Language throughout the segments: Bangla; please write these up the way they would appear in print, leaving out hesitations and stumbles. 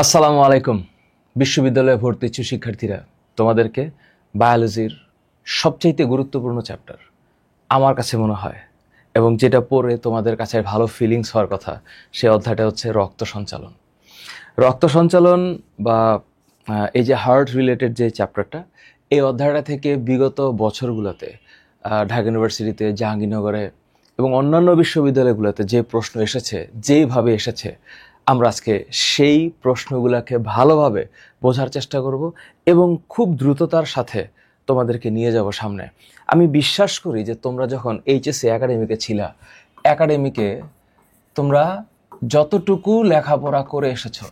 আসসালামু আলাইকুম। বিশ্ববিদ্যালয়ে ভর্তি ইচ্ছুক শিক্ষার্থীরা, তোমাদেরকে বায়োলজির সবচাইতে গুরুত্বপূর্ণ চ্যাপ্টার আমার কাছে মনে হয়, এবং যেটা পড়ে তোমাদের কাছে ভালো ফিলিংস হওয়ার কথা, সে অধ্যায়টা হচ্ছে রক্ত সঞ্চালন। রক্ত সঞ্চালন বা এই যে হার্ট রিলেটেড যে চ্যাপ্টারটা, এই অধ্যায়টা থেকে বিগত বছরগুলোতে ঢাকা ইউনিভার্সিটিতে, জাহাঙ্গীরনগরে এবং অন্যান্য বিশ্ববিদ্যালয়গুলোতে যে প্রশ্ন এসেছে, যেইভাবে এসেছে, আমরা আজকে সেই প্রশ্নগুলোকে ভালোভাবে বোঝার চেষ্টা করব এবং খুব দ্রুততার সাথে তোমাদেরকে নিয়ে যাব সামনে। আমি বিশ্বাস করি যে তোমরা যখন এইচএসসি একাডেমিকে ছিলা, একাডেমিকে তোমরা যতটুকু লেখাপড়া করে এসেছো,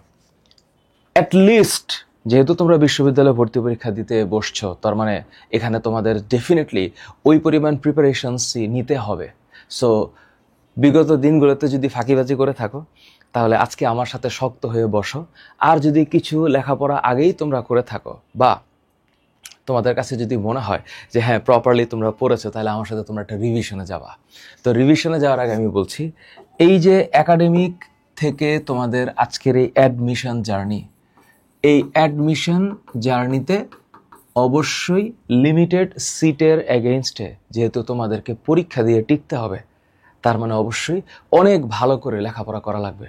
অ্যাটলিস্ট যেহেতু তোমরা বিশ্ববিদ্যালয়ে ভর্তি পরীক্ষা দিতে বসছো, তার মানে এখানে তোমাদের ডেফিনেটলি ওই পরিমাণ প্রিপারেশনসই নিতে হবে। সো বিগত দিনগুলোতে যদি ফাঁকিবাজি করে থাকো, তাহলে আজকে আমার সাথে শক্ত হয়ে বসো। আর যদি কিছু লেখাপড়া আগেই তোমরা করে থাকো, বা তোমাদের কাছে যদি মনে হয় যে হ্যাঁ প্রপারলি তোমরা পড়েছো, তাহলে আমার সাথে তোমরা একটা রিভিশনে যাবা। তো রিভিশনে যাওয়ার আগে আমি বলছি, এই যে একাডেমিক থেকে তোমাদের আজকের এই অ্যাডমিশন জার্নি, এই অ্যাডমিশন জার্নিতে অবশ্যই লিমিটেড সিটের এগেইনস্টে যেহেতু তোমাদেরকে পরীক্ষা দিয়ে টিকতে হবে, তার মানে অবশ্যই অনেক ভালো করে লেখাপড়া করা লাগবে,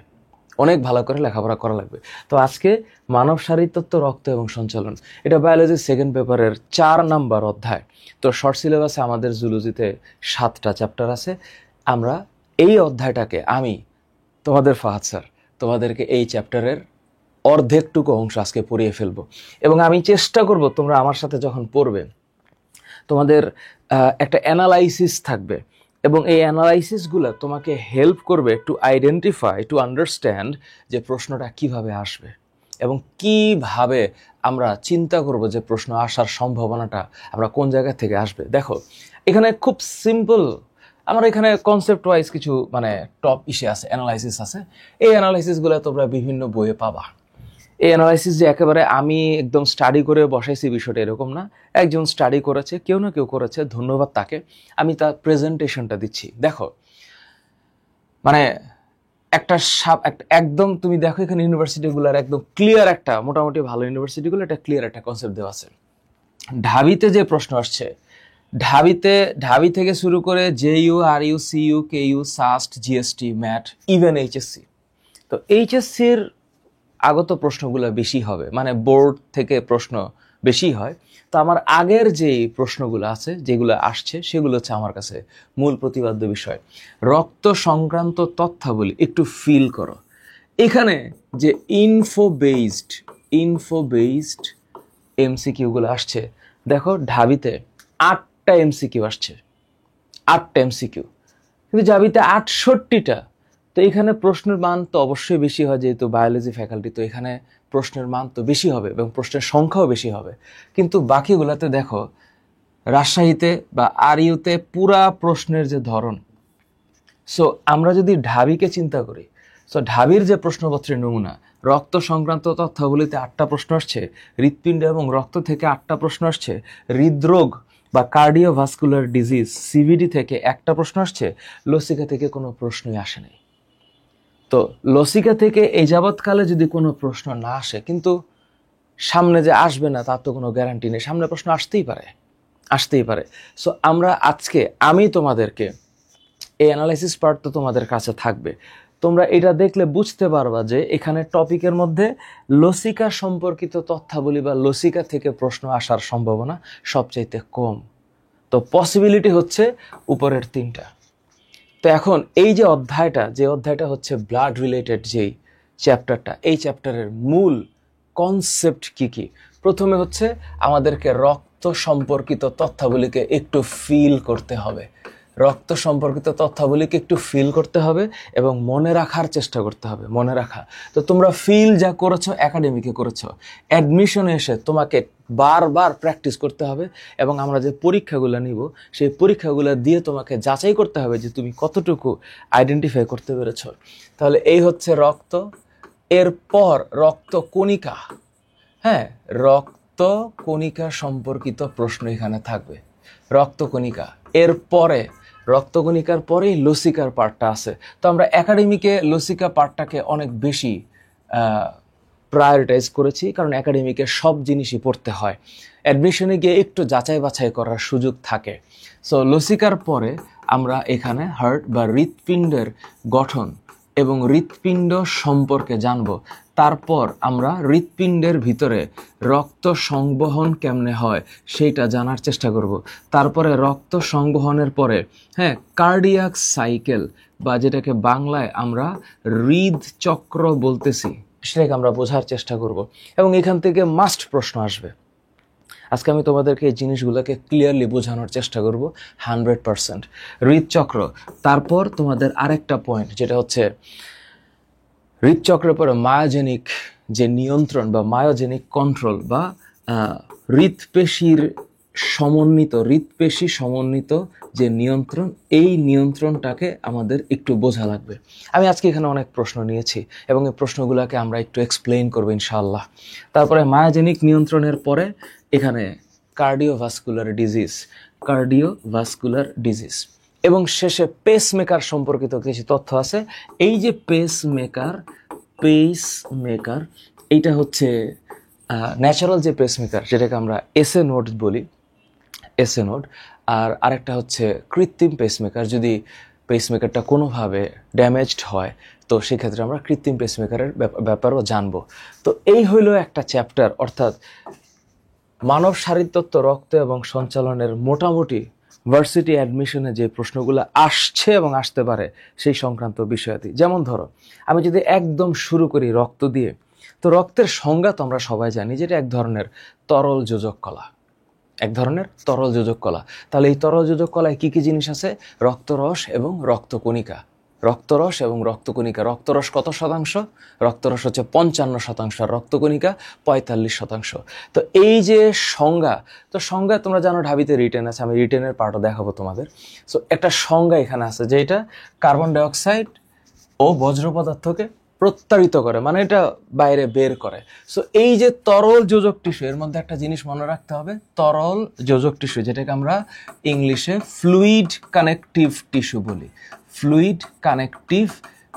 অনেক ভালো করে লেখাপড়া করা লাগবে। তো আজকে মানব শারীরতত্ত্ব, রক্ত এবং সঞ্চালন, এটা বায়োলজির সেকেন্ড পেপারের 4 নাম্বার অধ্যায়। তো শর্ট সিলেবাসে আমাদের জুলজিতে 7টা চ্যাপ্টার আছে। আমরা এই অধ্যায়টাকে, আমি তোমাদের ফাহাদ স্যার, তোমাদেরকে এই চ্যাপ্টারের অর্ধেকটুকু অংশ আজকে পড়িয়ে ফেলবো, এবং আমি চেষ্টা করব তোমরা আমার সাথে যখন পড়বে, তোমাদের একটা অ্যানালাইসিস থাকবে, এবং এই অ্যানালাইসিসগুলো তোমাকে হেল্প করবে টু আইডেন্টিফাই, টু আন্ডারস্ট্যান্ড যে প্রশ্নটা কিভাবে আসবে এবং কিভাবে আমরা চিন্তা করব যে প্রশ্ন আসার সম্ভাবনাটা আমরা কোন জায়গা থেকে আসবে। দেখো, এখানে খুব সিম্পল, আমার এখানে কনসেপ্ট ওয়াইজ কিছু টপ ইস্যু আছে, অ্যানালাইসিস আছে। এই অ্যানালাইসিসগুলো তোমরা বিভিন্ন বইয়ে পাবা। এই অ্যানালাইসিস যে একেবারে আমি একদম স্টাডি করে বসাইছি বিষয়টা এরকম না, একজন স্টাডি করেছে, কেউ না কেউ করেছে, ধন্যবাদ তাকে। আমি তার প্রেজেন্টেশনটা দিচ্ছি। দেখো, একটা একদম তুমি দেখো, এখানে ইউনিভার্সিটিগুলোর একদম ক্লিয়ার একটা, মোটামুটি ভালো ইউনিভার্সিটিগুলো একটা ক্লিয়ার একটা কনসেপ্ট দেওয়া আছে। ঢাবিতে যে প্রশ্ন আসছে, ঢাবি থেকে শুরু করে JU, RU, CU, KU, SUST, GST, MAT, even HSC. তো এইচএসসির আগত প্রশ্নগুলো বেশি হবে, বোর্ড থেকে প্রশ্ন বেশি হয়। তো আমার আগের যে প্রশ্নগুলো আছে, যেগুলো আসছে, সেগুলো হচ্ছে আমার কাছে মূল প্রতিপাদ্য বিষয়। রক্ত সংক্রান্ত তথ্যাবলী একটু ফিল করো। এখানে যে ইনফো বেসড এমসিকিউগুলো আসছে, দেখো ঢাবিতে 8টা এমসিকিউ আসছে, 8টা এমসিকিউ, কিন্তু ঢাবিতে 68টা। তো এখানে প্রশ্নের মান তো অবশ্যই বেশি হয়, যেহেতু বায়োলজি ফ্যাকাল্টি, তো এখানে প্রশ্নের মান তো বেশি হবে এবং প্রশ্নের সংখ্যাও বেশি হবে। কিন্তু বাকিগুলোতে দেখো, রাজশাহীতে বা আরইউতে পুরা প্রশ্নের যে ধরন, সো আমরা যদি ঢাবিকে চিন্তা করি, সো ঢাবির যে প্রশ্নপত্রের নমুনা, রক্ত সংক্রান্ত তথ্যাবলীতে 8টা প্রশ্ন আসছে, হৃৎপিণ্ড এবং রক্ত থেকে 8টা প্রশ্ন আসছে, হৃদরোগ বা কার্ডিওভাস্কুলার ডিজিজ সিভিডি থেকে 1টা প্রশ্ন আসছে, লসিকা থেকে কোনো প্রশ্নই আসে নাই। তো লসিকা থেকে এই যাবৎকালে যদি কোনো প্রশ্ন না আসে, কিন্তু সামনে যে আসবে না তার তো কোনো গ্যারান্টি নেই, সামনে প্রশ্ন আসতেই পারে। সো আমি তোমাদেরকে এই অ্যানালাইসিস পার্ট তো তোমাদের কাছে থাকবে, তোমরা এটা দেখলে বুঝতে পারবা যে এখানে টপিকের মধ্যে লসিকা সম্পর্কিত তথ্যাবলী বা লসিকা থেকে প্রশ্ন আসার সম্ভাবনা সবচাইতে কম। তো পসিবিলিটি হচ্ছে উপরের 3টা। তো এখন এই যে অধ্যায়টা হচ্ছে ব্লাড রিলেটেড যেই চ্যাপ্টারটা, এই চ্যাপ্টারের মূল কনসেপ্ট কি? প্রথমে হচ্ছে আমাদেরকে রক্ত সম্পর্কিত তথ্যাবলীকে একটু ফিল করতে হবে, এবং মনে রাখার চেষ্টা করতে হবে, মনে রাখা। তো তোমরা ফিল যা করেছো, একাডেমিকে করেছো, অ্যাডমিশনে এসে তোমাকে বারবার প্র্যাকটিস করতে হবে, এবং আমরা যে পরীক্ষাগুলো নিব, সেই পরীক্ষাগুলো দিয়ে তোমাকে যাচাই করতে হবে যে তুমি কতটুকু আইডেন্টিফাই করতে পেরেছো। তাহলে এই হচ্ছে রক্ত। এরপর রক্ত কণিকা, রক্ত কণিকা সম্পর্কিত প্রশ্ন এখানে থাকবে, রক্ত কণিকা। এরপরে রক্তকণিকার পরেই লসিকার পার্টটা আছে। তো আমরা একাডেমিকে লসিকা পার্টটাকে অনেক বেশি প্রায়োরিটাইজ করেছি, কারণ একাডেমিকে সব জিনিসই পড়তে হয়, অ্যাডমিশনে গিয়ে একটু যাচাই বাছাই করার সুযোগ থাকে। সো লসিকার পরে আমরা এখানে হার্ট বা হৃৎপিণ্ডের গঠন এবং হৃৎপিণ্ড সম্পর্কে জানব। তারপর আমরা হৃৎপিণ্ডের ভিতরে রক্ত সংবহন কেমনে হয় সেইটা জানার চেষ্টা করব। তারপরে রক্ত সংবহনের পরে কার্ডিয়াক সাইকেল বা যেটাকে বাংলায় আমরা হৃদচক্র বলতেছি সেটাকে আমরা বোঝার চেষ্টা করব, এবং এখান থেকে মাস্ট প্রশ্ন আসবে। আজকে আমি তোমাদেরকে এই জিনিসগুলোকে ক্লিয়ারলি বোঝানোর চেষ্টা করব 100%। হৃদচক্র, তারপর তোমাদের আরেকটা পয়েন্ট যেটা হচ্ছে হৃদচক্রের পরে মায়োজেনিক যে নিয়ন্ত্রণ বা মায়োজেনিক কন্ট্রোল বা হৃৎপেশি সমন্বিত যে নিয়ন্ত্রণ, এই নিয়ন্ত্রণটাকে আমাদের একটু বোঝা লাগবে। আমি আজকে এখানে অনেক প্রশ্ন নিয়েছি এবং এই প্রশ্নগুলোকে আমরা একটু এক্সপ্লেইন করবো ইনশাআল্লাহ। তারপরে মায়োজেনিক নিয়ন্ত্রণের পরে এখানে কার্ডিওভাস্কুলার ডিজিজ এবং শেষে পেসমেকার সম্পর্কিত কিছু তথ্য আছে। এই যে পেসমেকার এইটা হচ্ছে ন্যাচারাল যে পেসমেকার যেটাকে আমরা এসএ নোড বলি, এসএ নোড, আর আরেকটা হচ্ছে কৃত্রিম পেসমেকার। যদি পেসমেকারটা কোনোভাবে ড্যামেজড হয় তো সেক্ষেত্রে আমরা কৃত্রিম পেসমেকারের ব্যাপারও জানবো। তো এই হইল একটা চ্যাপ্টার, অর্থাৎ মানব শারীরতত্ত্ব, রক্ত এবং সঞ্চালনের মোটামুটি ভার্সিটি অ্যাডমিশনে যে প্রশ্নগুলো আসছে এবং আসতে পারে সেই সংক্রান্ত বিষয়াদি। যেমন ধরো, আমি যদি একদম শুরু করি রক্ত দিয়ে, তো রক্তের সংজ্ঞা তো আমরা সবাই জানি যেটা এক ধরনের তরল যোজক কলা, তাহলে এই তরল যোজক কলায় কি কি জিনিস আছে? রক্তরস এবং রক্তকণিকা। রক্তরস কত শতাংশ? রক্তরস হচ্ছে 55%, আর রক্তকণিকা 45%। তো এই যে সংজ্ঞা তোমরা জানো ঢাবিতে রিটেন আছে, আমি রিটেনের পার্টও দেখাবো তোমাদের। সো একটা সংজ্ঞা এখানে আছে যে এটা কার্বন ডাইঅক্সাইড ও বজ্র পদার্থকে প্রত্যারিত করে, মানে এটা বাইরে বের করে। সো এই যে তরল যোজক টিস্যু, এর মধ্যে একটা জিনিস মনে রাখতে হবে, তরল যোজক টিস্যু যেটাকে আমরা ইংলিশে ফ্লুইড কানেকটিভ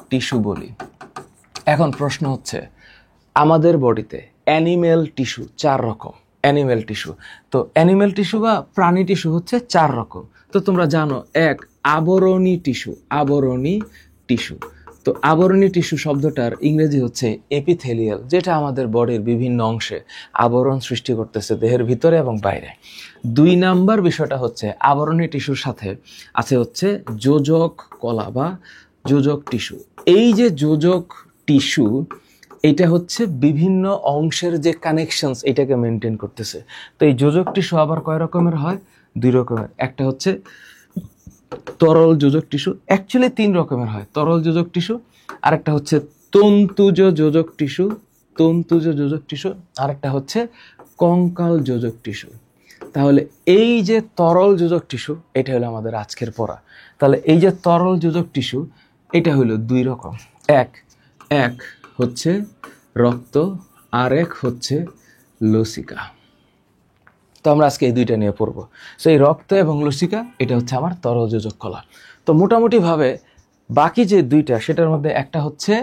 টিস্যু বলি। এখন প্রশ্ন হচ্ছে, আমাদের বডিতে অ্যানিমেল টিস্যু 4 রকম। তো অ্যানিমেল টিস্যু বা প্রাণী টিস্যু হচ্ছে 4 রকম। তো তোমরা জানো, এক আবরণী টিস্যু। তো আবরণী টিস্যু শব্দটার ইংরেজি হচ্ছে এপিথেলিয়াল, যেটা আমাদের বডির বিভিন্ন অংশে আবরণ সৃষ্টি করতেছে দেহের ভিতরে এবং বাইরে। 2 নাম্বার বিষয়টা হচ্ছে আবরণী টিস্যুর সাথে আছে হচ্ছে যোজক কলা বা যোজক টিস্যু। এই যে যোজক টিস্যু, এটা হচ্ছে বিভিন্ন অংশের যে কানেকশনস এটাকে মেনটেন করতেছে। তো এই যোজক টিস্যু আবার কয় রকমের হয়? 2 রকমের। একটা হচ্ছে তরল যোজক টিস্যু, অ্যাকচুয়ালি 3 রকমের হয়, তরল যোজক টিস্যু, আরেকটা হচ্ছে তন্তুজ যোজক টিস্যু, আরেকটা হচ্ছে কঙ্কাল যোজক টিস্যু। তাহলে এই যে তরল যোজক টিস্যু, এটা হলো আমাদের আজকের পড়া। তাহলে এই যে তরল যোজক টিস্যু, এটা হলো 2 রকম। এক হচ্ছে রক্ত, আর এক হচ্ছে লসিকা। তো আমরা আজকে এই 2টা নিয়ে পড়বো। সো এই রক্ত এবং লসিকা, এটা হচ্ছে আমার তরল যোজক কলা। তো মোটামুটিভাবে বাকি যে 2টা, সেটার মধ্যে একটা হচ্ছে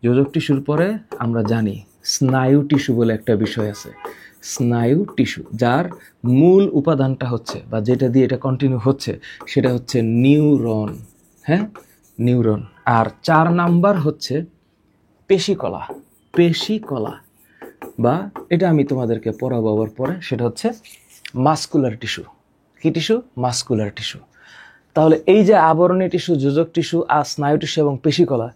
যোজক টিস্যুর পরে আমরা জানি স্নায়ু টিস্যু বলে একটা বিষয় আছে, স্নায়ু টিস্যু, যার মূল উপাদানটা হচ্ছে বা যেটা দিয়ে এটা কন্টিনিউ হচ্ছে সেটা হচ্ছে নিউরন। আর 4 নাম্বার হচ্ছে পেশিকলা, বা এটা আমি তোমাদেরকে পড়াবো আবার পরে, সেটা হচ্ছে মাসকুলার টিস্যু। কি টিস্যু? Muscular tissue. তাহলে এই যে আবরণী টিস্যু, যোজক টিস্যু আর স্নায়ু টিস্যু এবং পেশিকলা,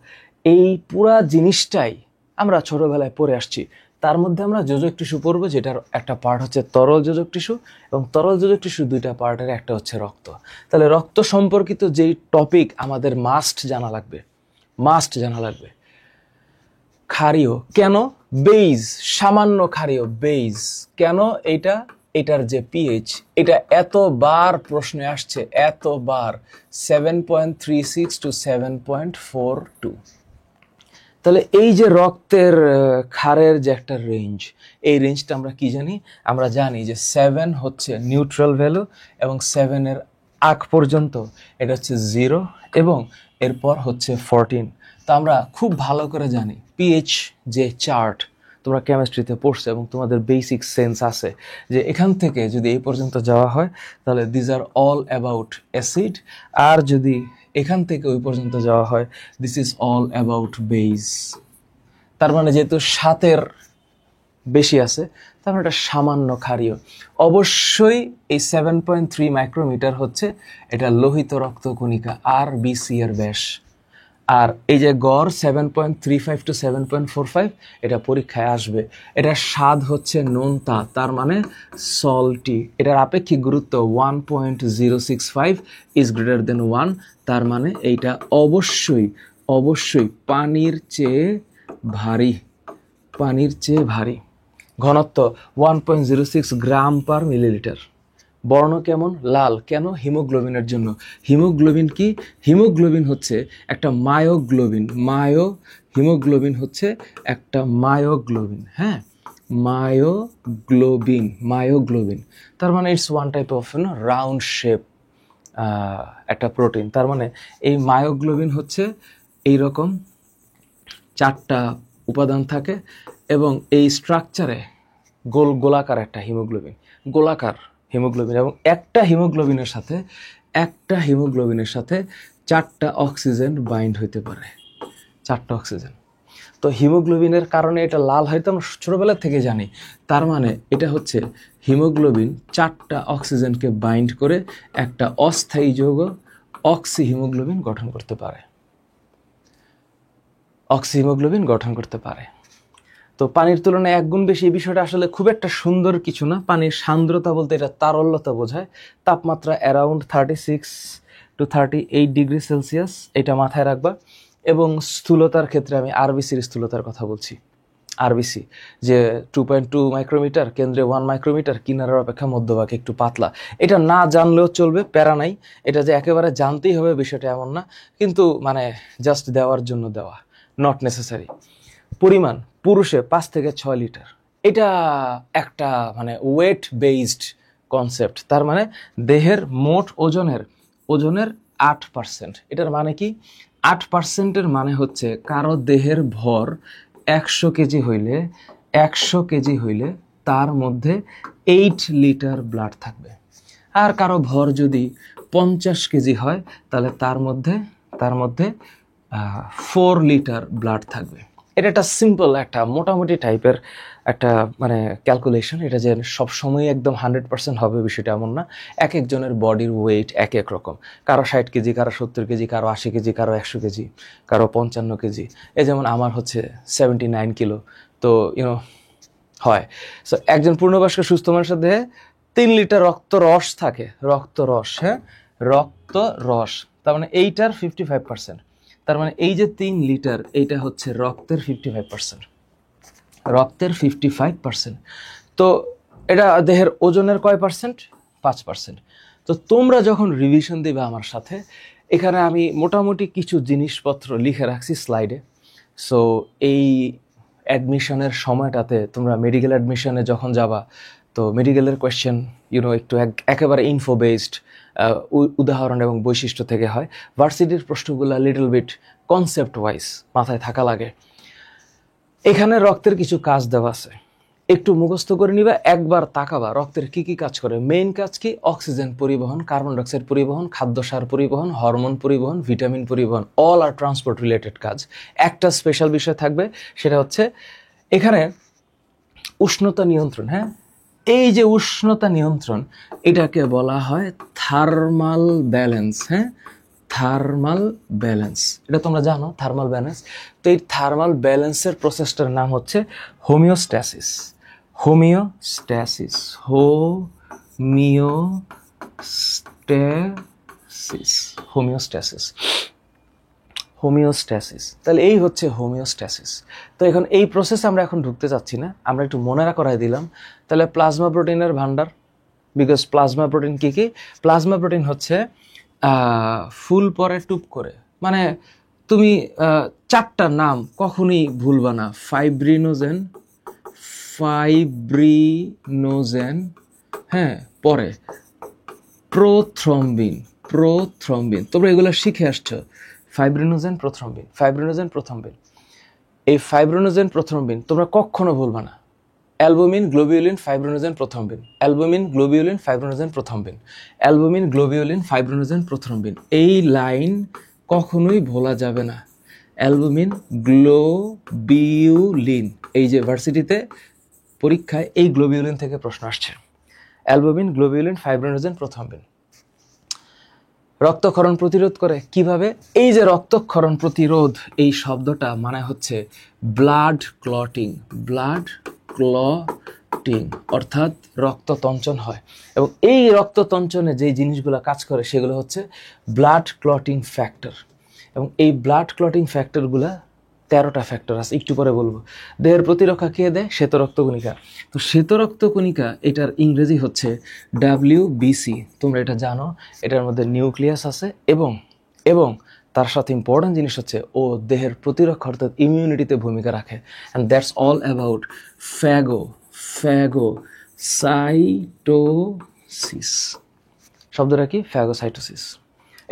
এই পুরা জিনিসটাই আমরা ছোটবেলায় পড়ে আসছি। তার মধ্যে আমরা যোজক টিস্যু পড়বো, যেটার একটা পার্ট হচ্ছে তরল যোজক টিস্যু, এবং তরল যোজক টিস্যু 2টা পার্টের একটা হচ্ছে রক্ত। তাহলে রক্ত সম্পর্কিত যেই টপিক আমাদের মাস্ট জানা লাগবে। ক্ষারীয় কেন? বেইজ, সামান্য ক্ষারীয়, বেইজ কেন? এটার যে পিএইচ, এটা এতবার প্রশ্নে আসছে, 7.36 to 7.42। তাহলে এই যে রক্তের ক্ষারের যে একটা রেঞ্জ, এই রেঞ্জটা আমরা কি জানি? আমরা জানি যে 7 হচ্ছে নিউট্রাল ভ্যালু, এবং 7-এর আগ পর্যন্ত এটা হচ্ছে 0, এবং এরপর হচ্ছে 14। তো আমরা খুব ভালো করে জানি পিএইচ যে চার্ট, তোমরা কেমিস্ট্রিতে পড়ছো এবং তোমাদের বেসিক সেন্স আছে যে এখান থেকে যদি এই পর্যন্ত যাওয়া হয় তাহলে these are all about acid, আর যদি এখান থেকে ওই পর্যন্ত যাওয়া হয় this is all about base. তার মানে যেহেতু 7-এর বেশি আছে তার মানে এটা সামান্য ক্ষারীয়। অবশ্যই এই 7.3 মাইক্রোমিটার হচ্ছে এটা লোহিত রক্তকণিকা RBC এর ব্যাস। আর এই যে গড় 7.35 to 7.45 এটা পরীক্ষায় আসবে। এটার স্বাদ হচ্ছে নোনতা, তার মানে সল্টি। এটার আপেক্ষিক গুরুত্ব 1.065 ইজ গ্রেটার দেন 1, তার মানে এইটা অবশ্যই অবশ্যই পানির চেয়ে ভারী, পানির চেয়ে ভারী। ঘনত্ব 1.06 গ্রাম পার মিলিলিটার। বর্ণ কেমন? লাল। কেন? হিমোগ্লোবিনের জন্য। হিমোগ্লোবিন কি? হিমোগ্লোবিন হচ্ছে একটা মায়োগ্লোবিন। হিমোগ্লোবিন হচ্ছে একটা মায়োগ্লোবিন। হ্যাঁ, মায়োগ্লোবিন। তার মানে it's one type of round shape একটা প্রোটিন। তার মানে এই মায়োগ্লোবিন হচ্ছে এইরকম 4টা উপাদান থাকে এবং এই স্ট্রাকচারে গোলাকার একটা হিমোগ্লোবিন, গোলাকার হিমোগ্লোবিন, এবং একটা হিমোগ্লোবিনের সাথে 4টা অক্সিজেন বাইন্ড হইতে পারে, 4টা অক্সিজেন। তো হিমোগ্লোবিনের কারণে এটা লাল হয় তো আমরা ছোটবেলা থেকে জানি। তার মানে এটা হচ্ছে হিমোগ্লোবিন 4টা অক্সিজেনকে বাইন্ড করে একটা অস্থায়ী যৌগ অক্সিহিমোগ্লোবিন গঠন করতে পারে। অক্সিহিমোগ্লোবিন গঠন করতে পারে। তো পানির তুলনায় 1 গুণ বেশি। এই বিষয়টা আসলে খুব একটা সুন্দর কিছু না। পানির সান্দ্রতা বলতে এটা তারল্যতা বোঝায়। তাপমাত্রা অ্যারাউন্ড 36 to 38 ডিগ্রি সেলসিয়াস, এটা মাথায় রাখবা। এবং স্থূলতার ক্ষেত্রে আমি আরবিসির স্থূলতার কথা বলছি। আরবিসি যে 2.2 মাইক্রোমিটার, কেন্দ্রে 1 মাইক্রোমিটার, কিনারের অপেক্ষা মধ্যভাগে একটু পাতলা। এটা না জানলেও চলবে, প্যারা নাই। এটা যে একেবারে জানতেই হবে বিষয়টা এমন না, কিন্তু মানে জাস্ট দেওয়ার জন্য দেওয়া, নট নেসেসারি। পরিমাণ পুরুষে 5 থেকে 6 লিটার। এটা একটা মানে ওয়েট বেসড কনসেপ্ট। তার মানে দেহের মোট ওজনের 8%। এটার মানে কি? 8%-এর মানে হচ্ছে কারো দেহের ভর 100 কেজি হইলে তার মধ্যে 8 লিটার ব্লাড থাকবে। আর কারো ভর যদি 50 কেজি হয় তাহলে তার মধ্যে 4 লিটার ব্লাড থাকবে। এটা একটা সিম্পল একটা মোটামুটি টাইপের একটা মানে ক্যালকুলেশন। এটা যে সবসময় একদম 100% হবে বিষয়টা এমন না। এক একজনের বডির ওয়েট এক এক রকম। কারো 60 কেজি, কারো 70 কেজি, কারো 80 কেজি, কারো 100 কেজি, কারো 55 কেজি। এই যেমন আমার হচ্ছে 79 কিলো। তো হয়। সো একজন পূর্ণবয়স্ক সুস্থ মানুষের দেহে 3 লিটার রক্তরস থাকে। রক্তরস, হ্যাঁ, রক্তরস। তার মানে এইটার 55%। তার মানে এই যে 3 লিটার, এইটা হচ্ছে রক্তের 55%। রক্তের 55%। তো এটা দেহের ওজনের কয় পার্সেন্ট? 5%। তো তোমরা যখন রিভিশন দিবে আমার সাথে, এখানে আমি মোটামুটি কিছু জিনিসপত্র লিখে রাখছি স্লাইডে। সো এই অ্যাডমিশনের সময়টাতে তোমরা মেডিকেল অ্যাডমিশনে যখন যাবা, তো মেডিকেলের কোয়েশ্চেন একটু একেবারে ইনফো বেসড উদাহরণ এবং বৈশিষ্ট্য থেকে হয়। ভার্সিটির প্রশ্নগুলো লিটল বিট কনসেপ্ট ওয়াইজ মাথায় থাকা লাগে। এখানে রক্তের কিছু কাজ দেওয়া আছে, একটু মুখস্থ করে নিবা, একবার তাকাবা রক্তের কি কি কাজ করে। মেইন কাজ কি? অক্সিজেন পরিবহন, কার্বন ডাইঅক্সাইড পরিবহন, খাদ্যসার পরিবহন, হরমোন পরিবহন, ভিটামিন পরিবহন, অল আর ট্রান্সপোর্ট রিলেটেড কাজ। একটা স্পেশাল বিষয় থাকবে, সেটা হচ্ছে এখানে উষ্ণতা নিয়ন্ত্রণ। হ্যাঁ, এই যে উষ্ণতা নিয়ন্ত্রণ, এটাকে বলা হয় থার্মাল ব্যালেন্স। হ্যাঁ, থার্মাল ব্যালেন্স, এটা তোমরা জানো থার্মাল ব্যালেন্স। তো এই থার্মাল ব্যালেন্সের প্রসেসটার নাম হচ্ছে হোমিওস্ট্যাসিস। Homeostasis, homeostasis. তাহলে এই হচ্ছে হোমিওস্ট্যাসিস। তো এখন এই প্রসেসে আমরা এখন ঢুকতে চাচ্ছি না, আমরা একটু মনে করাই দিলাম। তাহলে প্লাজমা প্রোটিনের ভান্ডার, বিকজ প্লাজমা প্রোটিন কি কি? প্লাজমা প্রোটিন হচ্ছে ফুল পরে টুপ করে, মানে তুমি 4টা নাম কখনোই ভুলবা না। ফাইব্রিনোজেন, হ্যাঁ, পরে প্রোথ্রম্বিন। তোমরা এগুলো শিখে আসছো। Fibrinogen, prothrombin. এই ফাইব্রিনোজেন প্রথ্রম্বিন তোমরা কখনো ভুলবা না। Albumin, globulin, fibrinogen, prothrombin, albumin, globulin, fibrinogen, prothrombin, albumin, globulin, fibrinogen, prothrombin. এই লাইন কখনোই ভোলা যাবে না। অ্যালবুমিন, গ্লোবিউলিন, এই যে ভার্সিটিতে পরীক্ষায় এই গ্লোবিউলিন থেকে প্রশ্ন আসছে। Albumin, globulin, fibrinogen, prothrombin. রক্তক্ষরণ প্রতিরোধ করে কিভাবে? এই যে রক্তক্ষরণ প্রতিরোধ, এই শব্দটা মানে হচ্ছে ব্লাড ক্লটিং, ব্লাড ক্লটিং, অর্থাৎ রক্ততঞ্চন হয়। এবং এই রক্ততঞ্চনে যেই জিনিসগুলো কাজ করে সেগুলো হচ্ছে ব্লাড ক্লটিং ফ্যাক্টর। এবং এই ব্লাড ক্লটিং ফ্যাক্টরগুলা 13টা ফ্যাক্টর আছে, একটু পরে বলবো। দেহের প্রতিরক্ষা কে দেয়? শ্বেত রক্তকণিকা। তো শ্বেত রক্তকণিকা এটার ইংরেজি হচ্ছে WBC। তোমরা এটা জানো, এটার মধ্যে নিউক্লিয়াস আছে এবং তার সাথে ইম্পর্টেন্ট জিনিস হচ্ছে ও দেহের প্রতিরক্ষা অর্থাৎ ইমিউনিটিতে ভূমিকা রাখে। And that's all about phagocytosis. শব্দটা কি? ফ্যাগোসাইটোসিস।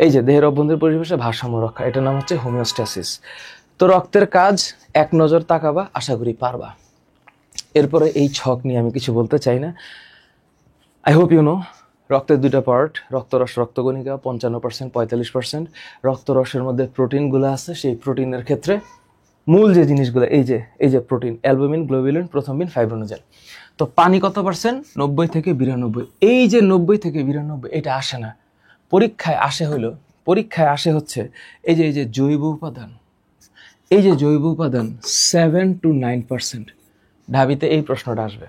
এই যে দেহের অভ্যন্তরীণ পরিবেশে ভারসাম্য রক্ষা, এটার নাম হচ্ছে হোমিওস্ট্যাসিস। তো রক্তের কাজ এক নজর তাকাবা, আশা করি পারবা। এরপরে এই ছক নিয়ে আমি কিছু বলতে চাই না। আই হোপ ইউ নো রক্তের 2টা পার্ট, রক্তরস, রক্তকণিকা 55%, 45%। রক্তরসের মধ্যে প্রোটিনগুলো আছে, সেই প্রোটিনের ক্ষেত্রে মূল যে জিনিসগুলো এই যে protein, albumin, globulin, prothrombin, fibrinogen. তো পানি কত পার্সেন্ট? 90 থেকে 92। এই যে 90 থেকে 92 এটা আসে না পরীক্ষায় আসে হচ্ছে এই যে জৈব উপাদান, এই যে জৈব উপাদান 7 to 9%। ঢাবিতে এই প্রশ্নটা আসবে।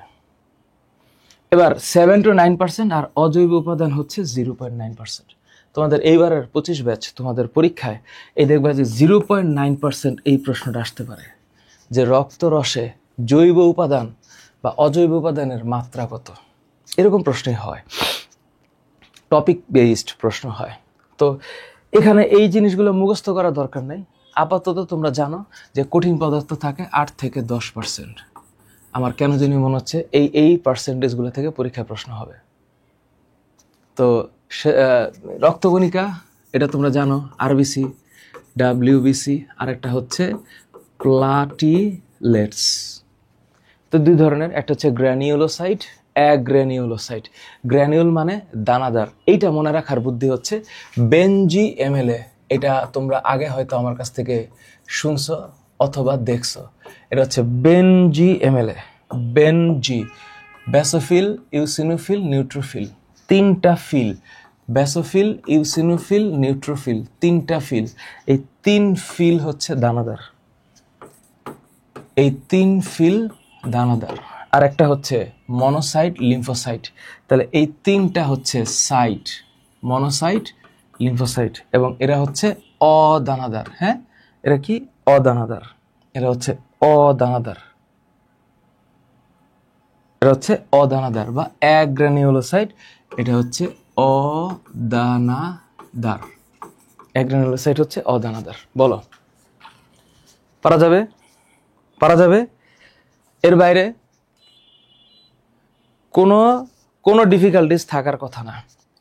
এবার 7 to 9% আর অজৈব উপাদান হচ্ছে 0.9%। তোমাদের এইবারের 25 ব্যাচ তোমাদের পরীক্ষায় এই দেখবা যে 0.9% এই প্রশ্নটা আসতে পারে, যে রক্তরসে জৈব উপাদান বা অজৈব উপাদানের মাত্রা কত। এরকম প্রশ্নই হয়, টপিক বেসড প্রশ্ন হয়। তো এখানে এই জিনিসগুলো মুখস্থ করার দরকার নেই। আপাতত তোমরা জানো যে কঠিন পদার্থ থাকে 8 থেকে 10%। আমার কেন জানি মনে হচ্ছে এই পার্সেন্টেজগুলো থেকে পরীক্ষায় প্রশ্ন হবে। তো রক্তকণিকা এটা তোমরা জানো, আরবিসি, WBC, আরেকটা হচ্ছে প্লাটিলেটস। তো 2 ধরনের, একটা হচ্ছে গ্র্যানিউলোসাইট, অ্যাগ্র্যানিউলোসাইট। গ্র্যানিউল মানে দানাদার। এইটা মনে রাখার বুদ্ধি হচ্ছে বেনজি এমএলএ। এটা তোমরা আগে হয়তো আমার কাছ থেকে শুনছো অথবা দেখছো। এটা হচ্ছে Benji MLA. Benji, basophil, eosinophil, neutrophil, 3টা ফিল। বেসোফিল, ইউসিনোফিল, নিউট্রোফিল, 3টা ফিল। এই 3 ফিল হচ্ছে দানাদার, এই 3 ফিল দানাদার। আর একটা হচ্ছে মনোসাইট, লিম্ফোসাইট। তাহলে এই 3টা হচ্ছে সাইট, মনোসাইট, লিম্ফোসাইট, এবং এরা হচ্ছে অদানাদার। হ্যাঁ, এরা কি? অদানাদার। এরা হচ্ছে অদানাদার, এটা হচ্ছে অদানাদার বা অ্যাগ্রানিউলোসাইট। এটা হচ্ছে অদানাদার। অ্যাগ্রানিউলোসাইট হচ্ছে অদানাদার। বলো, পারা যাবে? পারা যাবে? এর বাইরে কোনো ডিফিকাল্টিস থাকার কথা না,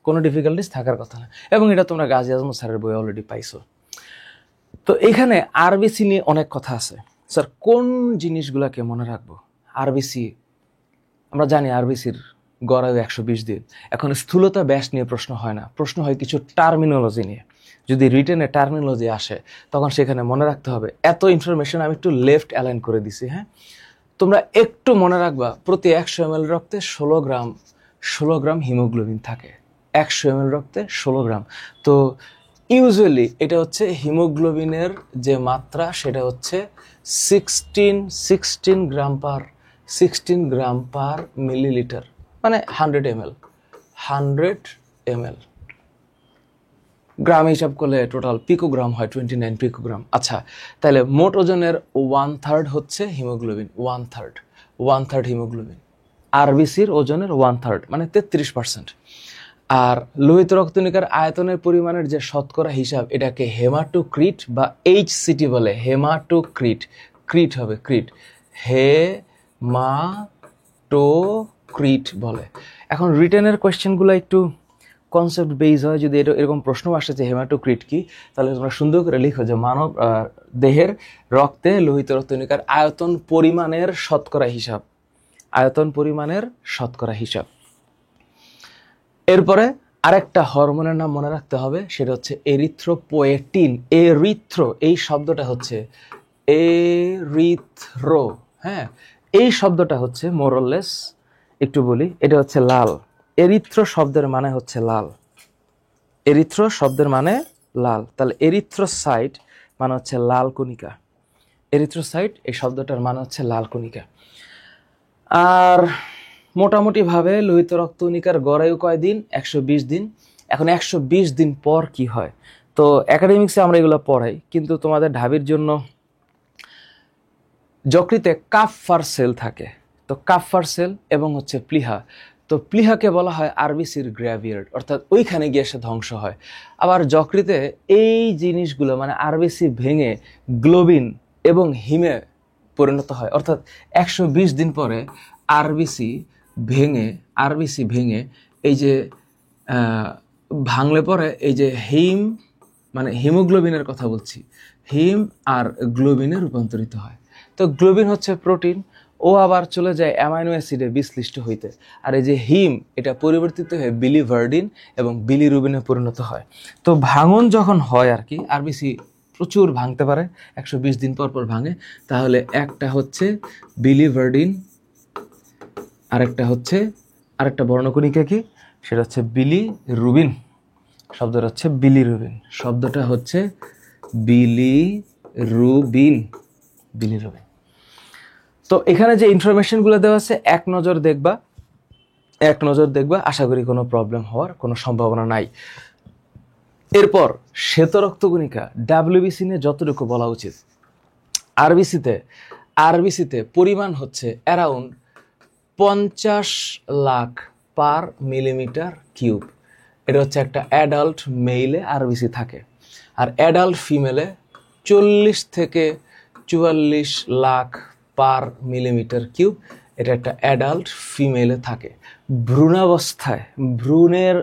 কোনো ডিফিকাল্টিস থাকার কথা না। এবং এটা তোমরা গাজী আজমত স্যারের বই অলরেডি পাইছো। তো এখানে আরবিসি নিয়ে অনেক কথা আছে। স্যার কোন জিনিসগুলোকে মনে রাখবো? আরবিসি আমরা জানি আরবিসির গড়ায় 120 দিন। এখন স্থূলতা ব্যাস নিয়ে প্রশ্ন হয় না, প্রশ্ন হয় কিছু টার্মিনোলজি নিয়ে। যদি রিটেনে টার্মিনোলজি আসে তখন সেখানে মনে রাখতে হবে। এত ইনফরমেশন আমি একটু লেফট অ্যালাইন করে দিছি। হ্যাঁ, তোমরা একটু মনে রাখবা প্রতি 100 ml রক্তে 16 গ্রাম হিমোগ্লোবিন থাকে। 100 ml রক্তে 16 গ্রাম। তো ইউজুয়ালি এটা হচ্ছে হিমোগ্লোবিনের যে মাত্রা সেটা হচ্ছে 16 গ্রাম পার মিলিলিটার, মানে 100 ml। 100 ml গ্রাম হিসাব করলে টোটাল পিকোগ্রাম হয় 29 পিকোগ্রাম। আচ্ছা, তাহলে মোট ওজনের 1/3 হচ্ছে হিমোগ্লোবিন। 1/3 হিমোগ্লোবিন। আরবিসির ওজনের 1/3 মানে 33%। আর লোহিত রক্তকণিকার আয়তনের পরিমাণের যে শতকরা হিসাব, এটাকে হেমাটোক্রিট বা HCT বলে। হেমাটোক্রিট, ক্রিট হবে, ক্রিট, হেমাটোক্রিট বলে। এখন রিটেনের কোয়েশ্চেনগুলো একটু কনসেপ্ট বেস হয়, যদি এটা এরকম প্রশ্ন আসে যে হেমাটোক্রিট কি, তাহলে তোমরা সুন্দর করে লিখো যে মানব দেহের রক্তে লোহিত রক্তকণিকার আয়তন পরিমাণের শতকরা হিসাব, আয়তন পরিমাণের শতকরা হিসাব। এরপরে আরেকটা হরমোনের নাম মনে রাখতে হবে, সেটা হচ্ছে এরিথ্রোপোয়েটিন। এরিথ্রো, এই শব্দটা হচ্ছে এরিথ্রো, হ্যাঁ, এই শব্দটা হচ্ছে মোরলেস, একটু বলি, এটা হচ্ছে লাল। এরিথ্রো শব্দের মানে হচ্ছে লাল, এরিথ্রো শব্দের মানে লাল, তাহলে এরিথ্রোসাইট মানে হচ্ছে লাল কণিকা। এরিথ্রোসাইট এই শব্দটার মানে হচ্ছে লাল কণিকা। আর মোটামুটি ভাবে লোহিত রক্তকণিকার গড়ায়ু কয়দিন? 120 দিন। এখন 120 দিন পর কি হয়? তো একাডেমিক্সে আমরা এগুলো পড়াই, কিন্তু তোমাদের ঢাবির জন্য যকৃতে কাফফার সেল থাকে, তো কাফফার সেল এবং হচ্ছে প্লিহা, তো প্লিহাকে বলা হয় আরবিসির গ্র্যাভিয়ার্ড, অর্থাৎ ওইখানে গিয়ে সে ধ্বংস হয়। আবার যকৃতে এই জিনিসগুলো মানে আরবিসি ভেঙে গ্লোবিন এবং হিমে পরিণত হয়, অর্থাৎ 120 দিন পরে আরবিসি ভেঙে এই যে ভাঙলে পরে এই যে হিম মানে হিমোগ্লোবিনের কথা বলছি, হিম আর গ্লোবিনে রূপান্তরিত হয়। তো গ্লোবিন হচ্ছে প্রোটিন, ও আবার চলে যায় অ্যামাইনো অ্যাসিডে বিশ্লিষ্ট হইতে, আর এই যে হিম এটা পরিবর্তিত হয়ে বিলিভার্ডিন এবং বিলিরুবিনে পরিণত হয়। তো ভাঙন যখন হয় আর কি, আরবিসি প্রচুর ভাঙতে পারে, 120 দিন পর পর ভাঙে, তাহলে একটা হচ্ছে বিলিভার্ডিন, আরেকটা বর্ণকণিকা কি, সেটা হচ্ছে বিলিরুবিন, শব্দটা হচ্ছে বিলিরুবিন, শব্দটা হচ্ছে বিলিরুবিন। তো এখানে যে ইনফরমেশনগুলো দেওয়া আছে এক নজর দেখবা, আশা করি কোনো প্রবলেম হওয়ার কোনো সম্ভাবনা নাই। এরপর শ্বেত রক্তকণিকা ডাব্লিউবিসি নিয়ে যতটুকু বলা উচিত, আরবিসিতে পরিমাণ হচ্ছে অ্যারাউন্ড 50 লাখ পার মিলিমিটার কিউব। এটা হচ্ছে একটা অ্যাডাল্ট মেইলে আরবিসি থাকে, আর অ্যাডাল্ট ফিমেলে 40 থেকে 44 লাখ পার মিলিমিটার কিউব, এটা একটা অ্যাডাল্ট ফিমেলে থাকে। ভ্রূণের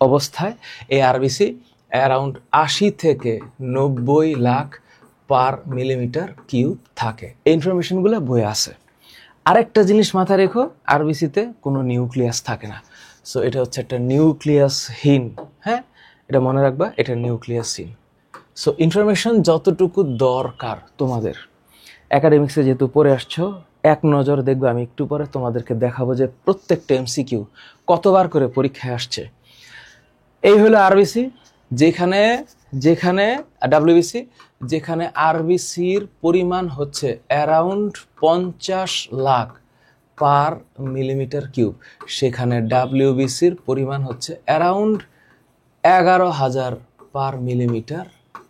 অবস্থায় এই আরবিসি অ্যারাউন্ড 80 থেকে 90 লাখ পার মিলিমিটার কিউব থাকে। এই ইনফরমেশনগুলো বইয়ে আছে। আরেকটা জিনিস মাথায় রেখো, আরবিসিতে কোনো নিউক্লিয়াস থাকে না, সো এটা হচ্ছে একটা নিউক্লিয়াসহীন, হ্যাঁ, এটা মনে রাখবা, এটা নিউক্লিয়াসহীন। সো ইনফরমেশন যতটুকু দরকার তোমাদের একাডেমিক্সে যেহেতু পড়ে আসছো, এক নজর দেখবে, আমি একটু পরে তোমাদেরকে দেখাবো যে প্রত্যেকটা এমসিকিউ কতবার করে পরীক্ষায় আসছে। এই হলো আরবিসি, যেখানে ডাব্লিউবিসি, যেখানে আরবিসির পরিমাণ হচ্ছে অ্যারাউন্ড 50 লাখ পার মিলিমিটার কিউব, সেখানে ডাব্লিউবিসির পরিমাণ হচ্ছে অ্যারাউন্ড 11,000 পার মিলিমিটার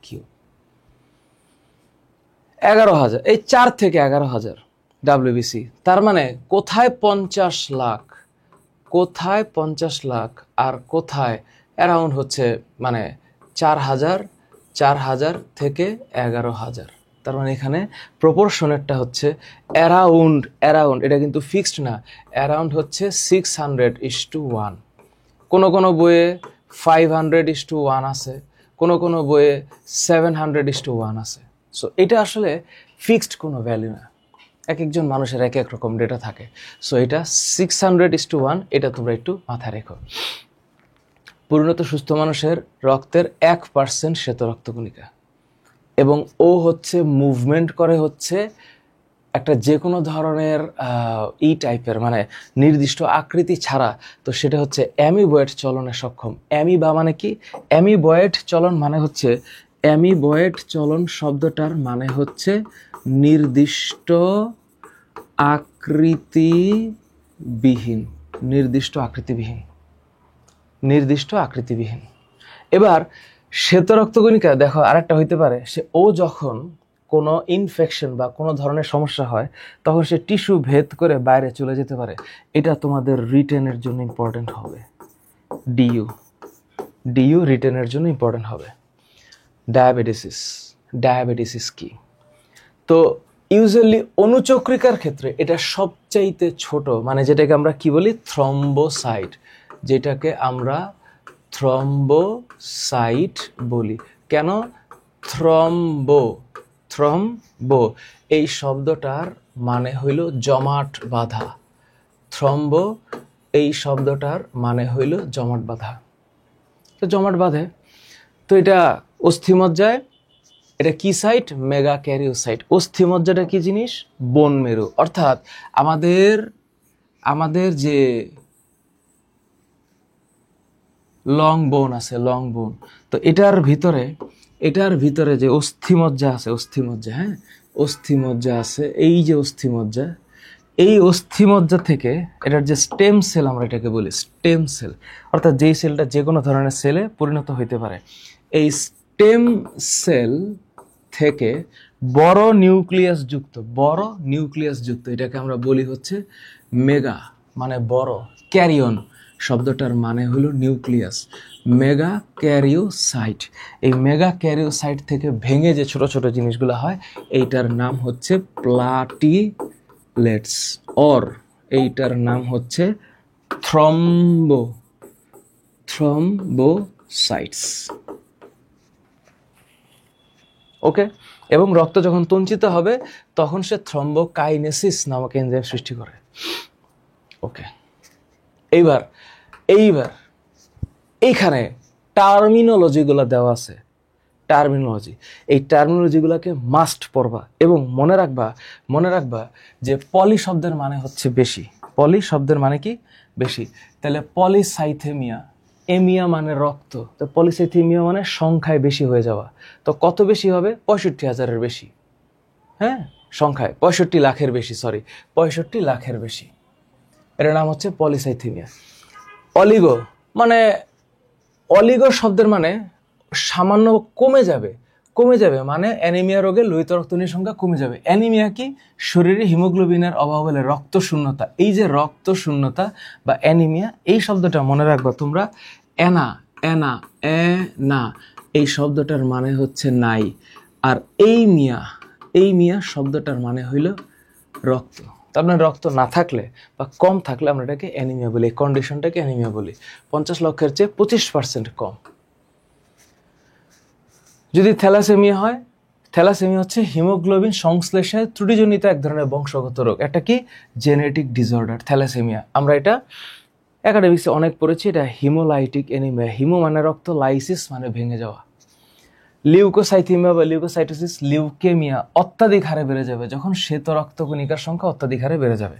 কিউব। 11,000, এই 4 থেকে 11,000 ডাব্লিউবিসি। তার মানে কোথায় 50 লাখ আর কোথায় অ্যারাউন্ড হচ্ছে মানে 4,000 থেকে 11,000। তার মানে এখানে প্রপোর্শনেরটা হচ্ছে অ্যারাউন্ড, এটা কিন্তু ফিক্সড না, অ্যারাউন্ড হচ্ছে 600:1। কোনো বইয়ে 500:1 আছে, কোনো বইয়ে 700:1 আছে। সো এটা আসলে ফিক্সড কোনো ভ্যালু না, এক একজন মানুষের এক এক রকম ডেটা থাকে। সো এটা 600:1, এটা তোমরা একটু মাথায় রেখো। পরিণত সুস্থ মানুষের রক্তের 1% শ্বেত রক্তকণিকা, এবং ও হচ্ছে মুভমেন্ট করে হচ্ছে একটা যে কোনো ধরনের টাইপের মানে নির্দিষ্ট আকৃতি ছাড়া, তো সেটা হচ্ছে অ্যামিবয়েড চলনে সক্ষম। অ্যামিবা মানে কি? অ্যামিবয়েড চলন মানে হচ্ছে, অ্যামিবয়েড চলন শব্দটার মানে হচ্ছে নির্দিষ্ট আকৃতিবিহীন। এবার শ্বেত রক্তকণিকা দেখো আরেকটা হইতে পারে, ও যখন কোনো ইনফেকশন বা কোনো ধরনের সমস্যা হয় তখন সে টিস্যু ভেদ করে বাইরে চলে যেতে পারে। এটা তোমাদের রিটেনের জন্য ইম্পর্টেন্ট হবে, ডিইউ রিটেনের জন্য ইম্পর্টেন্ট হবে। ডায়াবেটিস কি? তো ইউজুয়ালি অনুচক্রিকার ক্ষেত্রে এটা সবচাইতে ছোট, মানে যেটাকে আমরা কি বলি, থ্রম্বোসাইট, যেটাকে আমরা থ্রম্বোসাইট বলি। কেন? থ্রম্বো এই শব্দটার মানে হইল জমাট বাঁধা। থ্রম্বো এই শব্দটার মানে হইল জমাট বাঁধা। তো জমাট বাঁধে, তো এটা অস্থিমজ্জায়, এটা কি সাইট? মেগা ক্যারিওসাইট। অস্থিমজ্জাটা কি জিনিস? বোন মেরু। অর্থাৎ আমাদের যে লং বোন আছে, লং বোন, তো এটার ভিতরে যে অস্থিমজ্জা আছে, হ্যাঁ, অস্থিমজ্জা আছে, এই যে অস্থিমজ্জা, এই অস্থিমজ্জা থেকে এটার যে স্টেম সেল, আমরা এটাকে বলি স্টেম সেল, অর্থাৎ যেই সেলটা যে কোনো ধরনের সেলে পরিণত হইতে পারে, এই স্টেম সেল থেকে বড় নিউক্লিয়াস যুক্ত এটাকে আমরা বলি হচ্ছে মেগা, মানে বড়, ক্যারিয়ন শব্দটার মানে হলো নিউক্লিয়াস, মেগা ক্যারিওসাইট। এই মেগা ক্যারিওসাইট থেকে ভেঙে যে ছোট ছোট জিনিসগুলো হয়, এইটার নাম হচ্ছে প্লাটিলেটস, এইটার নাম হচ্ছে থ্রম্বোসাইটস। ওকে, এবং রক্ত যখন তঞ্চিত হবে তখন সে থ্রম্বোকাইনেসিস নামক এনজাইম সৃষ্টি করে। ওকে, এইবার এইখানে টার্মিনোলজিগুলো দেওয়া আছে, এই টার্মিনোলজিগুলোকে মাস্ট পড়বা এবং মনে রাখবা যে পলি শব্দের মানে হচ্ছে বেশি। পলি শব্দের মানে কি? বেশি। তাহলে পলিসাইথেমিয়া, এমিয়া মানে রক্ত, তো পলিসাইথেমিয়া মানে সংখ্যায় বেশি হয়ে যাওয়া। তো কত বেশি হবে? 65,000-এর বেশি। হ্যাঁ, সংখ্যায় 65 লাখের বেশি, 65 লাখের বেশি। এটার নাম হচ্ছে পলিসাইথেমিয়া। অলিগো শব্দের মানে সামান্য কমে যাবে, মানে অ্যানিমিয়া রোগে লোহিত রক্তনীর সংখ্যা কমে যাবে। অ্যানিমিয়া কি? শরীরে হিমোগ্লোবিনের অভাব হলে রক্ত শূন্যতা। এই যে রক্ত শূন্যতা বা অ্যানিমিয়া, এই শব্দটা মনে রাখবা তোমরা। অ্যানা এই শব্দটার মানে হচ্ছে নাই, আর এই মিয়া শব্দটার মানে হইল রক্ত। তার মানে রক্ত না থাকলে বা কম থাকলে আমরা এটাকে অ্যানিমিয়া বলি, এই কন্ডিশনটাকে অ্যানিমিয়া বলি। 50 লক্ষের চেয়ে 25% কম। যদি থ্যালাসেমিয়া হয়, থ্যালাসেমিয়া হচ্ছে হিমোগ্লোবিন সংশ্লেষের ত্রুটিজনিত এক ধরনের বংশগত রোগ। একটা কি? Genetic disorder thalassaemia. আমরা এটা একাডেমিক্সে অনেক পড়েছি। এটা হিমোলাইটিক অ্যানিমিয়া। হিমো মানে রক্ত, লাইসিস মানে ভেঙে যাওয়া। লিউকোসাইথেমিয়া বা লিউকোসাইটোসিস, লিউকেমিয়া অত্যাধিক হারে বেড়ে যাবে যখন শ্বেত রক্তকণিকার সংখ্যা অত্যাধিক হারে বেড়ে যাবে।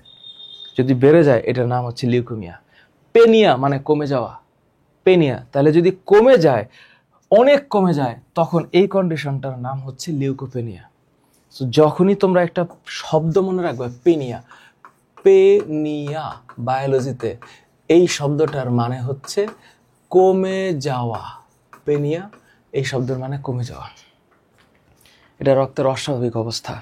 যদি বেড়ে যায় এটার নাম হচ্ছে লিউকেমিয়া। পেনিয়া মানে কমে যাওয়া, তাহলে যদি কমে যায়, অনেক কমে যায়, তখন এই কন্ডিশনটার নাম হচ্ছে লিউকোপেনিয়া। তো যখনই তোমরা একটা শব্দ মনে রাখবে, পেনিয়া বায়োলজিতে এই শব্দটার মানে হচ্ছে কমে যাওয়া। পেনিয়া এই শব্দের মানে কমে যাওয়া। এটা রক্তের অস্বাভাবিক অবস্থা।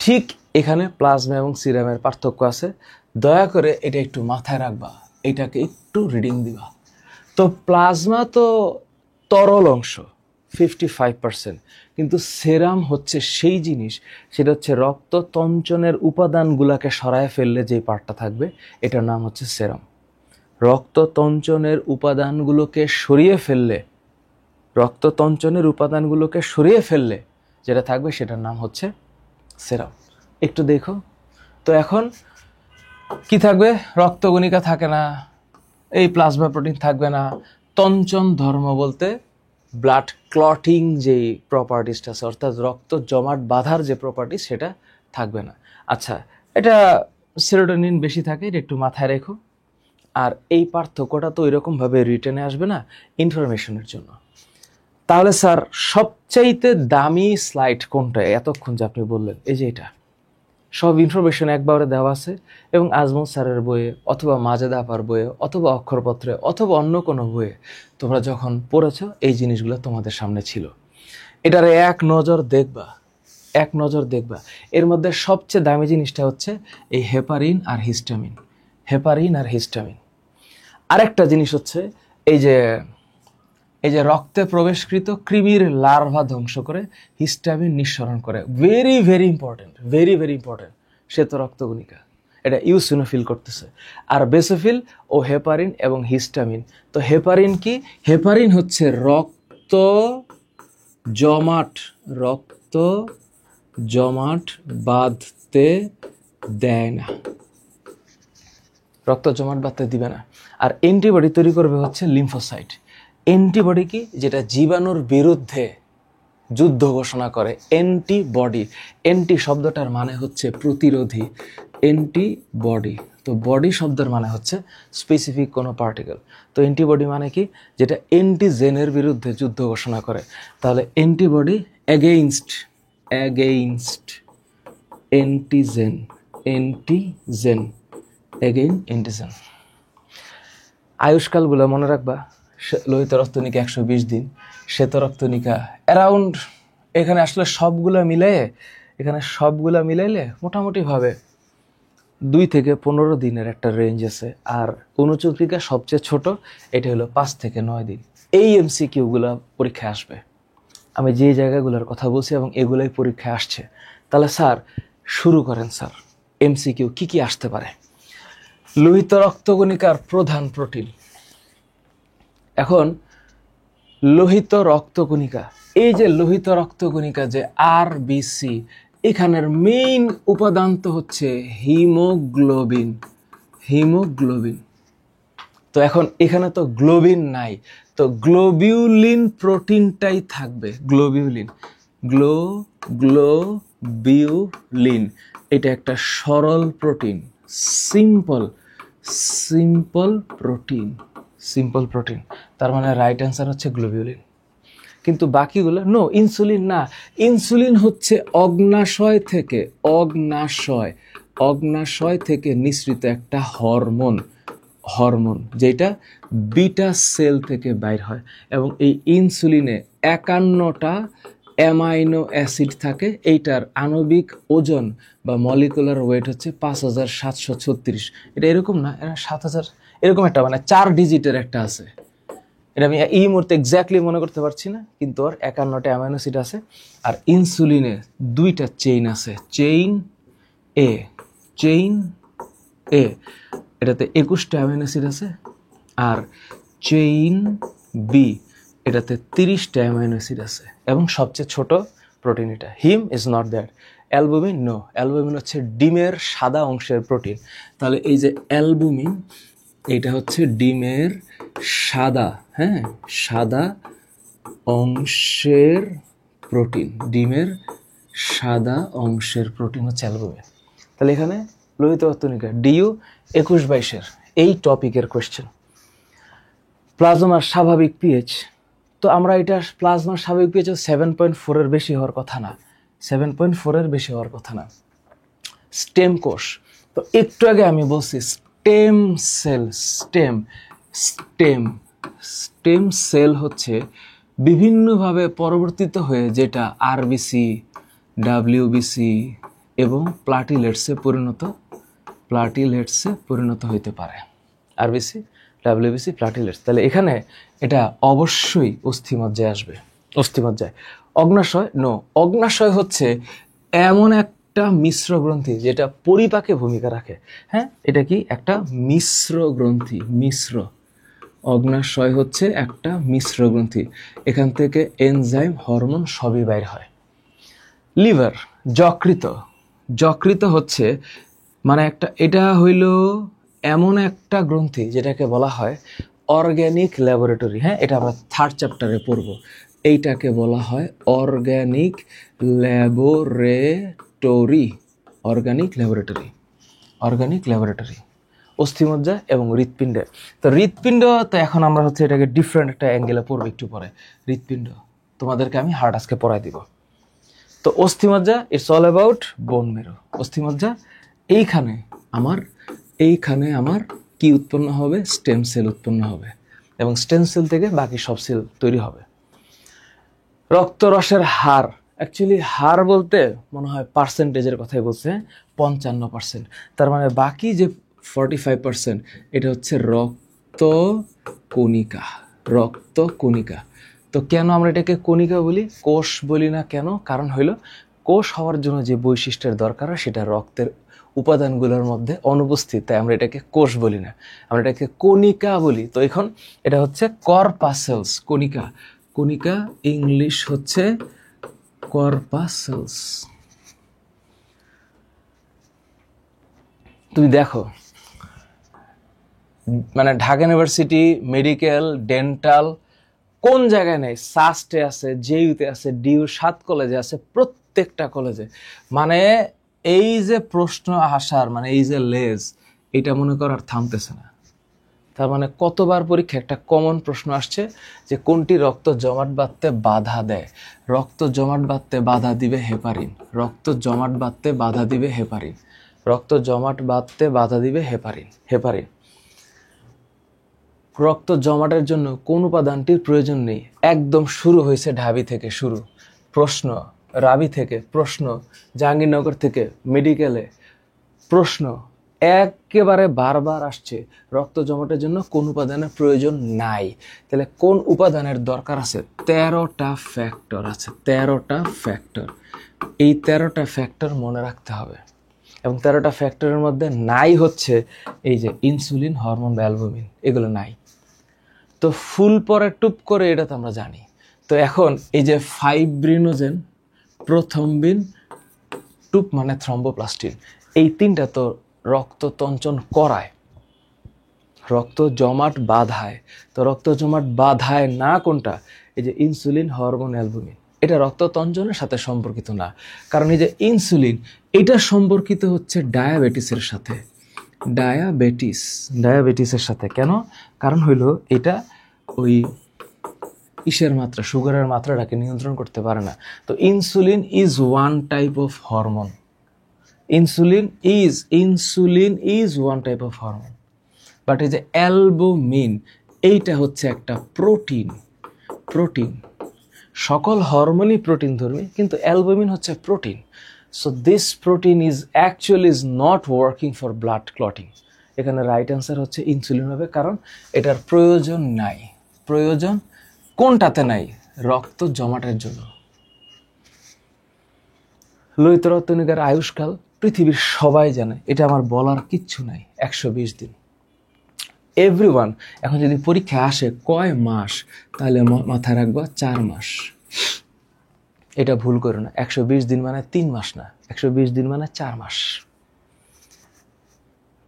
ঠিক এখানে প্লাজমা এবং সিরামের পার্থক্য আছে। দয়া করে এটা একটু মাথায় রাখবা, এটাকে একটু রিডিং দিবা। তো প্লাজমা তো তরল অংশ 55%, কিন্তু সেরাম হচ্ছে সেই জিনিস, সেটা হচ্ছে রক্ত তঞ্চনের উপাদানগুলোকে সরায় ফেললে যে পার্টটা থাকবে, এটার নাম হচ্ছে সেরাম। রক্ত তঞ্চনের উপাদানগুলোকে সরিয়ে ফেললে যেটা থাকবে সেটার নাম হচ্ছে সেরাম। একটু দেখো তো, এখন কি থাকবে? রক্তকণিকা থাকে না, এই প্লাজমা প্রোটিন থাকবে না। তঞ্চন ধর্ম বলতে ব্লাড ক্লটিং যে প্রপার্টিসটা আছে, অর্থাৎ রক্ত জমাট বাঁধার যে প্রপার্টি, সেটা থাকবে না। আচ্ছা, এটা সেরোটোনিন বেশি থাকে, এটা একটু মাথায় রেখো। আর এই পার্থক্যটা তো এরকমভাবে রিটেনে আসবে না ইনফরমেশনের জন্য। তাহলে স্যার সবচাইতে দামি স্লাইড কোনটা এতক্ষণ যে আপনি বললেন? এই যে এটা, সব ইনফরমেশন একবারে দেওয়া আছে, এবং আজমল স্যারের বইয়ে অথবা মাজেদা আপার বইয়ে অথবা অক্ষরপত্রে অথবা অন্য কোনো বইয়ে তোমরা যখন পড়েছো, এই জিনিসগুলো তোমাদের সামনে ছিল। এটার এক নজর দেখবা। এর মধ্যে সবচেয়ে দামি জিনিসটা হচ্ছে এই হেপারিন আর হিস্টামিন। আরেকটা জিনিস হচ্ছে এই যে রক্তে প্রবেশকৃত কৃমির লার্ভা ধ্বংস করে হিস্টামিন নিঃসরণ করে। ভেরি ভেরি ইম্পর্টেন্ট শ্বেত রক্তকণিকা। এটা ইউসিনোফিল করতেছে। আর বেসোফিল ও হেপারিন এবং হিস্টামিন। তো হেপারিন কি? হেপারিন হচ্ছে রক্ত জমাট বাঁধতে দেয় না, রক্ত জমাট বাঁধতে দিবে না। আর অ্যান্টিবডি তৈরি করবে হচ্ছে লিম্ফোসাইট। অ্যান্টিবডি কি? যেটা জীবাণুর বিরুদ্ধে যুদ্ধ ঘোষণা করে। অ্যান্টিবডি, অ্যান্টি শব্দটার মানে হচ্ছে প্রতিরোধী, অ্যান্টিবডি। তো বডি শব্দের মানে হচ্ছে স্পেসিফিক কোনো পার্টিকেল। তো অ্যান্টিবডি মানে কি? যেটা অ্যান্টিজেনের বিরুদ্ধে যুদ্ধ ঘোষণা করে। তাহলে অ্যান্টিবডি এগেইনস্ট অ্যান্টিজেন অ্যান্টিজেন। আয়ুষ্কালগুলো মনে রাখবা। লোহিত রক্তনিকা 120 দিন, শ্বেত রক্তনিকা অ্যারাউন্ড, এখানে আসলে সবগুলা মিলাইলে মোটামুটিভাবে 2 থেকে 15 দিনের একটা রেঞ্জ আছে। আর অনুচক্রিকা সবচেয়ে ছোট, এটা হলো 5 থেকে 9 দিন। এই এমসিকিউগুলো পরীক্ষায় আসবে। আমি যে জায়গাগুলোর কথা বলছি এবং এগুলোই পরীক্ষায় আসছে। তাহলে স্যার শুরু করেন স্যার, এমসিকিউ কি কি আসতে পারে? লোহিত রক্তকণিকার প্রধান প্রোটিন। এখন লোহিত রক্তকণিকা, এই যে লোহিত রক্তকণিকা যে আরবিসি, এখানের মেইন উপাদান তো হচ্ছে হিমোগ্লোবিন। তো এখন এখানে তো গ্লোবিন নাই, তো গ্লোবিউলিন প্রোটিনটাই থাকবে। গ্লোবিউলিন এটা একটা সরল প্রোটিন, সিম্পল প্রোটিন। তার মানে রাইট অ্যান্সার হচ্ছে গ্লোবিউলিন। কিন্তু বাকিগুলো নো। ইনসুলিন না, ইনসুলিন হচ্ছে অগ্নাশয় থেকে নিঃসৃত একটা হরমোন যেটা বিটা সেল থেকে বাইর হয়। এবং এই ইনসুলিনে 51টা অ্যামাইনো অ্যাসিড থাকে। এইটার আণবিক ওজন বা মলিকুলার ওয়েট হচ্ছে 5736। এটা এরকম না, এটা 7000, এরকম একটা মানে 4 ডিজিটের একটা আছে। এটা আমি এই মুহূর্তে এক্স্যাক্টলি মনে করতে পারছি না, কিন্তু ওর 51টা অ্যামাইনো অ্যাসিড আছে। আর ইনসুলিনে 2টা চেইন আছে, চেইন এ এটাতে 21টা অ্যামাইনো অ্যাসিড আছে। আর চেইন বি এটাতে 30টা অ্যামাইনো অ্যাসিড আছে। এবং সবচেয়ে ছোট প্রোটিন এটা। Him is not that. Albumin no, albumin হচ্ছে ডিমের সাদা অংশের প্রোটিন। তাহলে এই যে অ্যালবুমিন, এটা হচ্ছে ডিমের সাদা অংশের প্রোটিন। ডিমের সাদা অংশের প্রোটিন হচ্ছে অ্যালবুমিন। তাহলে এখানে লোহিত রক্তকণিকা ডিইউ 21-22 এই টপিকের কোয়েশ্চেন। প্লাজমার স্বাভাবিক পিএইচ, তো আমরা এটা প্লাজমার স্বাভাবিক পিএইচ 7.4 এর বেশি হওয়ার কথা না, 7.4 এর বেশি হওয়ার কথা না। স্টেম কোষ, তো একটু আগে আমি বলছি স্টেম সেল হচ্ছে বিভিন্নভাবে পরিবর্তিত হয়ে যেটা আরবিসি, ডাব্লিউবিসি এবং প্লাটিলেটসে পরিণত হইতে পারে। RBC, WBC, platelets. তাহলে এখানে এটা অবশ্যই অস্থিমজ্জায় আসবে। অস্থিমজ্জায়। অগ্নাশয় নো, অগ্নাশয় হচ্ছে এমন একটা মিশ্র গ্রন্থি যেটা পরিপাকে ভূমিকা রাখে। হ্যাঁ, এটা কি একটা মিশ্র গ্রন্থি। অগ্নাশয় হচ্ছে একটা মিশ্র গ্রন্থি, এখান থেকে এনজাইম, হরমোন সবই বাইর হয়। লিভার, যকৃত হচ্ছে মানে এটা হইল এমন একটা গ্রন্থি যেটাকে বলা হয় অর্গ্যানিক ল্যাবরেটরি। হ্যাঁ, এটা আমরা 3rd চ্যাপ্টারে পড়ব। এইটাকে বলা হয় অর্গ্যানিক ল্যাবরেটরি। অস্থিমজ্জা এবং হৃৎপিণ্ডে, তো হৃৎপিণ্ড তো এখন আমরা হচ্ছে এটাকে ডিফারেন্ট একটা অ্যাঙ্গেলে পড়বো একটু পরে। হৃৎপিণ্ড তোমাদেরকে আমি হার্ট আজকে পড়াই দিব। তো অস্থিমজ্জা ইটস অল অ্যাবাউট বোন মেরু। অস্থিমজ্জা এইখানে আমার কি উৎপন্ন হবে? স্টেম সেল উৎপন্ন হবে, এবং স্টেম সেল থেকে বাকি সব সেল তৈরি হবে। রক্তরসের হার, অ্যাকচুয়ালি হার বলতে মনে হয় পার্সেন্টেজের কথাই বলছে, 55%। তার মানে বাকি যে 45% এটা হচ্ছে রক্তকণিকা। তো কেন আমরা এটাকে কণিকা বলি, কোষ বলি না কেন? কারণ হইল কোষ হওয়ার জন্য যে বৈশিষ্ট্যের দরকার হয় সেটা রক্তের উপাদানগুলোর মধ্যে অনুপস্থিত, তাই আমরা এটাকে কোষ বলি না, আমরা এটাকে কণিকা বলি। তো এখন এটা হচ্ছে কর্পাসেলস, কণিকা, কণিকা ইংলিশ হচ্ছে কর্পাসেলস। তুমি দেখো মানে ঢাকা ইউনিভার্সিটি মেডিকেল ডেন্টাল কোন জায়গায় নেই, সাস্টে আছে, জেইউতে আছে, ডিউ 7 কলেজে আছে, প্রত্যেকটা কলেজে। মানে এই যে প্রশ্ন আসার মানে এই যে লেজ, এটা মনে কর আর থামতেছে না। তার মানে কতবার পরীক্ষা একটা কমন প্রশ্ন আসছে যে কোনটি রক্ত জমাট বাঁধতে বাধা দেয়। রক্ত জমাট বাঁধতে বাধা দিবে হেপারিন, রক্ত জমাট বাঁধতে বাধা দিবে হেপারিন, রক্ত জমাট বাঁধতে বাধা দিবে হেপারিন, হেপারিন। রক্ত জমাটের জন্য কোন উপাদানটির প্রয়োজন নেই? একদম শুরু হয়েছে ঢাবি থেকে শুরু, প্রশ্ন রাবি থেকে প্রশ্ন, জাহাঙ্গীরনগর থেকে মেডিকেলে প্রশ্ন, একেবারে বারবার আসছে রক্ত জমাটের জন্য কোন উপাদানের প্রয়োজন নাই। তাহলে কোন উপাদানের দরকার আছে? 13টা ফ্যাক্টর আছে, 13টা ফ্যাক্টর। এই 13টা ফ্যাক্টর মনে রাখতে হবে, এবং 13টা ফ্যাক্টরের মধ্যে নাই হচ্ছে এই যে ইনসুলিন, হরমোন, অ্যালবুমিন, এগুলো নাই। তো ফুল পরে টুপ করে এটা তো আমরা জানি। তো এখন এই যে ফাইব্রিনোজেন, প্রথমবিন, টুপ মানে থ্রম্বোপ্লাস্টিন, এই 3টা তো রক্ত তঞ্চন করায়, রক্ত জমাট বাঁধায়। তো রক্ত জমাট বাঁধায় না কোনটা? এই যে ইনসুলিন, হরমোন, অ্যালবুমিন। এটা রক্ত তঞ্চনের সাথে সম্পর্কিত না, কারণ এই যে ইনসুলিন এটা সম্পর্কিত হচ্ছে ডায়াবেটিসের সাথে, ডায়াবেটিসের সাথে। কেন? কারণ হইল এটা ওই ইসের মাত্রা, সুগারের মাত্রাটাকে নিয়ন্ত্রণ করতে পারে না। তো insulin is one type of hormone, insulin is one type of hormone. But এই যে অ্যালবুমিন, এইটা হচ্ছে একটা প্রোটিন, প্রোটিন। সকল হরমোনই প্রোটিন ধর্মী, কিন্তু অ্যালবুমিন হচ্ছে protein. So this protein is not working for blood clotting. এখানে রাইট অ্যান্সার হচ্ছে ইনসুলিন হবে, কারণ এটার প্রয়োজন নাই। প্রয়োজন কোনটাতে নাই? রক্ত জমাটের জন্য। লোহিত রক্তকণিকার আয়ুষ্কাল পৃথিবীর সবাই জানে, এটা আমার বলার কিচ্ছু নাই, 120 দিন। এভরিওয়ান। এখন যদি পরীক্ষা আসে কয় মাস, তাহলে মাথায় রাখবা 4 মাস। এটা ভুল করো না, 120 দিন মানে 3 মাস না, 120 দিন মানে 4 মাস।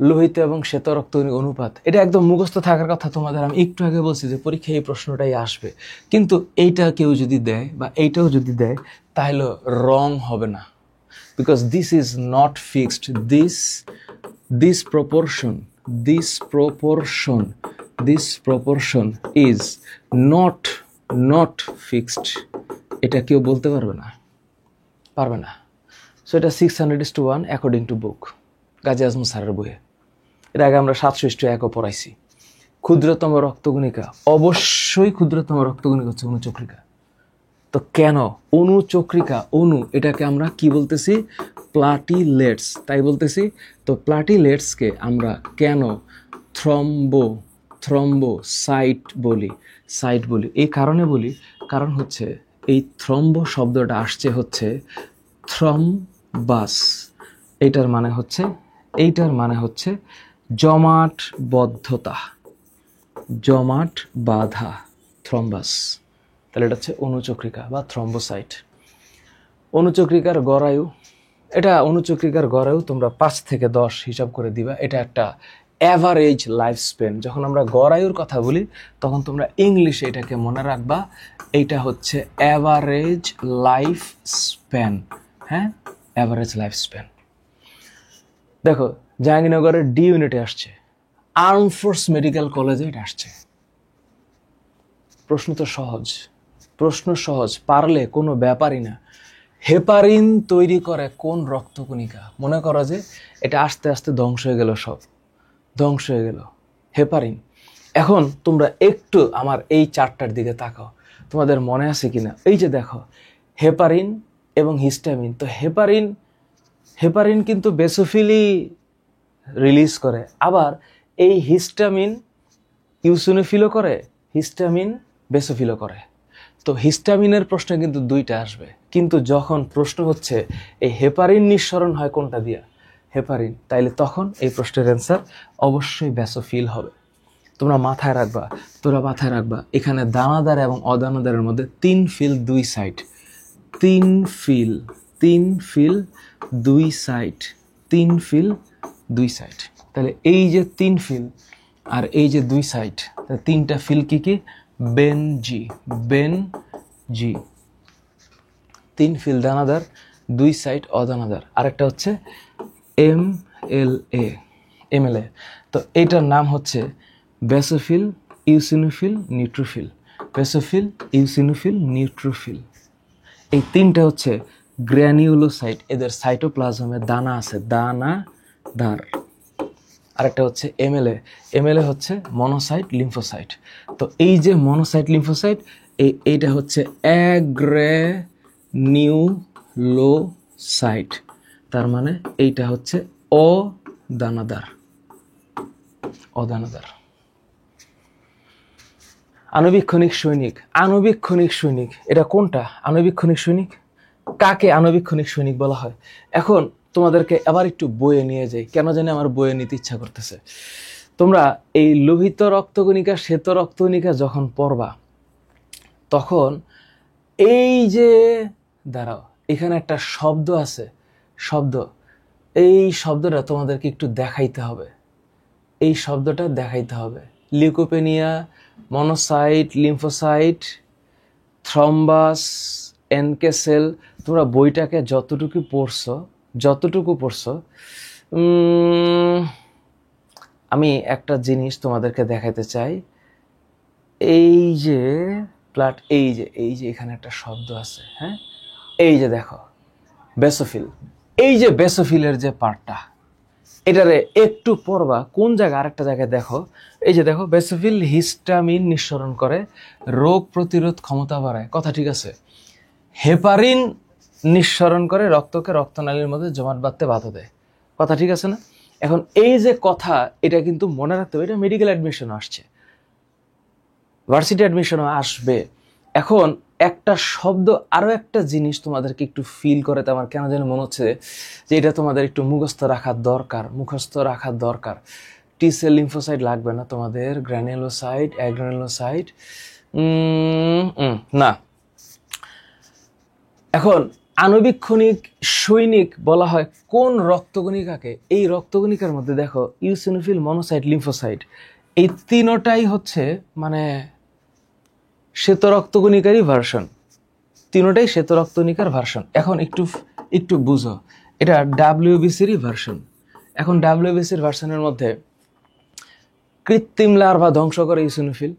লোহিত এবং শ্বেত রক্তকণিক অনুপাত, এটা একদম মুখস্থ থাকার কথা তোমাদের। আমি একটু আগে বলছি যে পরীক্ষায় এই প্রশ্নটাই আসবে, কিন্তু এইটা কেউ যদি দেয় বা এইটাও যদি দেয় তাহলে রং হবে না, because this is not fixed. This proportion is not fixed. এটা কেউ বলতে পারবে না। সো এটা 600:1 according to book, Gazi Ajmal স্যারের বইয়ে। এর আগে আমরা 7:1 পড়াইছি। ক্ষুদ্রতম রক্তকণিকা, অবশ্যই ক্ষুদ্রতম রক্তকণিকা হচ্ছে অনুচক্রিকা। তো কেন অনুচক্রিকা? এটাকে আমরা কি বলতেছি? প্লাটিলেটস, তাই বলতেছি। তো প্লাটিলেটসকে আমরা কেন থ্রম্বোসাইট বলি? এই কারণে বলি, কারণ হচ্ছে এই থ্রম্বো শব্দটা আসছে হচ্ছে থ্রম্বাস। এইটার মানে হচ্ছে জমাটবদ্ধতা, জমাট বাঁধা, থ্রম্বাস। তাহলে এটা হচ্ছে অনুচক্রিকা বা থ্রম্বোসাইট। অনুচক্রিকার গড়ায়ু তোমরা 5 থেকে 10 হিসাব করে দিবা। এটা একটা অ্যাভারেজ লাইফ স্প্যান। যখন আমরা গড়ায়ুর কথা বলি তখন তোমরা ইংলিশে এটাকে মনে রাখবা, এইটা হচ্ছে অ্যাভারেজ লাইফ স্প্যান। হ্যাঁ, অ্যাভারেজ লাইফ স্প্যান। দেখো জাহাঙ্গীরনগরের ডি ইউনিটে আসছে, আর্ম ফোর্স মেডিকেল কলেজে এটা আসছে। প্রশ্ন সহজ, পারলে কোনো ব্যাপারই না। হেপারিন তৈরি করে কোন রক্তকণিকা? মনে করো যে এটা আস্তে আস্তে ধ্বংস হয়ে গেল, হেপারিন। এখন তোমরা একটু আমার এই চার্টটার দিকে তাকাও, তোমাদের মনে আছে কিনা? এই যে দেখো হেপারিন এবং হিস্টামিন। তো হেপারিন কিন্তু বেসোফিলি রিলিজ করে, আবার এই হিস্টামিন ইউসিনোফিলও করে, হিস্টামিন বেসোফিলও করে। তো হিস্টামিনের প্রশ্ন কিন্তু 2টা আসবে, কিন্তু যখন প্রশ্ন হচ্ছে এই হেপারিন নিঃসরণ হয় কোনটা দিয়া? হেপারিন, তাইলে তখন এই প্রশ্নের অ্যান্সার অবশ্যই বেসোফিল হবে। তোরা মাথায় রাখবা এখানে দানাদার এবং অদানাদারের মধ্যে 3 feel 2 side, 3 feel 2 side, 3 feel 2 side. তাহলে এই যে 3 ফিল আর এই যে 2 সাইড, তিনটা ফিল কি কি? বেনজি, 3 ফিল দানাদার, 2 সাইড অদানাদার। আরেকটা হচ্ছে এমএলএ। তো এইটার নাম হচ্ছে বেসোফিল, ইউসিনোফিল, নিউট্রোফিল। এই তিনটা হচ্ছে গ্র্যানিউলোসাইট, এদের সাইটোপ্লাজমে দানা আছে, দানাদার। আরেকটা হচ্ছে এমএলএ হচ্ছে মনোসাইট, লিম্ফোসাইট। তো এই যে মনোসাইট, লিম্ফোসাইট, এইটা হচ্ছে অ্যাগ্রেনিউলোসাইট, তার মানে এইটা হচ্ছে অদানাদার। আণুবীক্ষণিক সৈনিক, এটা কোনটা? আণুবীক্ষণিক সৈনিক, কাকে আণুবীক্ষণিক সৈনিক বলা হয়? এখন তোমাদেরকে আবার একটু বইয়ে নিয়ে যাই, কেন জানি আমার বইয়ে নিতে ইচ্ছা করতেছে। তোমরা এই লোহিত রক্তকণিকা, শ্বেত রক্তকণিকা যখন পড়বা, তখন এই যে দাঁড়াও, এখানে একটা শব্দ আছে, এই শব্দটা তোমাদেরকে একটু দেখাইতে হবে, leukopenia, monocyte, lymphocyte, thrombus, NK cell. তোমরা বইটাকে যতটুকু পড়ছো, আমি একটা জিনিস তোমাদেরকে দেখাইতে চাই। এই যে এখানে একটা শব্দ আছে, হ্যাঁ, এই যে দেখো বেসোফিল, এই যে বেসোফিলের যে পার্টটা, এটারে একটু পড়বা। কোন জায়গা? আরেকটা জায়গায় দেখো, এই যে দেখো, বেসোফিল হিস্টামিন নিঃসরণ করে, রোগ প্রতিরোধ ক্ষমতা বাড়ায়, কথা ঠিক আছে। হেপারিন নিঃসরণ করে, রক্তকে রক্তনালীর মধ্যে জমাট বাঁধতে বাধা দেয়, কথা ঠিক আছে না? এখন এই যে কথা, এটা কিন্তু মনে রাখতে হবে, এটা মেডিকেল অ্যাডমিশন আসছে, ভার্সিটি অ্যাডমিশনও আসবে। এখন একটা শব্দ, আরো একটা জিনিস তোমাদেরকে একটু ফিল করে, আমার কেন যেন মনে হচ্ছে যে এটা তোমাদের একটু মুখস্থ রাখা দরকার। টি সেল, লিম্ফোসাইট লাগবে না তোমাদের, গ্র্যানুলোসাইট, অ্যাগ্রানুলোসাইট না। এখন আণুবীক্ষণিক সৈনিক বলা হয় কোন রক্তকণিকাকে? এই রক্তকণিকার মধ্যে দেখো, ইউসিনোফিল, মনোসাইট, লিম্ফোসাইট, এই তিনটাই হচ্ছে মানে শ্বেত রক্তকণিকারই ভার্সন, তিনটাই শ্বেত রক্তকণিকার ভার্সন। এখন একটু বুঝো, এটা ডাব্লিউবিসিরই ভার্সন। এখন ডাব্লিউবিসির ভার্সনের মধ্যে কৃত্রিম লার্ভা ধ্বংস করে ইউসিনোফিল,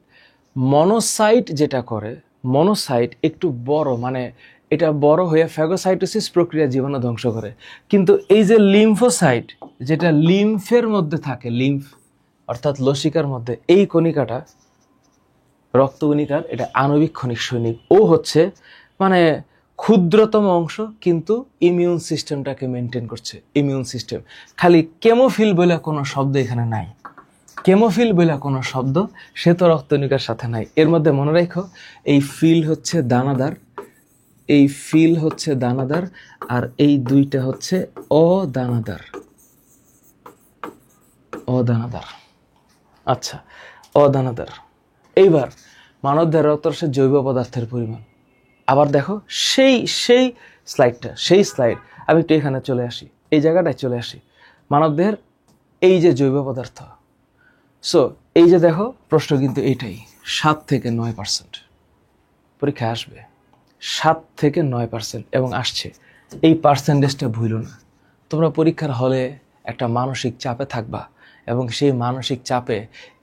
মনোসাইট যেটা করে, মনোসাইট একটু বড়, মানে এটা বড় হয়ে ফ্যাগোসাইটোসিস প্রক্রিয়া জীবাণু ধ্বংস করে। কিন্তু এই যে লিম্ফোসাইট, যেটা লিম্ফের মধ্যে থাকে, লিম্ফ অর্থাৎ লসিকার মধ্যে, এই কণিকাটা রক্তকণিকার, এটা আণুবীক্ষণিক সৈনিক। ও হচ্ছে মানে ক্ষুদ্রতম অংশ, কিন্তু ইমিউন সিস্টেমটাকে মেনটেন করছে। ইমিউন সিস্টেম, খালি কেমোফিল বলে কোনো শব্দ এখানে নাই, শ্বেত রক্তকণিকার সাথে নাই। এর মধ্যে মনে রাখো, এই ফিল হচ্ছে দানাদার, আর এই দুইটা হচ্ছে অদানাদার। আচ্ছা, অদানাদার। এইবার মানবদেহের রক্তরসের জৈব পদার্থের পরিমাণ আবার দেখো, সেই স্লাইড। আমি একটু এখানে চলে আসি, এই জায়গাটায় চলে আসি। মানবদেহের এই যে জৈব পদার্থ, সো এই যে দেখো, প্রশ্ন কিন্তু এইটাই, 7 থেকে 9% পরীক্ষায় আসবে, 7 থেকে 9%, এবং আসছে। এই পার্সেন্টেজটা ভুলো না। তোমরা পরীক্ষার হলে একটা মানসিক চাপে থাকবা, এবং সেই মানসিক চাপে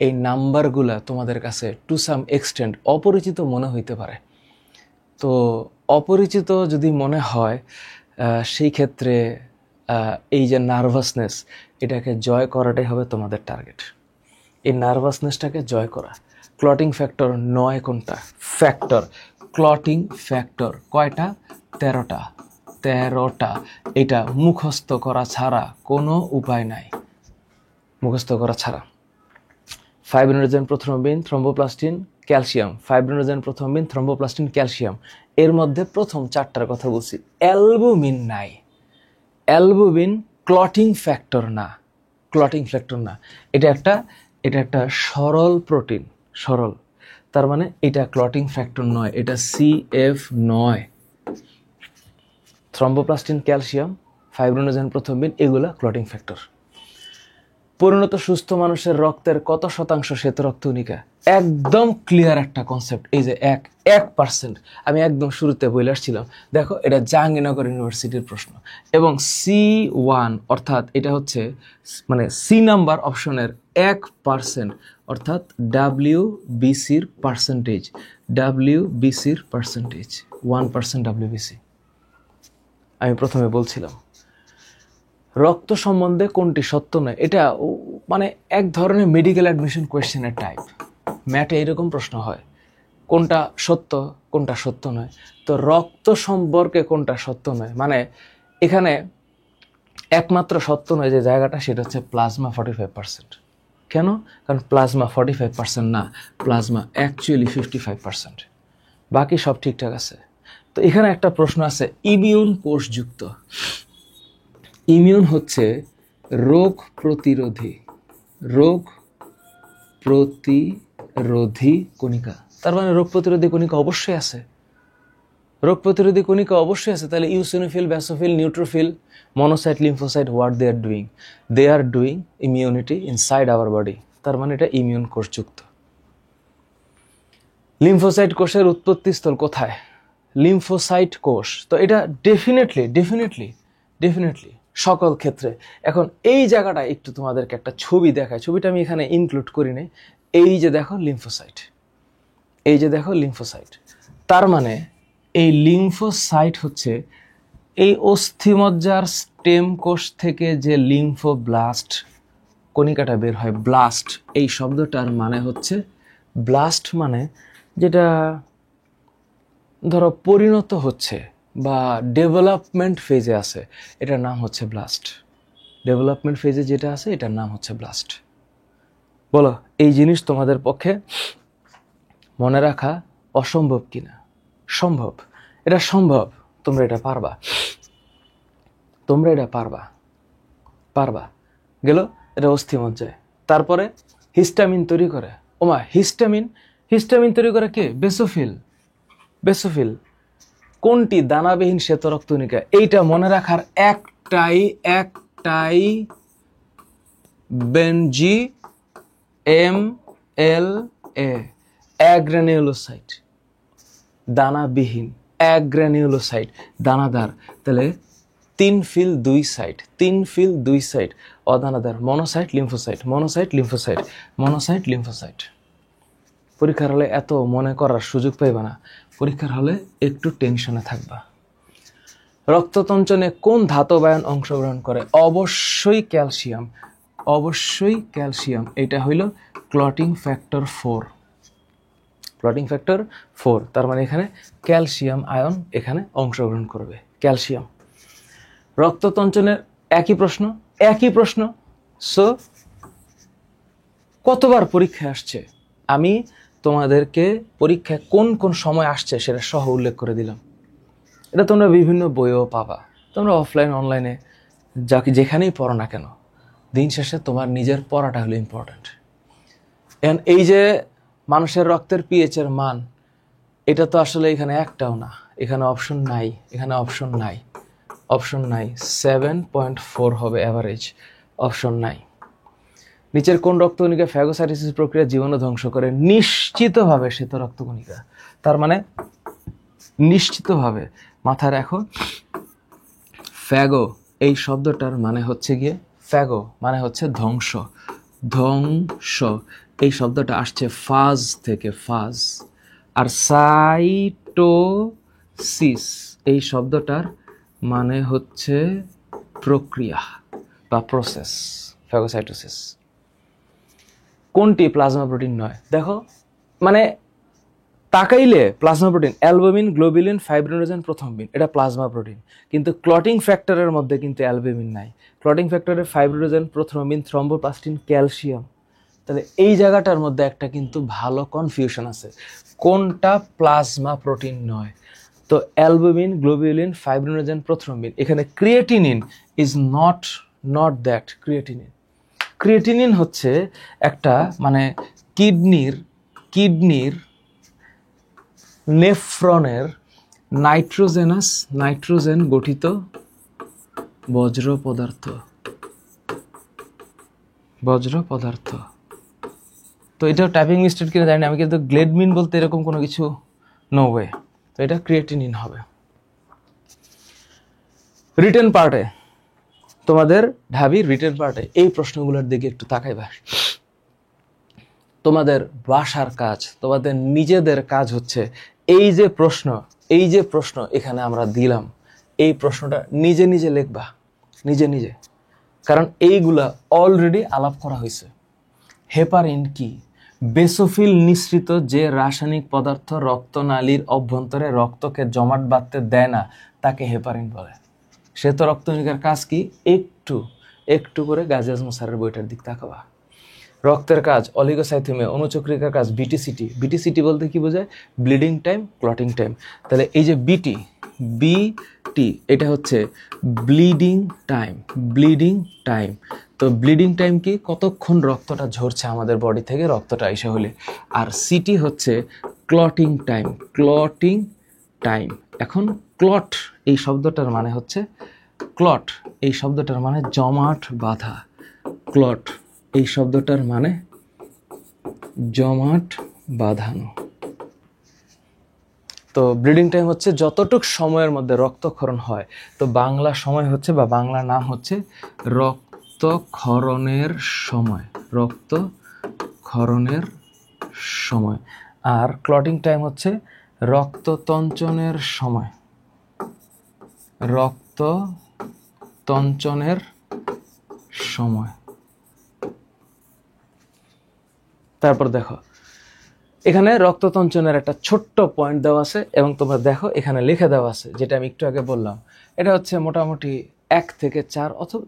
এই নাম্বারগুলা তোমাদের কাছে টু সাম এক্সটেন্ট অপরিচিত মনে হইতে পারে। তো অপরিচিত যদি মনে হয়, সেই ক্ষেত্রে এই যে নার্ভাসনেস, এটাকে জয় করাটাই হবে তোমাদের টার্গেট। এই নার্ভাসনেসটাকে জয় করা। ক্লটিং ফ্যাক্টর 9 কোনটা? ক্লটিং ফ্যাক্টর কয়টা? 13টা। এটা মুখস্থ করা ছাড়া কোনো উপায় নাই, fibrinogen, prothrombin, thromboplastin, calcium. Fibrinogen, prothrombin, thromboplastin, calcium. এর মধ্যে প্রথম 4টার কথা বলছি। অ্যালবুমিন নাই, ক্লটিং ফ্যাক্টর না, ক্লটিং ফ্যাক্টর না। এটা একটা সরল প্রোটিন, সরল। তার মানে এটা ক্লটিং ফ্যাক্টর নয়, এটা CF নয়। থ্রম্বোপ্লাস্টিন, ক্যালসিয়াম, ফাইব্রিনোজেন প্রথমবিন, এগুলা ক্লটিং ফ্যাক্টর। পরিণত সুস্থ মানুষের রক্তের কত শতাংশ শ্বেত রক্তকণিকা? একদম ক্লিয়ার একটা কনসেপ্ট, এই যে 1%। আমি একদম শুরুতে বলে আসছিলাম, দেখো এটা জাহাঙ্গীরনগর ইউনিভার্সিটির প্রশ্ন। এবং C1 অর্থাৎ এটা হচ্ছে মানে সি নাম্বার অপশনের 1%, অর্থাৎ WBCর পার্সেন্টেজ, WBCর পার্সেন্টেজ 1% WBC। আমি প্রথমে বলছিলাম রক্ত সম্বন্ধে কোনটি সত্য নয়, এটা মানে এক ধরনের মেডিকেল অ্যাডমিশন কোয়েশ্চেনের টাইপ। ম্যাটে এরকম প্রশ্ন হয়, কোনটা সত্য কোনটা সত্য নয়। তো রক্ত সম্পর্কে কোনটা সত্য নয়, মানে এখানে একমাত্র সত্য নয় যে জায়গাটা, সেটা হচ্ছে প্লাজমা 45%। কেন? কারণ প্লাজমা 45% না, প্লাজমা অ্যাকচুয়ালি 55%। বাকি সব ঠিকঠাক আছে। তো এখানে একটা প্রশ্ন আছে, ইমিউন কোষযুক্ত। ইমিউন হচ্ছে রোগ প্রতিরোধী, রোগ প্রতিরোধী কণিকা। তার মানে রোগ প্রতিরোধী কণিকা অবশ্যই আছে, রোগ প্রতিরোধী কণিকা অবশ্যই আছে। তাহলে eosinophil, basophil, neutrophil, monocyte, lymphocyte, what they are doing? They are doing immunity inside our body. তার মানে এটা ইমিউন কোষযুক্ত। লিম্ফোসাইট কোষের উৎপত্তিস্থল কোথায়? লিম্ফোসাইট কোষ। তো এটা ডেফিনেটলি সকল ক্ষেত্রে। এখন এই জায়গাটা একটু তোমাদেরকে একটা ছবি দেখায়, ছবিটা আমি এখানে ইনক্লুড করি নাই। এই যে দেখো লিম্ফোসাইট, এই যে দেখো লিম্ফোসাইট। তার মানে এই লিম্ফোসাইট হচ্ছে এই অস্থিমজ্জার স্টেম কোষ থেকে যে লিম্ফোব্লাস্ট কণিকাটা বের হয়, ব্লাস্ট এই শব্দটার মানে হচ্ছে, ব্লাস্ট মানে যেটা ধরো পরিণত হচ্ছে বা ডেভেলপমেন্ট ফেজে আছে, এটার নাম হচ্ছে ব্লাস্ট। ডেভেলপমেন্ট ফেজে যেটা আছে এটার নাম হচ্ছে ব্লাস্ট। বলো এই জিনিস তোমাদের পক্ষে মনে রাখা অসম্ভব কিনা? সম্ভব, এটা সম্ভব। তোমরা এটা পারবা, তোমরা এটা পারবা। গেল, এটা অস্থিমজ্জায়। তারপরে হিস্টামিন তৈরি করে। ওমা, হিস্টামিন তৈরি করে কে? বেসোফিল। কোনটি দানাবিহীন শ্বেত রক্তকণিকা? এইটা মনে রাখার একটাই বেনজি MLA, অ্যাগ্রানিউলোসাইট। দানাবিহীন, অ্যাগ্রানিউলোসাইট, দানাদার। তাহলে 3 ফিল 2 সাইড, অদানাদার। Monocyte, lymphocyte. পরীক্ষার হলে এত মনে করার সুযোগ পাইবা না, পরীক্ষার হলে একটু টেনশনে থাকবা। রক্ততঞ্চনে কোন ধাতব আয়ন অংশগ্রহণ করে? অবশ্যই ক্যালসিয়াম। এটা হইল ক্লটিং ফ্যাক্টর 4। তার মানে এখানে ক্যালসিয়াম আয়ন এখানে অংশগ্রহণ করবে, ক্যালসিয়াম। রক্ততঞ্চনের একই প্রশ্ন। সো কতবার পরীক্ষায় আসছে, আমি তোমাদেরকে পরীক্ষায় কোন কোন সময় আসছে সেটা সহ উল্লেখ করে দিলাম। এটা তোমরা বিভিন্ন বইও পাবা, তোমরা অফলাইন অনলাইনে যেখানেই পড়ো না কেন, দিন শেষে তোমার নিজের পড়াটা হলো ইম্পর্ট্যান্ট। এই যে মানুষের রক্তের পিএইচ এর মান, এটা তো আসলে এখানে একটাও না, এখানে অপশন নাই। 7.4 হবে অ্যাভারেজ, অপশন নাই। নিচের কোন রক্তকণিকা ফ্যাগোসাইটোসিস প্রক্রিয়া জীবাণু ধ্বংস করে? নিশ্চিতভাবে শ্বেত রক্তকণিকা। তার মানে নিশ্চিতভাবে মাথায় রাখো, ফ্যাগো এই শব্দটার মানে হচ্ছে গিয়ে, ফ্যাগো মানে হচ্ছে ধ্বংস। এই শব্দটা আসছে ফাজ থেকে, ফাজ। আর সাইটোসিস এই শব্দটার মানে হচ্ছে প্রক্রিয়া বা প্রসেস, ফ্যাগোসাইটোসিস। কোনটি প্লাজমা প্রোটিন নয়? দেখো মানে তাকাইলে plasma protein albumin, globulin, fibrinogen, prothrombin, এটা প্লাজমা প্রোটিন। কিন্তু ক্লটিং ফ্যাক্টরের মধ্যে কিন্তু অ্যালবুমিন নাই। Clotting ফ্যাক্টরে fibrinogen, প্রথমবিন, thromboplastin, calcium. তাহলে এই জায়গাটার মধ্যে একটা কিন্তু ভালো কনফিউশন আছে, কোনটা প্লাজমা প্রোটিন নয়। তো অ্যালবুমিন, গ্লোবিউলিন, ফাইব্রিনোজেন, প্রথ্রম্বিন। এখানে creatinine is not not that. Creatinine, creatinine হচ্ছে একটা মানে কিডনির নেফ্রনের নাইট্রোজেন গঠিত বজ্র পদার্থ। তো এটাও টাইপিং মিস্টেক কিনা জানি না আমি, কিন্তু গ্লেডমিন বলতে এরকম কোনো কিছু নো ওয়ে। তো এটা ক্রিয়েটিনিন হবে। রিটেন পার্টে, তোমাদের ঢাবির রিটেন পার্টে এই প্রশ্নগুলোর দিকে একটু তাকাইবা। তোমাদের বাসার কাজ, তোমাদের নিজেদের কাজ হচ্ছে এই যে প্রশ্ন এখানে আমরা দিলাম, এই প্রশ্নটা নিজে নিজে লিখবা, নিজে। কারণ এইগুলা অলরেডি আলাপ করা হয়েছে। হেপারিন কি? বেসোফিল নিঃসৃত যে রাসায়নিক পদার্থ রক্তনালীর অভ্যন্তরে রক্তকে জমাট বাঁধতে দেয় না তাকে হেপারিন বলে। সে তো রক্তনালিকার কাজ কি? একটু করে গাজী আজম স্যারের বইটার দিক তাকাবা। রক্তের কাজ অলিগোসাইথেমিয়া, অনুচক্রিকার কাজ বিটিসিটি বলতে কি বোঝায়? Bleeding time, clotting time. তাহলে এই যে বিটি এটা হচ্ছে ব্লিডিং টাইম। তো ব্লিডিং টাইম কি? কতক্ষণ রক্তটা ঝরছে আমাদের বডি থেকে রক্তটা এসে হলে। আর সিটি হচ্ছে ক্লটিং টাইম। এখন ক্লট এই শব্দটার মানে হচ্ছে জমাট বাঁধা। ক্লট এই শব্দটার মানে জমাট বাঁধানো। তো ব্লিডিং টাইম হচ্ছে যতটুক সময়ের মধ্যে রক্তক্ষরণ হয়। তো বাংলা সময় হচ্ছে বা বাংলা নাম হচ্ছে রক্তক্ষরণের সময়। আর ক্লটিং টাইম হচ্ছে রক্ততঞ্চনের সময়। তারপর দেখো এখানে রক্ততঞ্চনের একটা ছোট্ট পয়েন্ট দেওয়া আছে এবং তোমরা দেখো এখানে লিখে দেওয়া আছে, যেটা আমি একটু আগে বললাম। এটা হচ্ছে মোটামুটি 1 থেকে 4 অথবা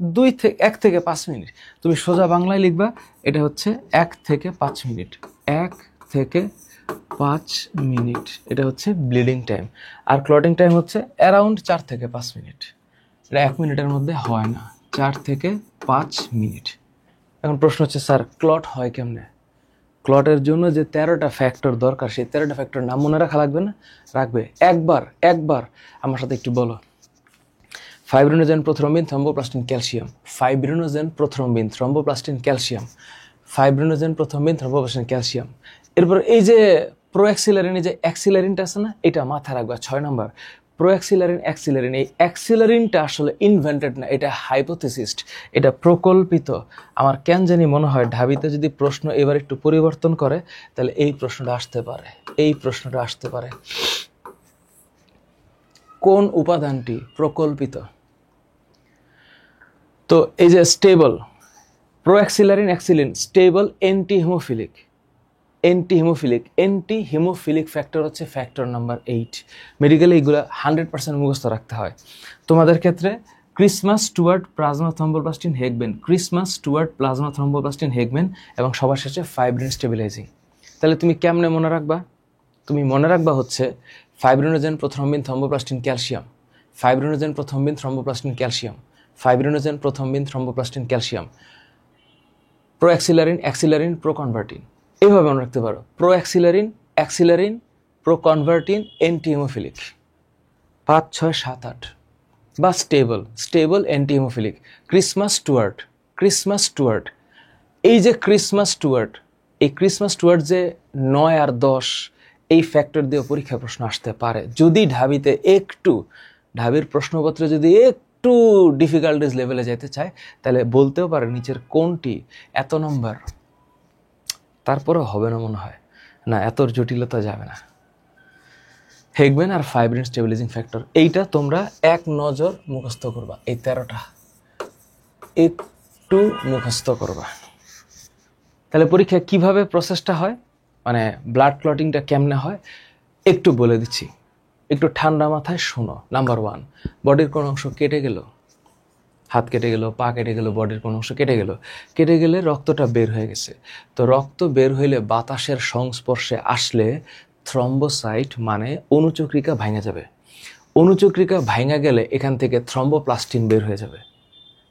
1 থেকে 5 মিনিট। তুমি সোজা বাংলায় লিখবা, এটা হচ্ছে 1 থেকে 5 মিনিট। 1 থেকে 5 মিনিট এটা হচ্ছে ব্লিডিং টাইম। আর ক্লটিং টাইম হচ্ছে অ্যারাউন্ড 4 থেকে 5 মিনিট। এটা 1 মিনিটের মধ্যে হয় না, 4 থেকে 5 মিনিট। এখন প্রশ্ন হচ্ছে, স্যার ক্লট হয় কেমনে? ক্লটের জন্য যে 13টা ফ্যাক্টর দরকার, সেই 13টা ফ্যাক্টর নাম মনে রাখা লাগবে না? রাখবে। একবার আমার সাথে একটু বলো। Fibrinogen, prothrombin, thromboplastin, calcium. Fibrinogen, prothrombin, thromboplastin, calcium. Fibrinogen, prothrombin, thromboplastin, calcium. এরপর এই যে প্রোঅ্যাক্সিলারিন, এই যে অ্যাক্সিলারিনটা আছে না, এটা মাথায় রাখবা। 6 নম্বর প্রোঅ্যাক্সিলারিন, অ্যাক্সিলারিন। এই অ্যাক্সিলারিনটা আসলে ইনভেন্টেড না, এটা হাইপোথিসিস্ট, এটা প্রকল্পিত। আমার কেন জানি মনে হয় ঢাবিতে যদি প্রশ্ন এবার একটু পরিবর্তন করে তাহলে এই প্রশ্নটা আসতে পারে। কোন উপাদানটি প্রকল্পিত? তো এই যে stable proaccelerin, accelerin, stable anti haemophilic factor হচ্ছে ফ্যাক্টর নাম্বার 8। মেডিকেলে এইগুলো 100% মুখস্থ রাখতে হয়। তোমাদের ক্ষেত্রে Christmas Stuart, plasma thromboplastin, Hageman, এবং সবার শেষে ফাইব্রিন স্টেবিলাইজিং। তাহলে তুমি কেমনে মনে রাখবা? তুমি মনে রাখবা হচ্ছে fibrinogen, prothrombin, thromboplastin, calcium. Fibrinogen, prothrombin, thromboplastin, calcium. Fibrinogen, prothrombin, thromboplastin, calcium. Proaccelerin, accelerin, proconvertin. এইভাবে মনে রাখতে পারো। Accelerin, proconvertin, anti haemophilic. 5, 6, 7, 8। বা stable anti haemophilic. Christmas Stuart. এই যে ক্রিসমাস স্টুয়ার্ট যে 9 আর 10 এই ফ্যাক্টর দিয়ে পরীক্ষা প্রশ্ন আসতে পারে। যদি ঢাবির প্রশ্নপত্রে যদি একটু ডিফিকাল্টিস লেভেলে যেতে চায় তাহলে বলতেও পারে নিচের কোনটি এত নম্বর। তারপরেও হবে না মনে হয়, না এত জটিলতা যাবে না। হেগমেন আর ফাইব্রিন স্টেবিলাইজিং ফ্যাক্টর, এইটা তোমরা এক নজর মুখস্থ করবা। এই 13টা একটু মুখস্থ করবা। তাহলে পরীক্ষা কিভাবে প্রসেসটা হয়, মানে ব্লাড ক্লটিংটা কেমনে হয় একটু বলে দিচ্ছি, একটু ঠান্ডা মাথায় শোনো। নাম্বার 1, বডির কোনো অংশ কেটে গেল, হাত কেটে গেল, পা কেটে গেল, বডির কোনো অংশ কেটে গেলে রক্তটা বের হয়ে গেছে। তো রক্ত বের হইলে বাতাসের সংস্পর্শে আসলে থ্রম্বোসাইট মানে অনুচক্রিকা ভাঙা যাবে। অনুচক্রিকা ভাঙা গেলে এখান থেকে থ্রম্বোপ্লাস্টিন বের হয়ে যাবে।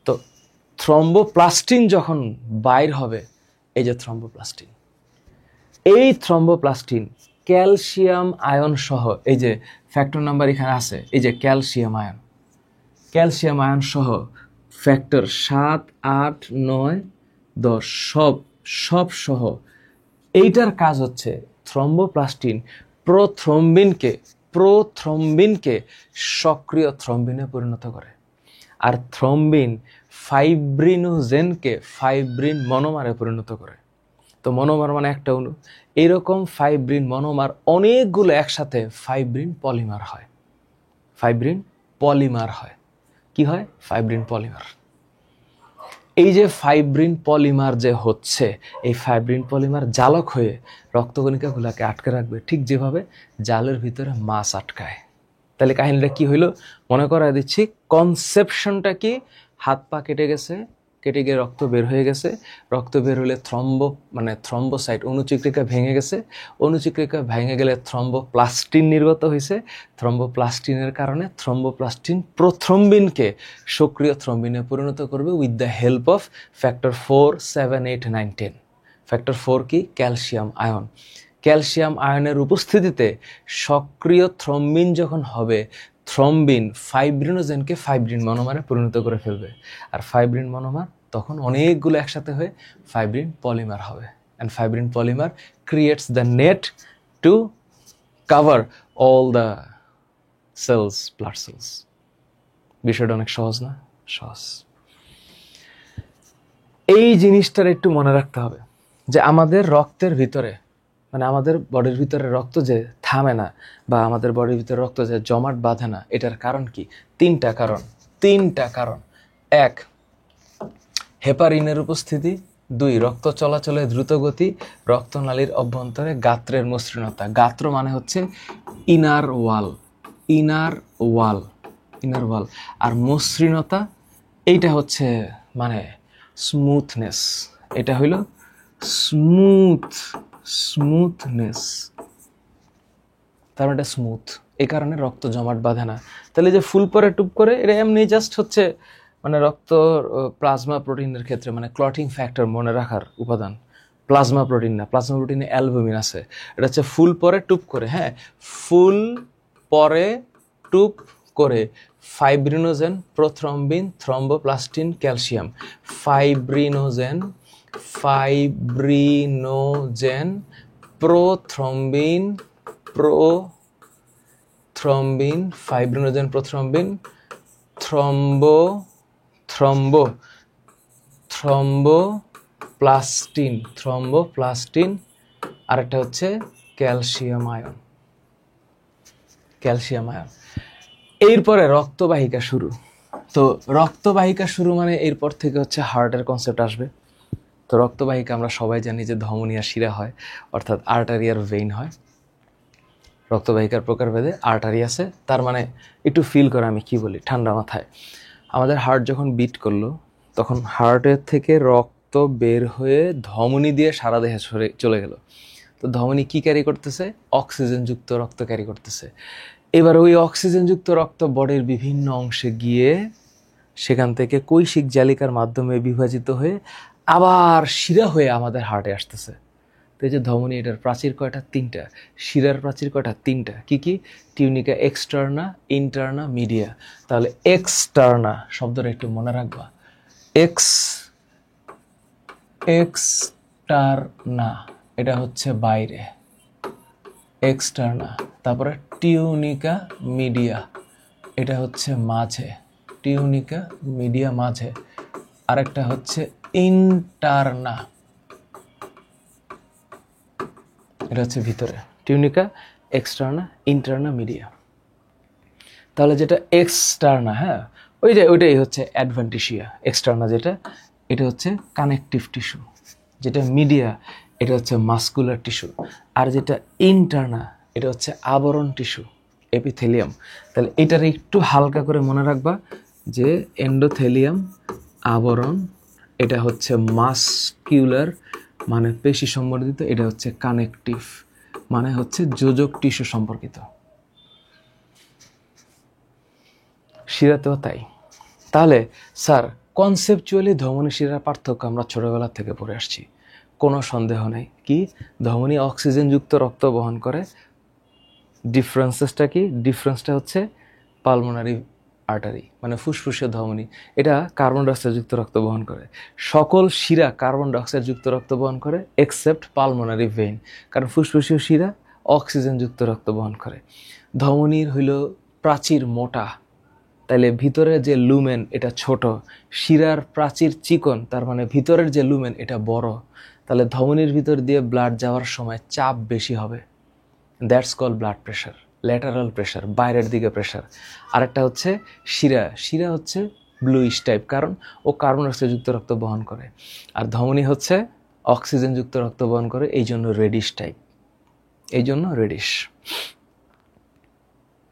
তো থ্রম্বোপ্লাস্টিন যখন বাইর হবে, এই যে থ্রম্বোপ্লাস্টিন, এই থ্রম্বোপ্লাস্টিন ক্যালসিয়াম আয়ন সহ, এই যে ফ্যাক্টর নাম্বার এখানে আছে, এই যে ক্যালসিয়াম আয়ন সহ ফ্যাক্টর 7, 8, 9, 10 সব সহ, এইটার কাজ হচ্ছে থ্রম্বোপ্লাস্টিন প্রোথ্রম্বিনকে সক্রিয় থ্রম্বিনে পরিণত করে। আর থ্রম্বিন ফাইব্রিনোজেনকে ফাইব্রিন মনোমারে পরিণত করে। তো মনোমার মানে একটা অণু, এরকম ফাইব্রিন মনোমার অনেকগুলো একসাথে ফাইব্রিন পলিমার হয়। কি হয়? Fibrin polymer. এই যে ফাইব্রিন পলিমার যে হচ্ছে, এই ফাইব্রিন পলিমার জালক হয়ে রক্তকণিকাগুলোকে আটকে রাখবে, ঠিক যেভাবে জালের ভিতরে মাছ আটকায়। তাহলে কাহিনীটা কি হইল মনে করায় দিচ্ছি। কনসেপশনটা কি? হাত পা কেটে গিয়ে রক্ত বের হয়ে গেছে। রক্ত বের হলে থ্রম্বোসাইট অণুচিক্রিকা ভেঙে গেছে। অণুচিক্রিকা ভেঙে গেলে থ্রম্বোপ্লাস্টিন নির্গত হয়েছে। থ্রম্বোপ্লাস্টিনের কারণে থ্রম্বোপ্লাস্টিন প্রোথ্রম্বিনকে সক্রিয় থ্রম্বিনে পরিণত করবে with the help of factor 4, 7, 8, 9, 10। Factor 4 কি? Calcium ion. ক্যালসিয়াম আয়নের উপস্থিতিতে সক্রিয় থ্রম্বিন যখন হবে, থ্রম্বিন ফাইব্রিনোজেনকে ফাইব্রিন মনোমারে পরিণত করে ফেলবে। আর ফাইব্রিন মনোমার তখন অনেকগুলো একসাথে হয়ে ফাইব্রিন পলিমার হবে। And fibrin polymer creates the net to cover all the cells, blood cells. বিষয়টা অনেক সহজ না? সহজ। এই জিনিসটার একটু মনে রাখতে হবে যে আমাদের রক্তের ভিতরে, আমাদের বডির ভিতরে রক্ত যে থামে না বা আমাদের বডির ভিতরে রক্ত যে জমাট বাঁধে না, এটার কারণ কি? তিনটা কারণ। 1, হেপারিনের উপস্থিতি। 2, রক্ত চলাচলের দ্রুত গতি। রক্তনালীর অভ্যন্তরে গাত্রের মসৃণতা। গাত্র মানে হচ্ছে ইনার ওয়াল। আর মসৃণতা, এইটা হচ্ছে স্মুথনেস। এটা হইল স্মুথনেস। তার মানে এটা স্মুথ, এই কারণে রক্ত জমাট বাঁধে না। তাহলে যে ফুল পরে টুপ করে, এটা এমনি জাস্ট হচ্ছে রক্ত প্লাজমা প্রোটিনের ক্ষেত্রে ক্লটিং ফ্যাক্টর মনে রাখার উপাদান। প্লাজমা প্রোটিন না, প্লাজমা প্রোটিনে অ্যালবুমিন আছে। এটা হচ্ছে ফুল পরে টুপ করে। হ্যাঁ, ফুল পরে টুপ করে fibrinogen, prothrombin, thromboplastin, calcium. Fibrinogen, prothrombin, fibrinogen, prothrombin, thromboplastin, আরেকটা হচ্ছে ক্যালসিয়াম আয়ন। এরপরে রক্তবাহিকা শুরু। তো রক্তবাহিকা শুরু এরপর থেকে হচ্ছে হার্টের কনসেপ্ট আসবে। তো রক্তবাহিকা আমরা সবাই জানি যে ধমনী আর শিরা হয়, অর্থাৎ আর্টারি আর ভেইন হয়। রক্তবাহিকার প্রকারভেদে আর্টারি আছে। তার একটু ফিল করে আমি কি বলি ঠান্ডা মাথায়। আমাদের হার্ট যখন বিট করলো, তখন হার্টের থেকে রক্ত বের হয়ে ধমনী দিয়ে সারা দেহে চলে গেল। তো ধমনী কি ক্যারি করতেছে? অক্সিজেনযুক্ত রক্ত ক্যারি করতেছে। এবার ওই অক্সিজেনযুক্ত রক্ত বডির বিভিন্ন অংশে গিয়ে সেখান থেকে কৈশিক জালিকার মাধ্যমে বিভাজিত হয়ে আবার শিরা হয়ে আমাদের হার্টে আসতেছে। তো এই যে ধমনী, এটার প্রাচীর কয়টা? 3টা। শিরার প্রাচীর কয়টা? 3টা। কি? Tunica externa, interna, media. তাহলে এক্সটার্না শব্দটা একটু মনে রাখবা। এক্সটার্না এটা হচ্ছে বাইরে, এক্সটার্না। তারপরে টিউনিকা মিডিয়া, এটা হচ্ছে মাঝে, টিউনিকা মিডিয়া মাঝে। আরেকটা হচ্ছে ইন্টারনা, এটা হচ্ছে ভিতরে। Tunica, externa, interna, media. তাহলে যেটা এক্সটার্না, হ্যাঁ, ওইটাই হচ্ছে অ্যাডভেন্টিশিয়া। এক্সটার্না যেটা, এটা হচ্ছে কানেকটিভ টিস্যু। যেটা মিডিয়া, এটা হচ্ছে মাসকুলার টিস্যু। আর যেটা ইন্টারনা, এটা হচ্ছে আবরণ টিস্যু, এপিথেলিয়াম। তাহলে এটার একটু হালকা করে মনে রাখবা যে এন্ডোথেলিয়াম, আবরণ, এটা হচ্ছে মাসকিউলার পেশি সম্বন্ধিত, এটা হচ্ছে কানেকটিভ হচ্ছে যোজক টিস্যু সম্পর্কিত। শিরাতেও তাই। তাহলে স্যার কনসেপচুয়ালি ধমনী শিরার পার্থক্য আমরা ছোটবেলা থেকে পড়ে আসছি, কোনো সন্দেহ নেই। কি, ধমনী অক্সিজেনযুক্ত রক্ত বহন করে। ডিফারেন্সেসটা কি? ডিফারেন্সটা হচ্ছে পালমোনারি আর্টারি মানে ফুসফুসের ধমনী, এটা কার্বন ডাইঅক্সাইডযুক্ত রক্ত বহন করে। সকল শিরা কার্বন ডাইঅক্সাইডযুক্ত রক্ত বহন করে এক্সেপ্ট পালমোনারি ভেইন, কারণ ফুসফুসীয় শিরা অক্সিজেনযুক্ত রক্ত বহন করে। ধমনীর হইল প্রাচীর মোটা, তাইলে ভিতরে যে লুমেন এটা ছোট, শিরার প্রাচীর চিকন, তার মানে ভিতরের যে লুমেন এটা বড়, তাহলে ধমনীর ভিতর দিয়ে ব্লাড যাওয়ার সময় চাপ বেশি হবে। That's call blood pressure, lateral pressure, বাইরের দিকে প্রেশার। আরেকটা হচ্ছে শিরা, শিরা হচ্ছে ব্লুইশ টাইপ, কারণ ও কার্বন ডাইঅক্সাইডযুক্ত রক্ত বহন করে, আর ধমনী হচ্ছে অক্সিজেনযুক্ত রক্ত বহন করে, এই জন্য রেডিশ টাইপ, এই জন্য রেডিশ।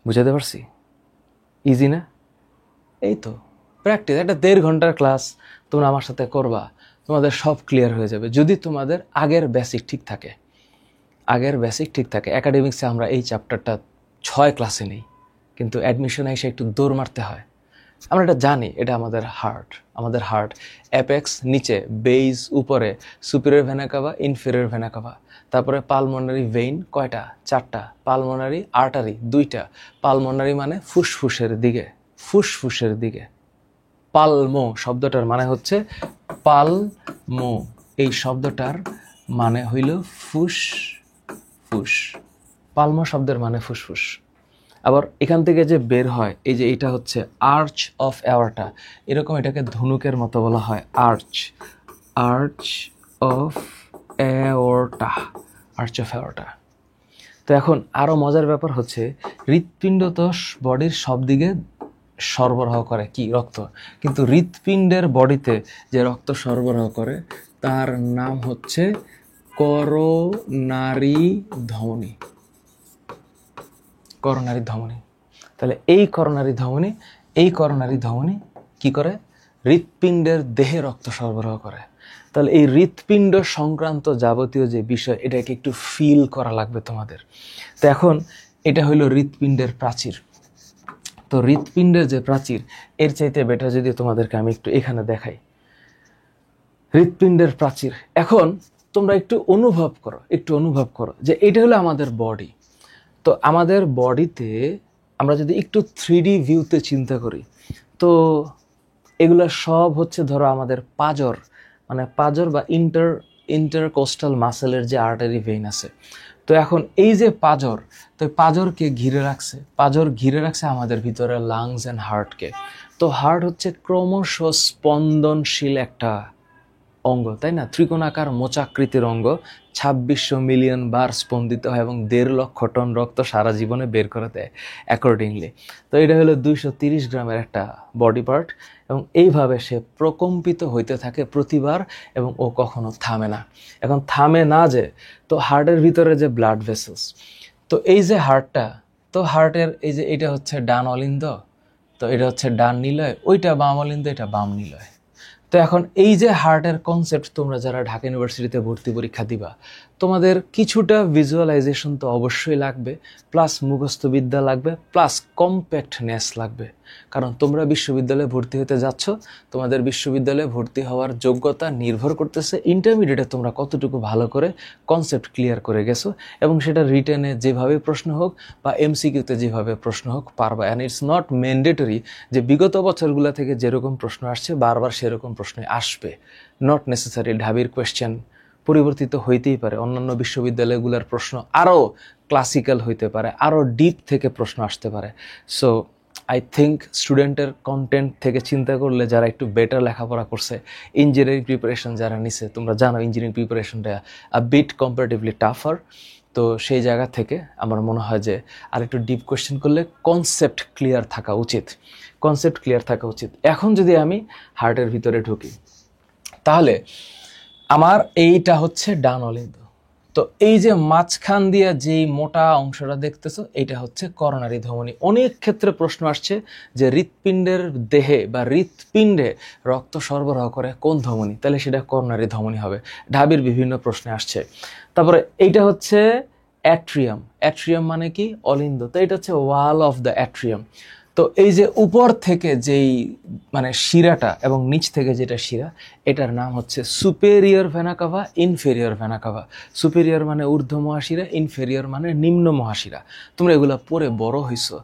বুঝাতে পারছি? ইজি না? এই তো প্র্যাকটিস, একটা 1.5 ঘন্টার ক্লাস তোমরা আমার সাথে করবা, তোমাদের সব ক্লিয়ার হয়ে যাবে যদি তোমাদের আগের বেসিক ঠিক থাকে। আগের বেসিক ঠিক থাকে। একাডেমিক্সে আমরা এই চ্যাপ্টারটা 6 ক্লাসে নেই, কিন্তু অ্যাডমিশনে এসে একটু দৌড় মারতে হয়। আমরা এটা জানি, এটা আমাদের হার্ট অ্যাপেক্স নিচে, বেইজ উপরে, superior vena CAVA, inferior vena CAVA, তারপরে পালমোনারি ভেইন কয়টা? 4টা, পালমোনারি আর্টারি 2টা। পালমোনারি মানে ফুসফুসের দিকে, ফুসফুসের দিকে। পালমো শব্দটার মানে হচ্ছে পালমো, এই শব্দটার মানে হইল ফুসফুস। পালমো শব্দের মানে ফুসফুস। আবার এখান থেকে যে বের হয়, এই যে এটা হচ্ছে আর্চ অফ অ্যাওর্টা, এরকম এটাকে ধনুকের মতো বলা হয়, arch of aorta, arch of aorta. তো এখন আরও মজার ব্যাপার হচ্ছে, হৃৎপিণ্ড তো বডির সব দিকে সরবরাহ করে কি? রক্ত। কিন্তু হৃৎপিণ্ডের বডিতে যে রক্ত সরবরাহ করে তার নাম হচ্ছে করোনারি ধমনী, করোনারি ধমনী। তাহলে এই করোনারি ধমনী কি করে? হৃৎপিণ্ডের দেহে রক্ত সরবরাহ করে। তাহলে এই হৃৎপিণ্ড সংক্রান্ত যাবতীয় যে বিষয়, এটাকে একটু ফিল করা লাগবে তোমাদের। তো এখন এটা হইল হৃৎপিণ্ডের প্রাচীর। তো হৃৎপিণ্ডের যে প্রাচীর, এর চাইতে বেটার যদি তোমাদেরকে আমি একটু এখানে দেখাই, হৃৎপিণ্ডের প্রাচীর। এখন তোমরা একটু অনুভব করো যে এটা হলো আমাদের বডি। তো আমাদের বডিতে আমরা যদি একটু 3D ভিউতে চিন্তা করি, তো এগুলো সব হচ্ছে ধরো আমাদের পাঁজর, মানে পাঁজর বা ইন্টারকোস্টাল মাসেলের যে আর্টারি ভেইন আছে। তো এখন এই যে পাঁজর, তো পাঁজরকে ঘিরে রাখছে আমাদের ভিতরে লাংস অ্যান্ড হার্টকে। তো হার্ট হচ্ছে ক্রমশ স্পন্দনশীল একটা অঙ্গ, তাই না? ত্রিকোণাকার মোচাকৃতির অঙ্গ, 2600 মিলিয়ন বার স্পন্দিত হয় এবং 1.5 লক্ষ টন রক্ত সারা জীবনে বের করে দেয় অ্যাকর্ডিংলি। তো এটা হলো 230 গ্রামের একটা বডি পার্ট, এবং এইভাবে সে প্রকম্পিত হইতে থাকে প্রতিবার, এবং ও কখনো থামে না। এখন থামে না যে, তো হার্টের ভিতরে যে ব্লাড ভেসেলস, তো এই যে হার্টটা, তো হার্টের এই যে এটা হচ্ছে ডান অলিন্দ, তো এটা হচ্ছে ডান নিলয়, ওইটা বাম অলিন্দ, এটা বাম নিলয়। তো এখন এই যে হার্টের কনসেপ্ট, তোমরা যারা ঢাকা ইউনিভার্সিটিতে ভর্তি পরীক্ষা দিবা, তোমাদের কিছুটা ভিজুয়ালাইজেশন তো অবশ্যই লাগবে, প্লাস মুখস্থবিদ্যা লাগবে, প্লাস কম্প্যাক্টনেস লাগবে। কারণ তোমরা বিশ্ববিদ্যালয়ে ভর্তি হতে যাচ্ছ, তোমাদের বিশ্ববিদ্যালয়ে ভর্তি হওয়ার যোগ্যতা নির্ভর করতেছে ইন্টারমিডিয়েটে তোমরা কতটুকু ভালো করে কনসেপ্ট ক্লিয়ার করে গেছো, এবং সেটা রিটেনে যেভাবে প্রশ্ন হোক বা এমসিকিউতে যেভাবে প্রশ্ন হোক পারবা। অ্যান্ড ইটস নট ম্যান্ডেটরি যে বিগত বছরগুলো থেকে যেরকম প্রশ্ন আসছে বারবার সেরকম প্রশ্নই আসবে, নট নেসেসারি। ঢাবির কোয়েশ্চেন পরিবর্তিত হইতেই পারে, অন্যান্য বিশ্ববিদ্যালয়গুলোর প্রশ্ন আরও ক্লাসিক্যাল হইতে পারে, আরও ডিপ থেকে প্রশ্ন আসতে পারে। সো আই থিঙ্ক স্টুডেন্টের কন্টেন্ট থেকে চিন্তা করলে যারা একটু বেটার লেখাপড়া করছে, ইঞ্জিনিয়ারিং প্রিপারেশন যারা নিছে, তোমরা জানো ইঞ্জিনিয়ারিং প্রিপারেশনটা বিট কম্পারেটিভলি টাফার। তো সেই জায়গা থেকে আমার মনে হয় যে আর একটু ডিপ কোয়েশ্চেন করলে কনসেপ্ট ক্লিয়ার থাকা উচিত। এখন যদি আমি হার্টের ভিতরে ঢুকি, তাহলে আমার এইটা হচ্ছে ডান অলিন্দ। তো এই যে মাঝখান দিয়ে যেই মোটা অংশটা দেখতেছো, এটা হচ্ছে করোনারি ধমনী। অনেক ক্ষেত্রে প্রশ্ন আসছে যে হৃৎপিণ্ডের দেহে বা হৃৎপিণ্ডে রক্ত সরবরাহ করে কোন ধমনী, তাহলে সেটা করোনারি ধমনী হবে। ঢাবির বিভিন্ন প্রশ্নে আসছে। তারপরে এইটা হচ্ছে অ্যাট্রিয়াম মানে কি? অলিন্দ। তো এটা হচ্ছে ওয়াল অফ দ্য অ্যাট্রিয়াম। তো তো এই যে উপর থেকে যেই মানে শিরাটা এবং নিচ থেকে যেটা শিরা, এটার নাম হচ্ছে superior vena CAVA, inferior vena CAVA. Superior মানে ঊর্ধ্ব মহাশিরা, ইনফেরিয়র মানে নিম্ন মহাশিরা। তোমরা এগুলা পড়ে বড় হইছো,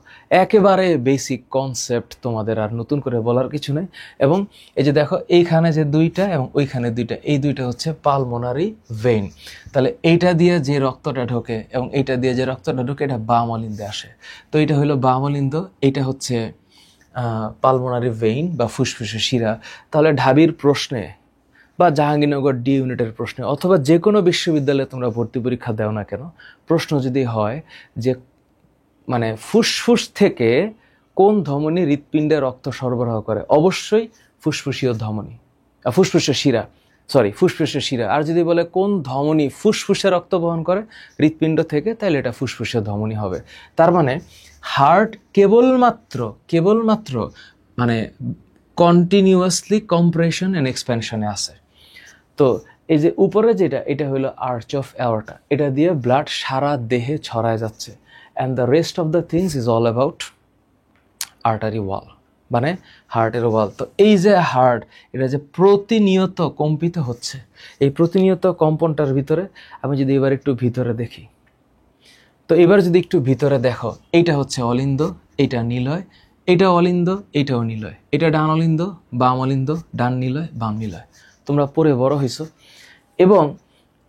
একেবারে বেসিক কনসেপ্ট, তোমাদের আর নতুন করে বলার কিছু নেই। এবং এই যে দেখো এইখানে যে দুইটা এবং ওইখানে দুইটা, এই দুইটা হচ্ছে পালমোনারি ভেইন। তাহলে এইটা দিয়ে যে রক্তটা ঢোকে এবং এইটা দিয়ে যে রক্তটা ঢোকে, এটা বাম অলিন্দে আসে। তো এটা হলো বাম অলিন্দ, এইটা হচ্ছে পালমোনারি ভেইন বা ফুসফুসের শিরা। তাহলে ঢাবির প্রশ্নে বা জাহাঙ্গীরনগর ডি ইউনিটের প্রশ্নে অথবা যে কোনো বিশ্ববিদ্যালয়ে তোমরা ভর্তি পরীক্ষা দাও না কেন, প্রশ্ন যদি হয় যে মানে ফুসফুস থেকে কোন ধমনী হৃৎপিণ্ডে রক্ত সরবরাহ করে, অবশ্যই ফুসফুসীয় ধমনী, ফুসফুসের শিরা, ফুসফুসের শিরা। আর যদি বলে কোন ধমনী ফুসফুসে রক্ত বহন করে হৃৎপিণ্ড থেকে, তাহলে এটা ফুসফুসীয় ধমনী হবে। তার মানে হার্ট কেবলমাত্র মানে কন্টিনিউয়াসলি কম্প্রেশন অ্যান্ড এক্সপ্যানশনে আছে। তো এই যে উপরে যেটা, এটা হলো আর্চ অফ অ্যাওর্টা, এটা দিয়ে ব্লাড সারা দেহে ছড়ায় যাচ্ছে। And the rest of the things is all about artery wall, মানে হার্টের ওয়াল। তো এই যে হার্ট, এটা যে প্রতিনিয়ত কম্পিত হচ্ছে, এই প্রতিনিয়ত কম্পনটার ভিতরে আমি যদি এবার একটু ভিতরে দেখি, তো এবার যদি একটু ভিতরে দেখো, এইটা হচ্ছে অলিন্দ, এইটা নিলয়, এটা অলিন্দ, এইটাও নিলয়, এটা ডান অলিন্দ, বাম অলিন্দ, ডান নিলয়, বাম নিলয়। তোমরা পড়ে বড় হইছো। এবং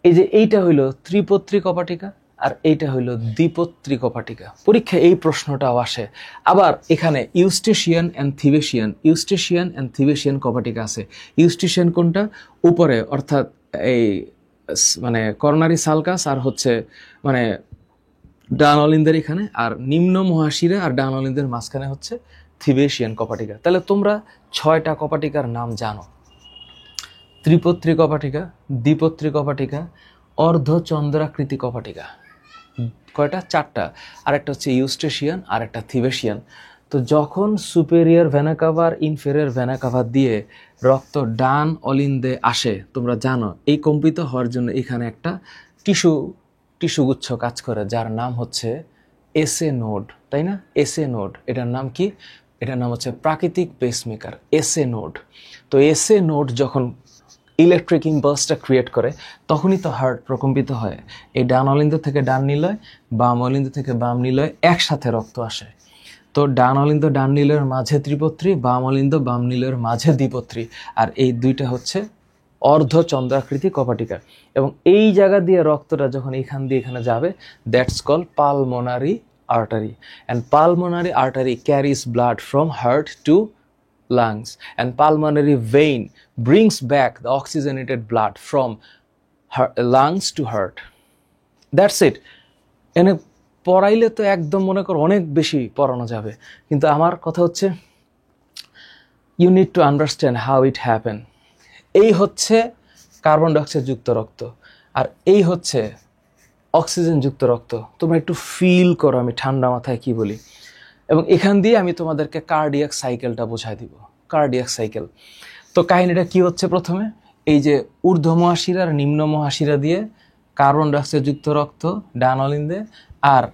এই যে এইটা হইল ত্রিপত্রী কপাটিকা আর এইটা হইল দ্বিপত্রী কপাটিকা। পরীক্ষায় এই প্রশ্নটাও আসে। আবার এখানে ইউস্টেশিয়ান অ্যান্ড থিবেশিয়ান কপাটিকা আছে। ইউস্টেশিয়ান কোনটা? উপরে, অর্থাৎ এই মানে করোনারি সালকাস আর হচ্ছে মানে ডান অলিন্দের এখানে, আর নিম্ন মহাশিরা আর ডান অলিন্দের মাঝখানে হচ্ছে থিবেশিয়ান কপাটিকা। তাহলে তোমরা 6টা কপাটিকার নাম জানো: ত্রিপত্রী কপাটিকা, দ্বিপত্রী কপাটিকা, অর্ধচন্দ্রাকৃতি কপাটিকা। কয়টা? 4টা। আর একটা হচ্ছে ইউস্টেশিয়ান আর একটা থিবেশিয়ান। তো যখন সুপেরিয়র ভেনা কাভা আর ইনফেরিয়র ভেনা কাভা দিয়ে রক্ত ডান অলিন্দে আসে, তোমরা জানো এই কম্পিত হওয়ার জন্য এখানে একটা টিস্যুগুচ্ছ কাজ করে, যার নাম হচ্ছে এসএ নোড, তাই না? এসএ নোড, এটার নাম কি? এটার নাম হচ্ছে প্রাকৃতিক পেসমেকার, এসএ নোড। তো এসএ নোড যখন ইলেকট্রিক ইম্পালসটা ক্রিয়েট করে, তখনই তো হার্ট প্রকম্পিত হয়। এই ডান অলিন্দ থেকে ডান নিলয়, বাম অলিন্দ থেকে বাম নিলয় একসাথে রক্ত আসে। তো ডান অলিন্দ ডান নিলয়ের মাঝে ত্রিপত্রী, বাম অলিন্দ বাম নিলয়ের মাঝে দ্বিপত্রী, আর এই দুইটা হচ্ছে অর্ধচন্দ্রাকৃতি কপাটিকা। এবং এই জায়গা দিয়ে রক্তটা যখন এখান দিয়ে এখানে যাবে, that's call pulmonary artery, and pulmonary artery carries blood from heart to lungs, and pulmonary vein brings back the oxygenated blood from lungs to heart. That's it. এনে পড়াইলে তো একদম মনে করো অনেক বেশি পড়ানো যাবে, কিন্তু আমার কথা হচ্ছে you need to understand how it happen. এই হচ্ছে কার্বন ডাইঅক্সাইড যুক্ত রক্ত আর এই হচ্ছে অক্সিজেন যুক্ত রক্ত। তোমরা একটু ফিল করো আমি ঠান্ডা মাথায় কি বলি। এবং এখান দিয়ে আমি তোমাদেরকে কার্ডিয়াক সাইকেলটা বোঝাই দিব। কার্ডিয়াক সাইকেল, তো কাহিনীটা কি হচ্ছে? প্রথমে এই যে ঊর্ধ্ব মহাশিরা আর নিম্ন মহাশিরা দিয়ে কার্বন ডাইঅক্সাইড যুক্ত রক্ত ডান অলিন্দে আর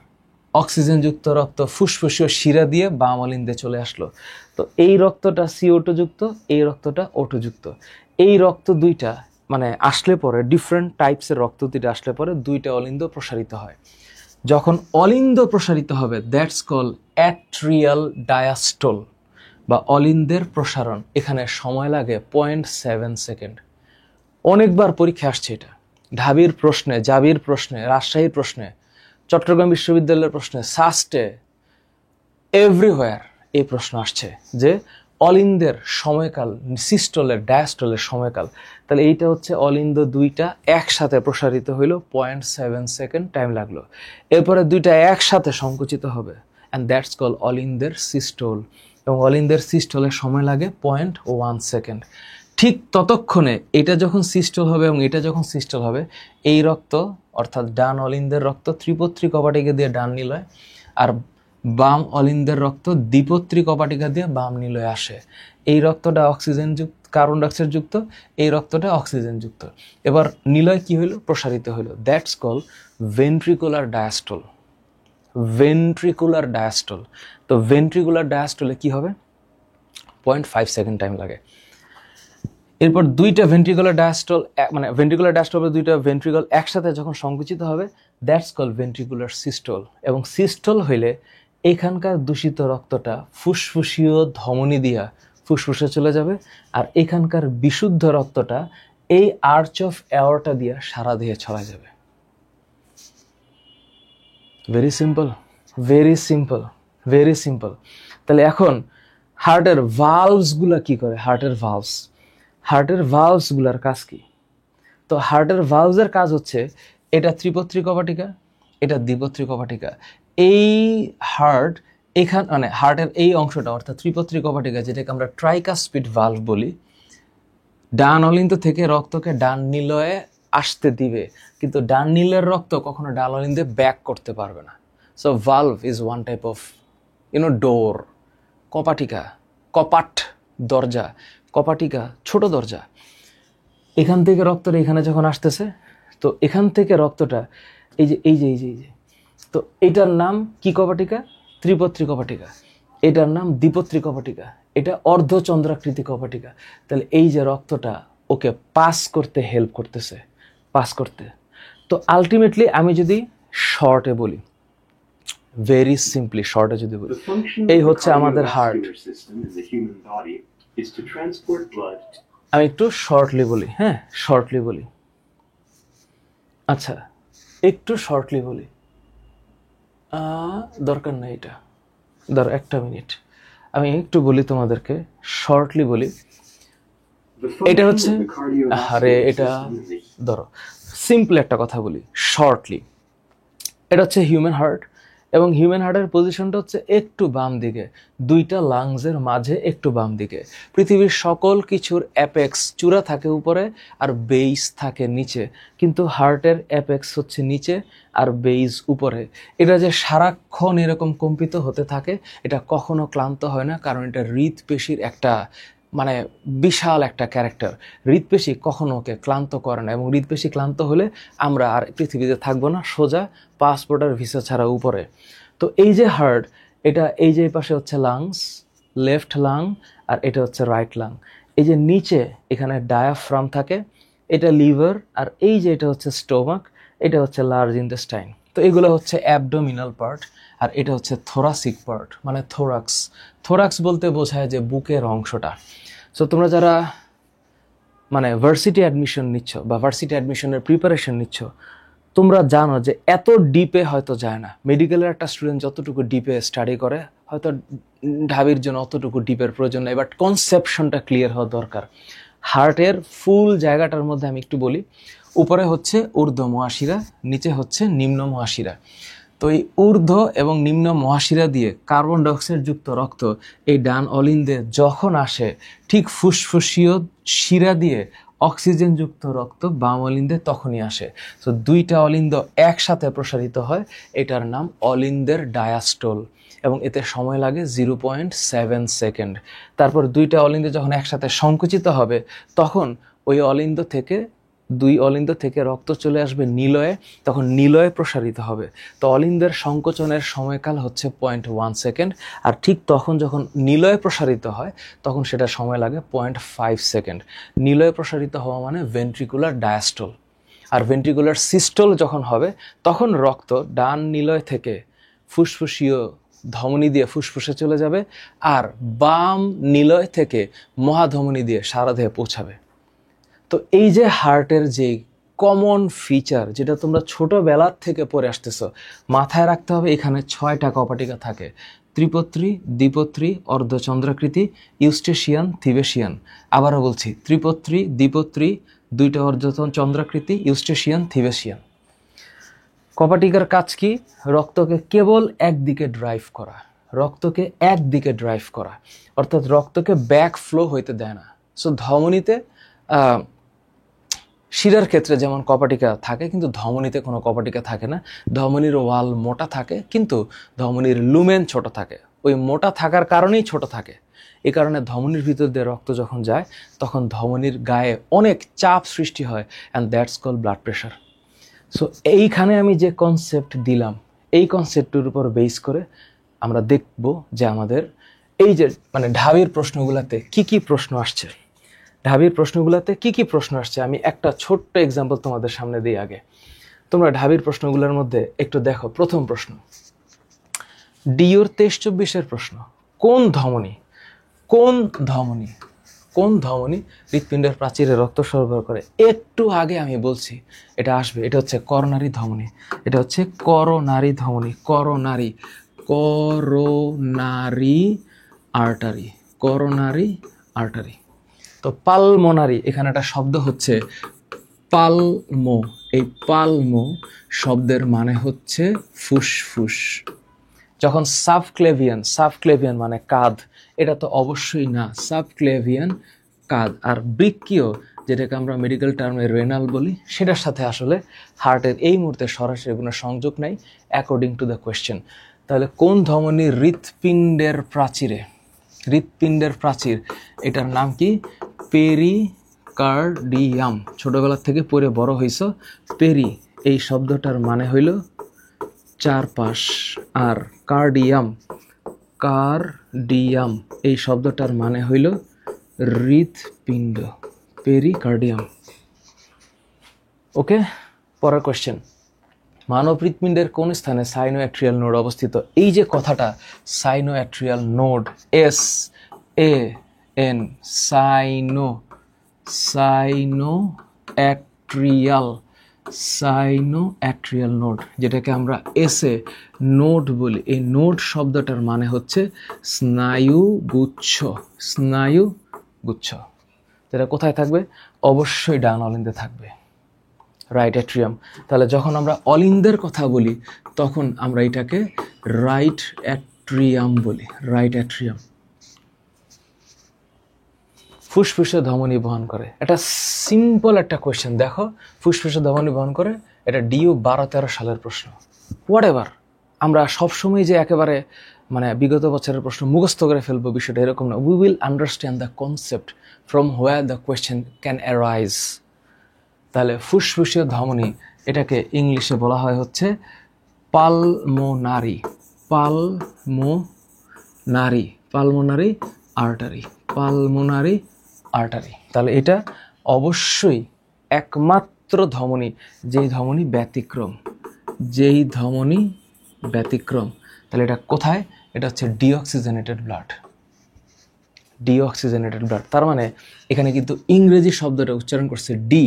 অক্সিজেন যুক্ত রক্ত ফুসফুসীয় শিরা দিয়ে বাম অলিন্দে চলে আসলো। তো এই রক্তটা CO2 যুক্ত, এই রক্তটা O2 যুক্ত। এই রক্ত দুইটা মানে আসলে পরে ডিফারেন্ট টাইপসের রক্ত দুইটা আসলে পরে দুইটা অলিন্দ প্রসারিত হয়। যখন অলিন্দ প্রসারিত হবে, দ্যাটস কল অ্যাট্রিয়াল ডায়াস্টোল বা অলিন্দের প্রসারণ। এখানে সময় লাগে 0.7 সেকেন্ড। অনেকবার পরীক্ষা আসছে এটা, ঢাবির প্রশ্নে, জাবির প্রশ্নে, রাজশাহীর প্রশ্নে, চট্টগ্রাম বিশ্ববিদ্যালয়ের প্রশ্নে, সাস্টে, এভরিওয়্যার এই প্রশ্ন আসছে যে অলিন্দের সময়কাল, সিস্টোলের ডায়াস্টোলের সময়কাল। তাহলে এইটা হচ্ছে অলিন্দ দুইটা একসাথে প্রসারিত হইল, 0.7 সেকেন্ড টাইম লাগলো। এরপরে দুইটা একসাথে সংকুচিত হবে, অ্যান্ড দ্যাটস কল অলিন্দের সিস্টোল। এবং অলিন্দের সিস্টোলের সময় লাগে 0.1 সেকেন্ড। ঠিক ততক্ষণে এটা যখন সিস্টোল হবে এবং এটা যখন সিস্টোল হবে, এই রক্ত অর্থাৎ ডান অলিন্দের রক্ত ত্রিপত্রী কপাটিকা দিয়ে ডান নিলয় আর বাম অলিন্দের রক্ত দ্বিপত্রী কপাটিকা দিয়ে বাম নিলয়ে আসে। এই রক্তটা অক্সিজেন যুক্ত, কার্বন ডাইঅক্সাইড যুক্ত, এই রক্তটা অক্সিজেন যুক্ত। এবার নিলয় কি হইল? প্রসারিত হইল। That's call ventricular diastole. Ventricular diastole. তো ভেন্ট্রিকুলার ডায়াস্টলে কি হবে, 0.5 সেকেন্ড টাইম লাগে। এরপর দুইটা ভেন্ট্রিকুলার ডায়াস্টল, মানে ভেন্ট্রিকুলার ডায়াস্টলে দুইটা ভেন্ট্রিকল একসাথে যখন সংকুচিত হবে, দ্যাটস কল ভেন্ট্রিকুলার সিস্টল। এবং সিস্টল হইলে এখানকার দূষিত রক্তটা ফুসফুসীয় ধমনী দিয়া ফুসফুসে চলে যাবে, আর এখানকার বিশুদ্ধ রক্তটা এই আর্চ অফ অ্যাওর্টা দিয়া সারা দেহে ছড়া যাবে। Very simple, very simple, very simple. তাহলে এখন হার্টের ভালভসগুলা কি করে? হার্টের ভালভসগুলার কাজ কি? তো হার্টের ভালভসের কাজ হচ্ছে, এটা ত্রিপত্রী কপাটিকা, এটা দ্বিপত্রী কপাটিকা। এই হার্ট এখান মানে হার্টের এই অংশটা অর্থাৎ ত্রিপত্রী কপাটিকা, যেটাকে আমরা ট্রাইকাসপিড ভালভ বলি, ডান অলিন্দ থেকে রক্তকে ডান নিলয়ে আসতে দিবে, কিন্তু ডান নিলের রক্ত কখনো ডান অলিন্দে ব্যাক করতে পারবে না। So valve is one type of door. কপাটিকা, কপাট দরজা, কপাটিকা ছোট দরজা। এখান থেকে রক্তটা এখানে যখন আসতেছে, তো এখান থেকে রক্তটা এই যে তো এটার নাম কি কপাটিকা? ত্রিপত্রী কপাটিকা। এটার নাম দ্বিপত্রী কপাটিকা, এটা অর্ধচন্দ্রাকৃতি কপাটিকা। তাহলে এই যে রক্তটা ওকে পাস করতে হেল্প করতেছে, পাস করতে। তো আলটিমেটলি আমি যদি শর্টে বলি, ভেরি সিম্পলি শর্টে যদি বলি, এই হচ্ছে আমাদের হার্ট। আমি একটু শর্টলি বলি, হ্যাঁ শর্টলি বলি, আচ্ছা একটু শর্টলি বলি, দরকার নাই এটা, একটা মিনিট আমি একটু বলি তোমাদেরকে, শর্টলি বলি। এটা হচ্ছে, আরে এটা ধরো সিম্পল একটা কথা বলি শর্টলি। এটা হচ্ছে হিউম্যান হার্ট, এবং হিউম্যান হার্টের পজিশনটা হচ্ছে একটু বাম দিকে, দুইটা লাংসের মাঝে একটু বাম দিকে। পৃথিবীর সকল কিছুর অ্যাপেক্স চূড়া থাকে উপরে আর বেইস থাকে নিচে, কিন্তু হার্টের অ্যাপেক্স হচ্ছে নিচে আর বেইস উপরে। এটা যে সারাক্ষণ এরকম কম্পিত হতে থাকে, এটা কখনো ক্লান্ত হয় না, কারণ এটা হৃদপেশির একটা মানে বিশাল একটা ক্যারেক্টার। হৃদপেশি কখনো ওকে ক্লান্ত করে না, এবং হৃদপেশি ক্লান্ত হলে আমরা আর পৃথিবীতে থাকবো না, সোজা পাসপোর্ট আর ভিসা ছাড়া উপরে। তো এই যে হার্ট, এটা এই যে পাশে হচ্ছে লাংস, লেফট লাং, আর এটা হচ্ছে রাইট লাং। এই যে নিচে এখানে ডায়াফ্রাম থাকে, এটা লিভার, আর এই যে এটা হচ্ছে স্টোমাক, এটা হচ্ছে লার্জ ইন্টেস্টাইন। তো এগুলো হচ্ছে অ্যাবডোমিনাল পার্ট, আর এটা হচ্ছে থোরাসিক পার্ট, মানে থোরাক্স। থোরাক্স বলতে বোঝায় যে বুকের অংশটা। সো তোমরা যারা মানে ভার্সিটি অ্যাডমিশন নিচ্ছ বা ভার্সিটি অ্যাডমিশনের প্রিপারেশন নিচ্ছ, তোমরা জানো যে এত ডিপে হয়তো যায় না। মেডিকেলের একটা স্টুডেন্ট যতটুকু ডিপে স্টাডি করে, হয়তো ঢাবির জন্য অতটুকু ডিপের প্রয়োজন নেই, বাট কনসেপশনটা ক্লিয়ার হওয়া দরকার। হার্টের ফুল জায়গাটার মধ্যে আমি একটু বলি। উপরে হচ্ছে ঊর্ধ্ব মহাশিরা, নিচে হচ্ছে নিম্ন মহাশিরা। তো এই ঊর্ধ্ব এবং নিম্ন মহাশিরা দিয়ে কার্বন ডাইঅক্সাইড যুক্ত রক্ত এই ডান অলিন্দে যখন আসে, ঠিক ফুসফুসীয় শিরা দিয়ে অক্সিজেন যুক্ত রক্ত বাম অলিন্দে তখনই আসে। তো দুইটা অলিন্দ একসাথে প্রসারিত হয়, এটার নাম অলিন্দের ডায়াস্টল, এবং এতে সময় লাগে 0.7 সেকেন্ড। তারপর দুইটা অলিন্দ যখন একসাথে সংকুচিত হবে, তখন ওই অলিন্দ থেকে দুই অলিন্দ থেকে রক্ত চলে আসবে নিলয়ে, তখন নিলয়ে প্রসারিত হবে। তো অলিন্দের সংকোচনের সময়কাল হচ্ছে 0.1 সেকেন্ড, আর ঠিক তখন যখন নিলয়ে প্রসারিত হয়, তখন সেটা সময় লাগে 0.5 সেকেন্ড। নিলয়ে প্রসারিত হওয়া মানে ভেন্ট্রিকুলার ডায়াস্টল। আর ভেন্ট্রিকুলার সিস্টল যখন হবে, তখন রক্ত ডান নিলয় থেকে ফুসফুসীয় ধমনী দিয়ে ফুসফুসে চলে যাবে, আর বাম নিলয় থেকে মহাধমনী দিয়ে সারা দেহে পৌঁছাবে। তো এই যে হার্টের যে কমন ফিচার, যেটা তোমরা ছোটবেলার থেকে পড়ে আসতেছো, মাথায় রাখতে হবে, এখানে 6টা কপাটিকা থাকে: ত্রিপত্রী, দ্বিপত্রী, অর্ধচন্দ্রাকৃতি, ইউস্টেশিয়ান, থিবেশিয়ান। আবারও বলছি, ত্রিপত্রী, দ্বিপত্রী, দুইটা অর্ধচন্দ্রাকৃতি, ইউস্টেশিয়ান, থিবেশিয়ান। কপাটিকার কাজ কি? রক্তকে কেবল একদিকে ড্রাইভ করা, রক্তকে একদিকে ড্রাইভ করা, অর্থাৎ রক্তকে ব্যাক ফ্লো হইতে দেয় না। সো ধমনীতে শিরার ক্ষেত্রে যেমন কপাটিকা থাকে, কিন্তু ধমনীতে কোনো কপাটিকা থাকে না। ধমনীর ওয়াল মোটা থাকে, কিন্তু ধমনীর লুমেন ছোট থাকে। ওই মোটা থাকার কারণেই ছোট থাকে। এই কারণে ধমনীর ভিতর দিয়ে রক্ত যখন যায়, তখন ধমনীর গায়ে অনেক চাপ সৃষ্টি হয়, and that's call blood pressure. So এইখানে আমি যে কনসেপ্ট দিলাম, এই কনসেপ্টের উপর বেস করে আমরা দেখব যে আমাদের এই যে মানে ঢাবির প্রশ্নগুলোতে কি কি প্রশ্ন আসছে। ঢাবির প্রশ্নগুলোতে কি কি প্রশ্ন আসছে আমি একটা ছোট্ট এক্সাম্পল তোমাদের সামনে দিই আগে। তোমরা ঢাবির প্রশ্নগুলোর মধ্যে একটু দেখো। প্রথম প্রশ্ন, ডিওর 23-24-এর প্রশ্ন, কোন ধমনী হৃৎপিণ্ডের প্রাচীরে রক্ত সরবরাহ করে? একটু আগে আমি বলছি এটা আসবে, এটা হচ্ছে করোনারি ধমনী, এটা হচ্ছে করোনারি ধমনী, করোনারি আর্টারি। তো পালমোনারি, এখানে একটা শব্দ হচ্ছে পালমো, এই পালমো শব্দের মানে হচ্ছে ফুসফুস। যখন সাবক্লেভিয়ান মানে কাঁধ, এটা তো অবশ্যই না, সাবক্লেভিয়ান কাঁধ। আর বৃক্কীয়, যেটাকে আমরা মেডিকেল টার্মে রেনাল বলি, সেটার সাথে আসলে হার্টের এই মুহূর্তে সরাসরি কোনো সংযোগ নাই অ্যাকর্ডিং টু দ্য কোয়েশ্চেন। তাহলে কোন ধমনী হৃৎপিণ্ডের প্রাচীর, এটার নাম কি? পেরিকার্ডিয়াম। ছোটবেলা থেকে পড়ে বড় হইছ, পেরি এই শব্দটার মানে হইল চারপাশ, আর কার্ডিয়াম এই শব্দটার মানে হইল হৃৎপিণ্ড, পেরিকার্ডিয়াম। ওকে, পরের কোশ্চেন, মানব হৃৎপিণ্ডের কোন স্থানে সাইনোঅ্যাট্রিয়াল নোড অবস্থিত? এই যে কথাটা sinoatrial node, SAN, sinoatrial node, যেটাকে আমরা এসে নোড বলি। এই নোড শব্দটার মানে হচ্ছে স্নায়ুগুচ্ছ, যেটা কোথায় থাকবে? অবশ্যই ডান অলিন্দে থাকবে, রাইট অ্যাট্রিয়াম। তাহলে যখন আমরা অলিন্দের কথা বলি তখন আমরা এটাকে রাইট অ্যাট্রিয়াম বলি, রাইট অ্যাট্রিয়াম। ফুসফুসে ধমনী বহন করে, এটা সিম্পল একটা কোয়েশ্চেন। দেখো, ফুসফুসে ধমনী বহন করে, এটা ডিও 12-13 সালের প্রশ্ন। হোয়াটএভার, আমরা সবসময় যে একেবারে মানে বিগত বছরের প্রশ্ন মুখস্থ করে ফেলবো বিষয়টা এরকম না। We will understand the concept from where the question can arise. তাহলে ফুসফুসীয় ধমনী, এটাকে ইংলিশে বলা হয় হচ্ছে পালমোনারি আর্টারি। তাহলে এটা অবশ্যই একমাত্র ধমনী যেই ধমনী ব্যতিক্রম। তাহলে এটা কোথায়? এটা হচ্ছে ডিঅক্সিজেনেটেড ব্লাড। তার মানে এখানে কিন্তু ইংরেজি শব্দটা উচ্চারণ করছে ডি।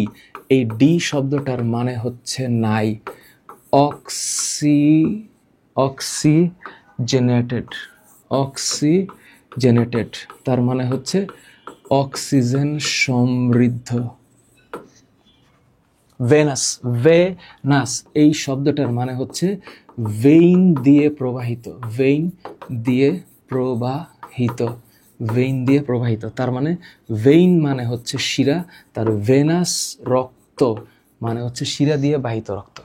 এই ডি শব্দটার মানে হচ্ছে নাই, অক্সিজেনেটেড, তার মানে হচ্ছে অক্সিজেন সমৃদ্ধ। ভেনাস এই শব্দটার মানে হচ্ছে ভেইন দিয়ে প্রবাহিত, তার মানে ভেইন মানে হচ্ছে শিরা, তার ভেনাস রক্ত মানে হচ্ছে শিরা দিয়ে বাহিত রক্ত।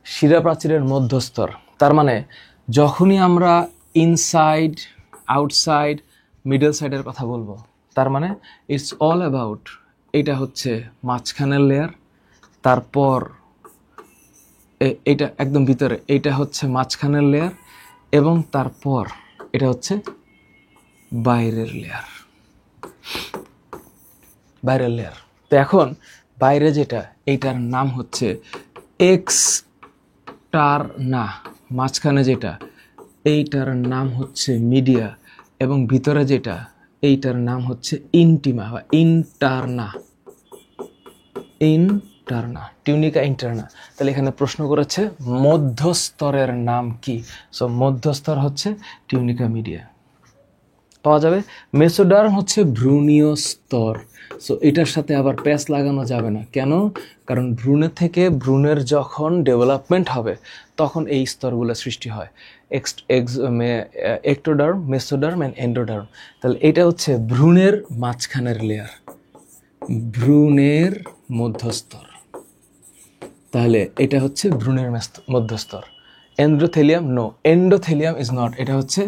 শিরা প্রাচীরের মধ্যস্তর, তার মানে যখনই আমরা ইনসাইড, আউটসাইড, মিডল সাইডের কথা বলবো, তার মানে ইটস অল অ্যাবাউট, এটা হচ্ছে মাঝখানের লেয়ার, তারপর এটা একদম ভিতরে, এটা হচ্ছে মাঝখানের লেয়ার, এবং তারপর এটা হচ্ছে বাইরের লেয়ার। তো এখন বাইরে যেটা, এইটার নাম হচ্ছে এক্সটারনা, মাঝখানে যেটা এইটার নাম হচ্ছে মিডিয়া, এবং ভিতরে যেটা এইটার নাম হচ্ছে ইন্টিমা বা ইন্টারনা, টিউনিকা ইন্টারনা। তাহলে এখানে প্রশ্ন করেছে মধ্যস্তরের নাম কি? সো মধ্যস্তর হচ্ছে টিউনিকা মিডিয়া। পাওয়া যাবে। মেসোডার্ম হচ্ছে ভ্রূণীয় স্তর। সো এটার সাথে আবার প্যাচ লাগানো যাবে না। কেন? কারণ ভ্রূণের থেকে ভ্রূণের যখন ডেভেলপমেন্ট হবে তখন এই স্তরগুলো সৃষ্টি হয়, এক্টোডার্ম, মেসোডার্ম অ্যান্ড এন্ডোডার্ম। তাহলে এটা হচ্ছে ভ্রূণের মাঝখানের লেয়ার, ভ্রূণের মধ্যস্তর। তাহলে এটা হচ্ছে ভ্রূণের মধ্যস্তর। Endothelium, no, endothelium is not, এটা হচ্ছে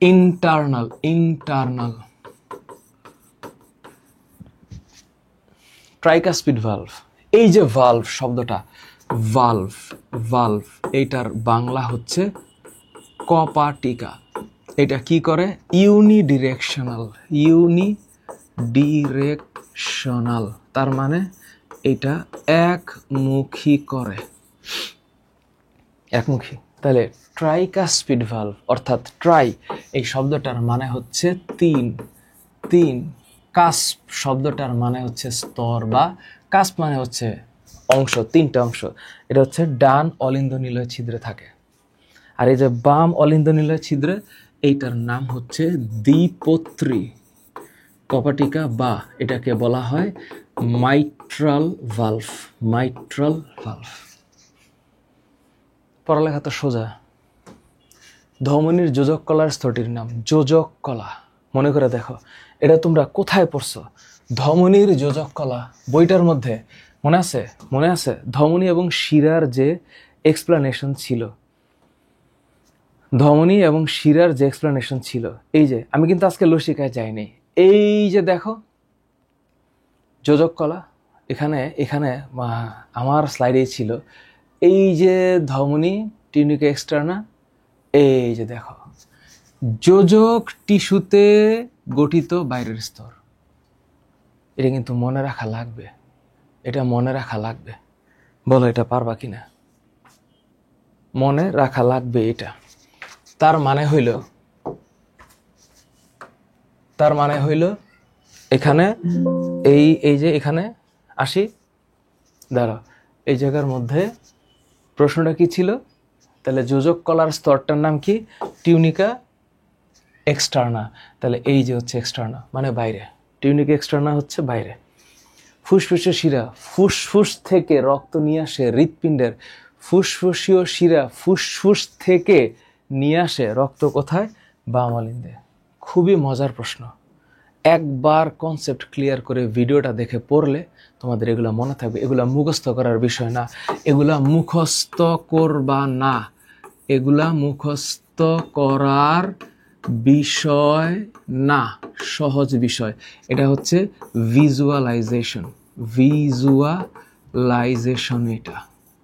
ইন্টারনাল। ট্রাইকাসপিড ভালভ, এই যে ভালভ শব্দটা, ভালভ, ভালভ এইটার বাংলা হচ্ছে কপাটিকা। এটা কি করে? ইউনিডিরেকশনাল, ইউনিডিরেকশনাল তার মানে এটা একমুখী করে, একমুখী। তাহলে ট্রাইকাসপিড ভালভ অর্থাৎ ট্রাই এই শব্দটার মানে হচ্ছে তিন, তিন। কাস্প শব্দটার মানে হচ্ছে স্তর বা কাস্প মানে হচ্ছে অংশ, তিনটা অংশ। এটা হচ্ছে ডান অলিন্দ নিলয় ছিদ্রে থাকে। আর এই যে বাম অলিন্দ নিলয় ছিদ্রে এইটার নাম হচ্ছে দ্বিপত্রী কপাটিকা বা এটাকে বলা হয় মাইট্রাল ভালভ, মাইট্রাল ভালভ। পড়ালেখা তো সোজা। ধমনীর যোজক কলার স্তরটির নাম যোজক কলা। মনে করে দেখো এটা তোমরা কোথায় পড়ছো? ধমনীর যোজক কলা বইটার মধ্যে মনে আছে? মনে আছে ধমনী এবং শিরার যে এক্সপ্লানেশন ছিল, ধমনী এবং শিরার যে এক্সপ্লানেশন ছিল। এই যে আমি কিন্তু আজকে লসিকায় যাইনি, এই যে দেখো যোজক কলা এখানে, এখানে আমার স্লাইডেই ছিল। এই যে ধমনী টিউনিকা এক্সটার্না, এই যে দেখো যোজক টিস্যুতে গঠিত বাইরের স্তর। এটা কিন্তু মনে রাখা লাগবে, এটা মনে রাখা লাগবে। বলো এটা পারবা কিনা? মনে রাখা লাগবে এটা। তার মানে হইল, তার মানে হইল এখানে এই যে এখানে আসি, দাঁড়াও, এই জায়গার মধ্যে প্রশ্নটা কি ছিল? তাহলে যোজক কলার স্তরটার নাম কি? Tunica externa. তাহলে এই যে হচ্ছে এক্সটার্না মানে বাইরে, টিউনিকা এক্সটার্না হচ্ছে বাইরে। ফুসফুসের শিরা, ফুসফুস থেকে রক্ত নিয়ে আসে হৃৎপিণ্ডের, ফুসফুসীয় শিরা ফুসফুস থেকে নিয়ে আসে রক্ত কোথায়? বাম অলিন্দে। খুবই মজার প্রশ্ন। একবার কনসেপ্ট ক্লিয়ার করে ভিডিওটা দেখে পড়লে তোমাদের এগুলো মনে থাকবে। এগুলা মুখস্থ করার বিষয় না, এগুলা মুখস্থ করবা না, এগুলা মুখস্থ করার বিষয় না, সহজ বিষয়। এটা হচ্ছে ভিজুয়ালাইজেশন, ভিজুয়ালাইজেশন। এটা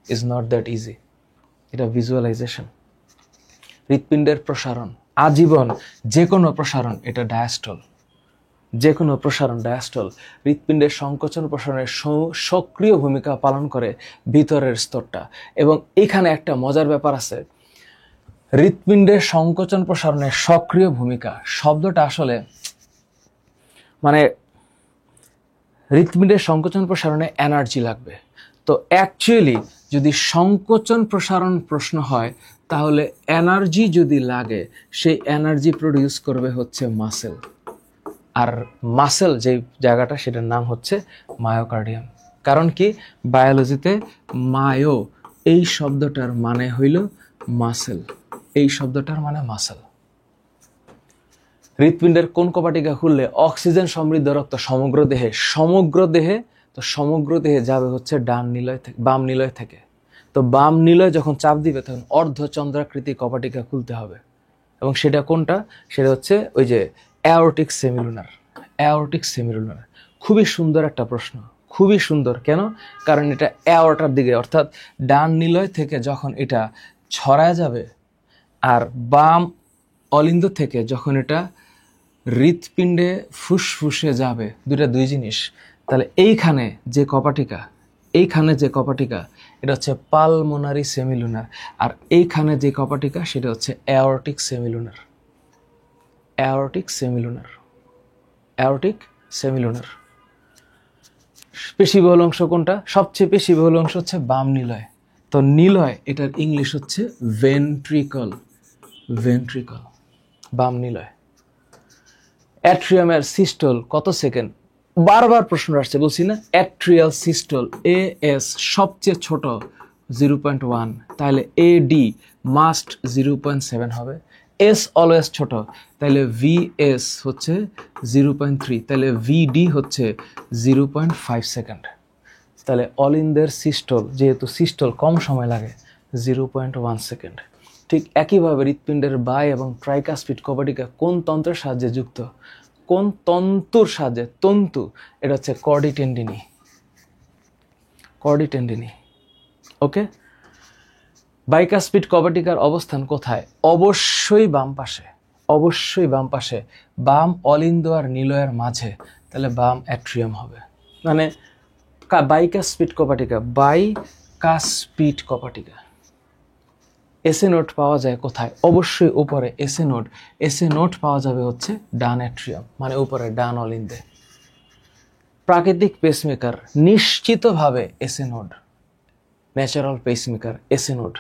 ইজ নট দ্যাট ইজি, এটা ভিজুয়ালাইজেশন। হৃৎপিণ্ডের প্রসারণ আজীবন, যে কোনো প্রসারণ এটা ডায়াস্টল, যে কোনো প্রসারণ ডায়াস্টল। হৃৎপিণ্ডের সংকোচন প্রসারণের সক্রিয় ভূমিকা পালন করে ভিতরের স্তরটা। এবং এখানে একটা মজার ব্যাপার আছে, হৃৎপিণ্ডের সংকোচন প্রসারণের সক্রিয় ভূমিকা শব্দটা আসলে মানে হৃৎপিণ্ডের সংকোচন প্রসারণে এনার্জি লাগবে। তো অ্যাকচুয়ালি যদি সংকোচন প্রসারণ প্রশ্ন হয় তাহলে এনার্জি যদি লাগে, সেই এনার্জি প্রডিউস করবে হচ্ছে মাসেল। আর মাসেল যে জায়গাটা সেটার নাম হচ্ছে মায়োকার্ডিয়াম। কারণ কি? বায়োলজিতে মায়ো এই শব্দটার মানে হইল মাসেল, এই শব্দটার মানে মাসেল। হৃৎপিণ্ডের কোন কপাটিকা খুললে অক্সিজেন সমৃদ্ধ রক্ত সমগ্র দেহে, সমগ্র দেহে, তো সমগ্র দেহে যাবে হচ্ছে ডান নিলয় থেকে, বাম নিলয় থেকে। তো বাম নিলয় যখন চাপ দিবে তখন অর্ধচন্দ্রাকৃতি কপাটিকা খুলতে হবে। এবং সেটা কোনটা? সেটা হচ্ছে ওই যে অ্যাওরটিক সেমিলুনার, অ্যাওরটিক সেমিলুনার। খুবই সুন্দর একটা প্রশ্ন, খুবই সুন্দর। কেন? কারণ এটা অ্যাওরটার দিকে, অর্থাৎ ডান নিলয় থেকে যখন এটা ছড়ায় যাবে আর বাম অলিন্দ থেকে যখন এটা হৃৎপিণ্ডে ফুসফুসে যাবে, দুই জিনিস। তাহলে এইখানে যে কপাটিকা, এইখানে যে কপাটিকা এটা হচ্ছে পালমোনারি সেমিলুনার, আর এইখানে যে কপাটিকা সেটা হচ্ছে aortic semilunar, aortic semilunar, aortic semilunar. পেশিবহুল অংশ কোনটা? সবচেয়ে পেশিবহুল অংশ হচ্ছে বাম নিলয়। তো নিলয় এটার ইংলিশ হচ্ছে ভেন্ট্রিকল, ভেন্ট্রিকল, বাম নিলয়। অ্যাট্রিয়ামের সিস্টল কত সেকেন্ড? বারবার প্রশ্ন আসছে, বলছি না? অ্যাট্রিয়াল সিস্টল এএস সবচেয়ে ছোট 0.1, তাহলে এডি মাস্ট 0.7 হবে। এস অলওয়েজ ছোট, তাহলে ভিএস হচ্ছে 0.3, তাহলে ভিডি হচ্ছে 0.5 সেকেন্ড। তাহলে অলিন্দের সিস্টল, যেহেতু সিস্টল কম সময় লাগে, 0.1 সেকেন্ড। ঠিক একইভাবে হৃৎপিণ্ডের বাই এবং ট্রাইকাসপিড কপাটিকা কোন তন্ত্রের সাহায্যে যুক্ত? কোন তন্তুর সাহায্যে? তন্তু, এটা হচ্ছে কর্ডি টেন্ডিনি, কর্ডি টেন্ডিনি। ওকে, বাইকাসপিড কভাটিকার অবস্থান কোথায়? অবশ্যই বাম পাশে, অবশ্যই বাম পাশে, বাম অলিন্দ আর নিলয়ের মাঝে। তাহলে বাম অ্যাট্রিয়াম হবে, মানে বাইকাসপিড কভাটিকা, বাইকাসপিড কভাটিকা। এসএ নোড পাওয়া যায় কোথায়? অবশ্যই উপরে এসএ নোড। এসএ নোড পাওয়া যাবে হচ্ছে ডান অ্যাট্রিয়াম, মানে উপরে ডান অলিন্দে। প্রাকৃতিক পেসমেকার নিশ্চিতভাবে SA node, natural pacemaker SA node.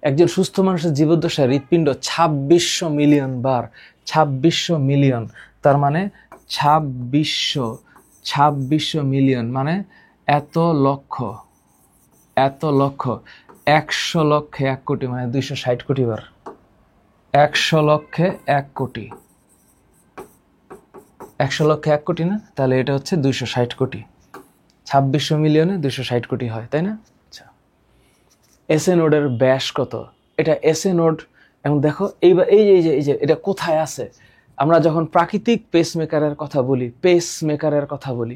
একজন সুস্থ মানুষের জীবদ্দশায় হৃৎপিণ্ড 2600 মিলিয়ন বার, 2600 মিলিয়ন, তার মানে 2600 মিলিয়ন, মানে এত লক্ষ, এত লক্ষ, 100 লক্ষে 1 কোটি, মানে 260 কোটি বার, 100 লক্ষে 1 কোটি, 100 লক্ষে 1 কোটি না, তাহলে এটা হচ্ছে 260 কোটি। 2600 মিলিয়নে 260 কোটি হয়, তাই না? আচ্ছা, এসএ নোডের ব্যাস কত? এটা এসএ নোড। এবং দেখো এইবার এই যে এটা কোথায় আছে? আমরা যখন প্রাকৃতিক পেসমেকারের কথা বলি, পেসমেকারের কথা বলি,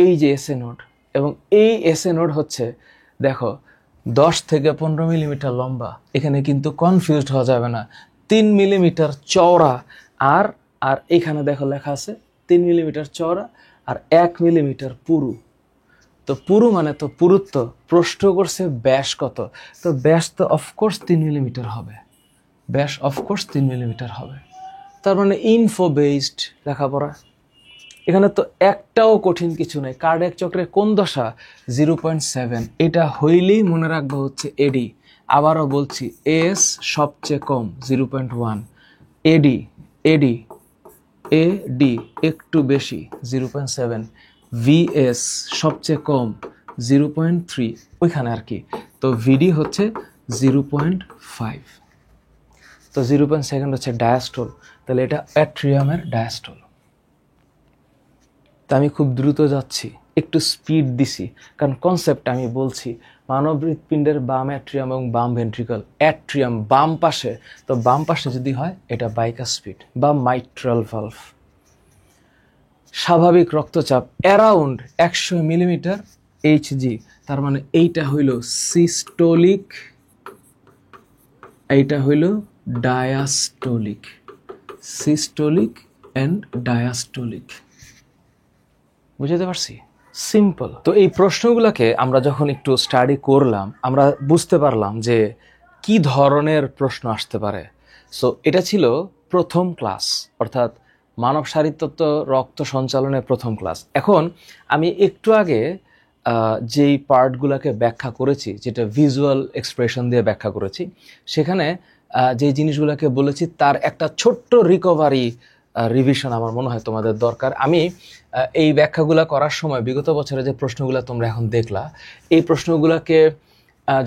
এই যে এসএ নোড, এবং এই এসএ নোড হচ্ছে দেখো 10 থেকে 15 মিলিমিটার লম্বা। এখানে কিন্তু কনফিউজড হওয়া যাবে না, 3 মিলিমিটার চওড়া, আর আর এখানে দেখো লেখা আছে 3 মিলিমিটার চওড়া আর 1 মিলিমিটার পুরু। তো পুরু মানে তো পুরুত্ব। প্রশ্ন করছে ব্যাস কত, তো ব্যাস তো অফকোর্স 3 মিলিমিটার হবে, ব্যাস অফকোর্স 3 মিলিমিটার হবে। তার মানে ইনফো বেসড লেখাপড়া। এখানে তো একটাও কঠিন কিছু নেই। কার্ডিয়াক চক্রের কোন দশা? 0.7। এটা হইলেই মনে রাখবো হচ্ছে এডি। আবারও বলছি, এস সবচেয়ে কম 0.1, এডি এডি এডি একটু বেশি 0.7, ভিএস সবচেয়ে কম 0.3, ওইখানে আর কি। তো ভিডি হচ্ছে 0.5। তো 0.2 হচ্ছে ডায়াস্টোল, তাহলে এটা অ্যাট্রিয়ামের ডায়াস্টোল। তা আমি খুব দ্রুত যাচ্ছি, একটু স্পিড দিছি, কারণ কনসেপ্ট আমি বলছি। মানব হৃৎপিণ্ডের বাম অ্যাট্রিয়াম এবং বাম ভেন্ট্রিকল, অ্যাট্রিয়াম বাম পাশে, তো বাম পাশে যদি হয় এটা বাইকাসপিড বা মাইট্রাল ভালভ। স্বাভাবিক রক্তচাপ অ্যারাউন্ড 100 মিলিমিটার এইচজি, তার মানে এইটা হইল সিস্টোলিক, এইটা হইল ডায়াস্টোলিক, সিস্টোলিক অ্যান্ড ডায়াস্টোলিক। বুঝতে পারছি? সিম্পল। তো এই প্রশ্নগুলোকে আমরা যখন একটু স্টাডি করলাম, আমরা বুঝতে পারলাম যে কি ধরনের প্রশ্ন আসতে পারে। সো এটা ছিল প্রথম ক্লাস, অর্থাৎ মানব শারীরতত্ত্ব রক্ত সঞ্চালনের প্রথম ক্লাস। এখন আমি একটু আগে যেই পার্টগুলোকে ব্যাখ্যা করেছি, যেটা ভিজুয়াল এক্সপ্রেশন দিয়ে ব্যাখ্যা করেছি, সেখানে যে জিনিসগুলোকে বলেছি তার একটা ছোট্ট রিকভারি রিভিশন আমার মনে হয় তোমাদের দরকার। আমি এই ব্যাখ্যাগুলো করার সময় বিগত বছরে যে প্রশ্নগুলো তোমরা এখন দেখলা, এই প্রশ্নগুলোকে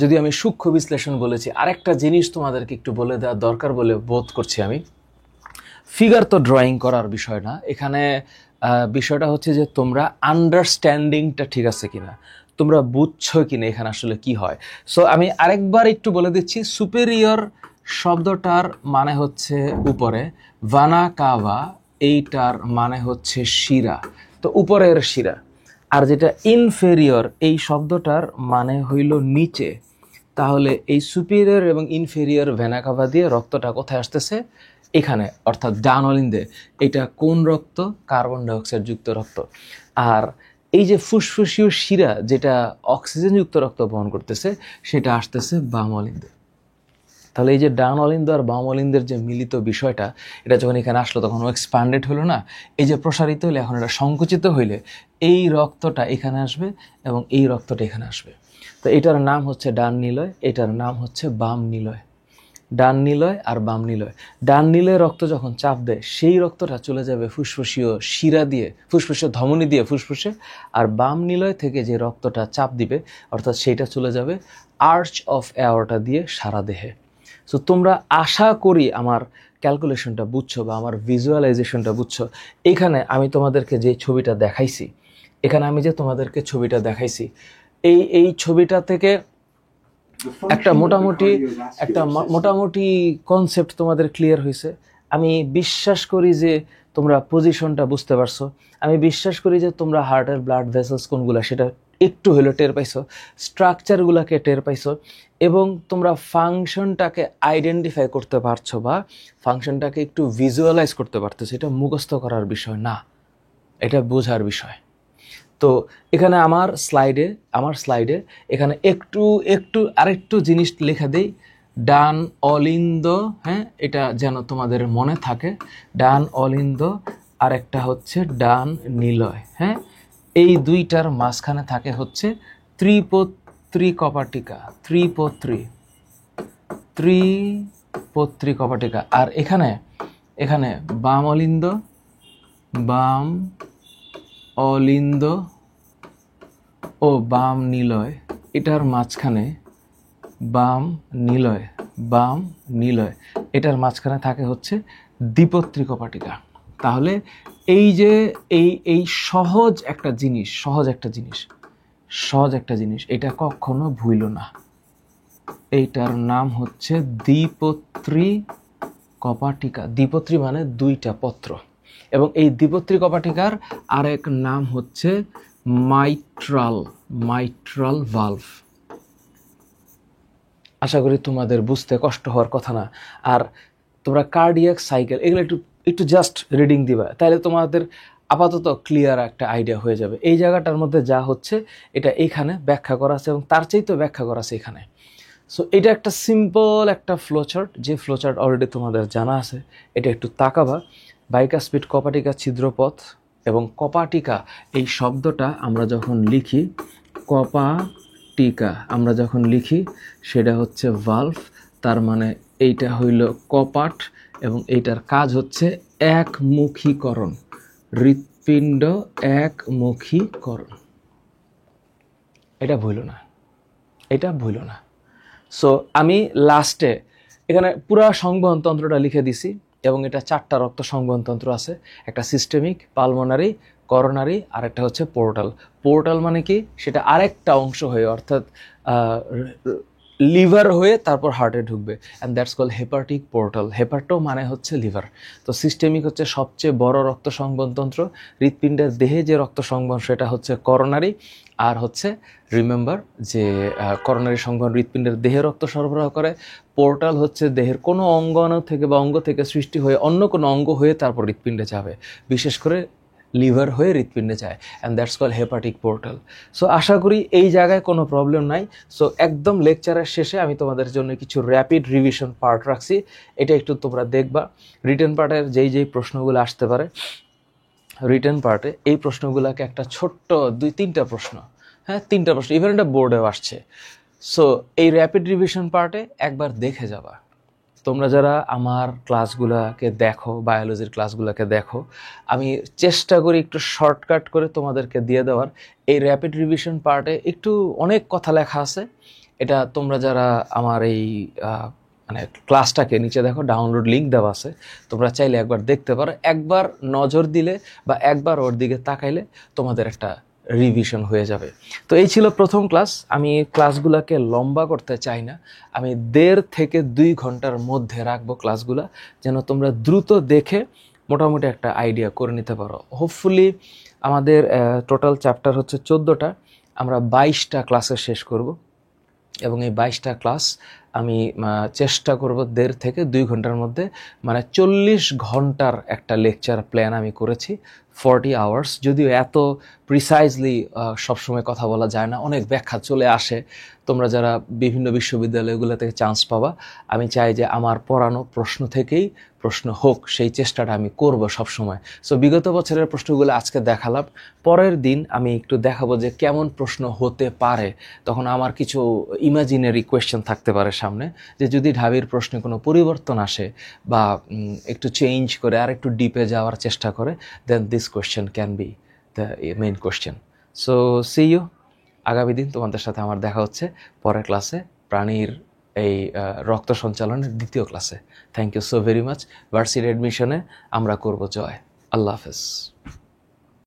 যদি আমি সূক্ষ্ম বিশ্লেষণ বলেছি, আরেকটা জিনিস তোমাদেরকে একটু বলে দেওয়া দরকার বলে বোধ করছি আমি। ফিগার তো ড্রয়িং করার বিষয় না, এখানে বিষয়টা হচ্ছে যে তোমরা আন্ডারস্ট্যান্ডিংটা ঠিক আছে কিনা, তোমরা বুঝছো কিনা এখানে আসলে কি হয়। সো আমি আরেকবার একটু বলে দিচ্ছি, সুপেরিয়র শব্দটার মানে হচ্ছে উপরে, ভানা কাভা এইটার মানে হচ্ছে শিরা, তো উপরের শিরা। আর যেটা ইনফেরিয়র, এই শব্দটার মানে হইল নিচে। তাহলে এই সুপিরিয়র এবং ইনফেরিয়র ভেনা কাভা দিয়ে রক্তটা কোথায় আসতেছে? এখানে, অর্থাৎ ডান অলিন্দে। এটা কোন রক্ত? কার্বন ডাইঅক্সাইড যুক্ত রক্ত। আর এই যে ফুসফুসীয় শিরা যেটা অক্সিজেন যুক্ত রক্ত বহন করতেছে, সেটা আসতেছে বাম অলিন্দে। তাহলে এই যে ডান অলিন্দ আর বাম অলিন্দের যে মিলিত বিষয়টা, এটা যখন এখানে আসলো তখন ও এক্সপ্যান্ডেড হলো না, এই যে প্রসারিত হইলে, এখন এটা সংকুচিত হইলে এই রক্তটা এখানে আসবে এবং এই রক্তটা এখানে আসবে। তো এটার নাম হচ্ছে ডান নিলয়, এটার নাম হচ্ছে বাম নিলয়। ডান নিলয় আর বাম নিলয়। ডান নিলয় রক্ত যখন চাপ দেয়, সেই রক্তটা চলে যাবে ফুসফুসীয় শিরা দিয়ে, ফুসফুসীয় ধমনী দিয়ে ফুসফুসে। আর বাম নিলয় থেকে যে রক্তটা চাপ দিবে, অর্থাৎ সেইটা চলে যাবে আর্চ অফ অ্যাওর্টা দিয়ে সারা দেহে। সো তোমরা আশা করি আমার ক্যালকুলেশনটা বুঝছো বা আমার ভিজুয়ালাইজেশনটা বুঝছো। এখানে আমি তোমাদেরকে যে ছবিটা দেখাইছি, এখানে আমি যে তোমাদেরকে ছবিটা দেখাইছি, এই ছবিটা থেকে একটা মোটামুটি কনসেপ্ট তোমাদের ক্লিয়ার হয়েছে। আমি বিশ্বাস করি যে তোমরা পজিশনটা বুঝতে পারছো। আমি বিশ্বাস করি যে তোমরা হার্টের ব্লাড ভেসেলস কোনগুলো সেটা একটু হলেও টের পাইছো, স্ট্রাকচারগুলোকে টের পাইছো, এবং তোমরা ফাংশনটাকে আইডেন্টিফাই করতে পারছো বা ফাংশনটাকে একটু ভিজুয়ালাইজ করতে পারতেছো। এটা মুখস্থ করার বিষয় না, এটা বোঝার বিষয়। তো এখানে আমার স্লাইডে এখানে একটু আরেকটু জিনিস লেখা দেই, ডান অলিন্দ, হ্যাঁ, এটা যেন তোমাদের মনে থাকে, ডান অলিন্দ আর একটা হচ্ছে ডান নিলয়, হ্যাঁ, এই দুইটার মাঝখানে থাকে হচ্ছে ত্রিপত্রী কপাটিকা, ত্রিপত্রী কপাটিকা। আর এখানে বাম অলিন্দ ও বাম নিলয়, এটার মাঝখানে বাম নিলয়, এটার মাঝখানে থাকে হচ্ছে দ্বিপত্রী কপাটিকা। তাহলে এই যে এই সহজ একটা জিনিস এটা কখনো ভুলো না। এইটার নাম হচ্ছে দ্বিপত্রী কপাটিকা। দ্বিপত্রী মানে দুইটা পত্র, এবং এই দ্বিপত্রী কপাটিকার আরেক নাম হচ্ছে মাইট্রাল ভালভ। আশা করি তোমাদের বুঝতে কষ্ট হওয়ার কথা না। আর তোমরা কার্ডিয়াক সাইকেল এগুলো একটু জাস্ট রিডিং দিবা, তাহলে তোমাদের আপাতত ক্লিয়ার একটা আইডিয়া হয়ে যাবে। এই জায়গাটার মধ্যে যা হচ্ছে এটা এইখানে ব্যাখ্যা করা আছে, এবং তার চাইতেও ব্যাখ্যা করা আছে এখানে। সো এটা একটা সিম্পল একটা ফ্লোচার্ট, যে ফ্লোচার্ট অলরেডি তোমাদের জানা আছে। এটা একটু তাকাবা। বাইকাস্পিড, কপাটিকা, ছিদ্রপথ এবং কপাটিকা এই শব্দটা আমরা যখন লিখি সেটা হচ্ছে ভালভ, তার মানে এইটা হইল কপাট, এবং এইটার কাজ হচ্ছে একমুখীকরণ, হৃৎপিণ্ড একমুখীকরণ। এটা ভুলো না। সো আমি লাস্টে এখানে পুরা সংবহন তন্ত্রটা লিখে দিছি, এবং এটা 4টা রক্ত সংবহন তন্ত্র আছে, একটা সিস্টেমিক, পালমোনারি, করোনারি, আর একটা হচ্ছে পোর্টাল মানে কি, সেটা আরেকটা অংশ হয়ে, অর্থাৎ লিভার হয়ে তারপর হার্টে ঢুকবে, and that's call hepatic portal. Hepato মানে হচ্ছে লিভার। তো সিস্টেমিক হচ্ছে সবচেয়ে বড় রক্ত সংবহন তন্ত্র, হৃৎপিণ্ডের দেহে যে রক্ত সংবহন সেটা হচ্ছে করোনারি, আর হচ্ছে রিমেম্বার যে করোনারি সংবহন হৃৎপিণ্ডের দেহে রক্ত সরবরাহ করে। পোর্টাল হচ্ছে দেহের কোনো অঙ্গাণু থেকে বা অঙ্গ থেকে সৃষ্টি হয়ে অন্য কোনো অঙ্গ হয়ে তারপর হৃৎপিণ্ডে যাবে, বিশেষ করে লিভার হয়ে হৃৎপিণ্ডে যায়, and that's call hepatic portal. So আশা করি এই জায়গায় কোনো প্রবলেম নাই। সো একদম লেকচারের শেষে আমি তোমাদের জন্য কিছু র্যাপিড রিভিশন পার্ট রাখছি, এটা একটু তোমরা দেখবা। রিটেন পার্টের যেই প্রশ্নগুলো আসতে পারে, রিটেন পার্টে এই প্রশ্নগুলোকে একটা ছোট্ট 2-3টা প্রশ্ন, হ্যাঁ 3টা প্রশ্ন, ইভেন এটা বোর্ডেও আসছে। সো এই র্যাপিড রিভিশন পার্টে একবার দেখে যাবা। তোমরা যারা আমার ক্লাসগুলোকে দেখো, বায়োলজির ক্লাসগুলোকে দেখো, আমি চেষ্টা করি একটু শর্টকাট করে তোমাদেরকে দিয়ে দেওয়ার। এই র্যাপিড রিভিশন পার্টে একটু অনেক কথা লেখা আছে, এটা তোমরা যারা আমার এই মানে ক্লাসটাকে নিচে দেখো, ডাউনলোড লিঙ্ক দেওয়া আছে, তোমরা চাইলে একবার দেখতে পারো। একবার নজর দিলে বা একবার ওর দিকে তাকাইলে তোমাদের একটা রিভিশন হয়ে যাবে। তো এই ছিল প্রথম ক্লাস। আমি ক্লাসগুলোকে লম্বা করতে চাই না, আমি 1.5 থেকে 2 ঘন্টার মধ্যে রাখবো ক্লাসগুলা, যেন তোমরা দ্রুত দেখে মোটামুটি একটা আইডিয়া করে নিতে পারো। হোপফুলি আমাদের টোটাল চ্যাপ্টার হচ্ছে 14টা, আমরা 22টা ক্লাসে শেষ করব, এবং এই 22টা ক্লাস আমি চেষ্টা করব 1.5 থেকে 2 ঘন্টার মধ্যে, মানে 40 ঘন্টার একটা লেকচার প্ল্যান আমি করেছি, 40 আওয়ার্স। যদিও এত প্রিসাইজলি সবসময় কথা বলা যায় না, অনেক ব্যাখ্যা চলে আসে। তোমরা যারা বিভিন্ন বিশ্ববিদ্যালয়গুলো থেকে চান্স পাবা, আমি চাই যে আমার পড়ানো প্রশ্ন থেকেই প্রশ্ন হোক, সেই চেষ্টাটা আমি করব সবসময়। সো বিগত বছরের প্রশ্নগুলো আজকে দেখালাম, পরের দিন আমি একটু দেখাবো যে কেমন প্রশ্ন হতে পারে। তখন আমার কিছু ইমাজিনারি কোয়েশ্চেন থাকতে পারে সামনে, যে যদি ঢাবির প্রশ্নে কোনো পরিবর্তন আসে বা একটু চেঞ্জ করে আর একটু ডিপে যাওয়ার চেষ্টা করে, then this question can be the main question. So see you. আগামী দিন তোমাদের সাথে আমার দেখা হচ্ছে পরের ক্লাসে, প্রাণীর এই রক্ত সঞ্চালনের 2য় ক্লাসে। Thank you so very much. Varsity অ্যাডমিশনে আমরা করব জয়। আল্লাহ হাফেজ।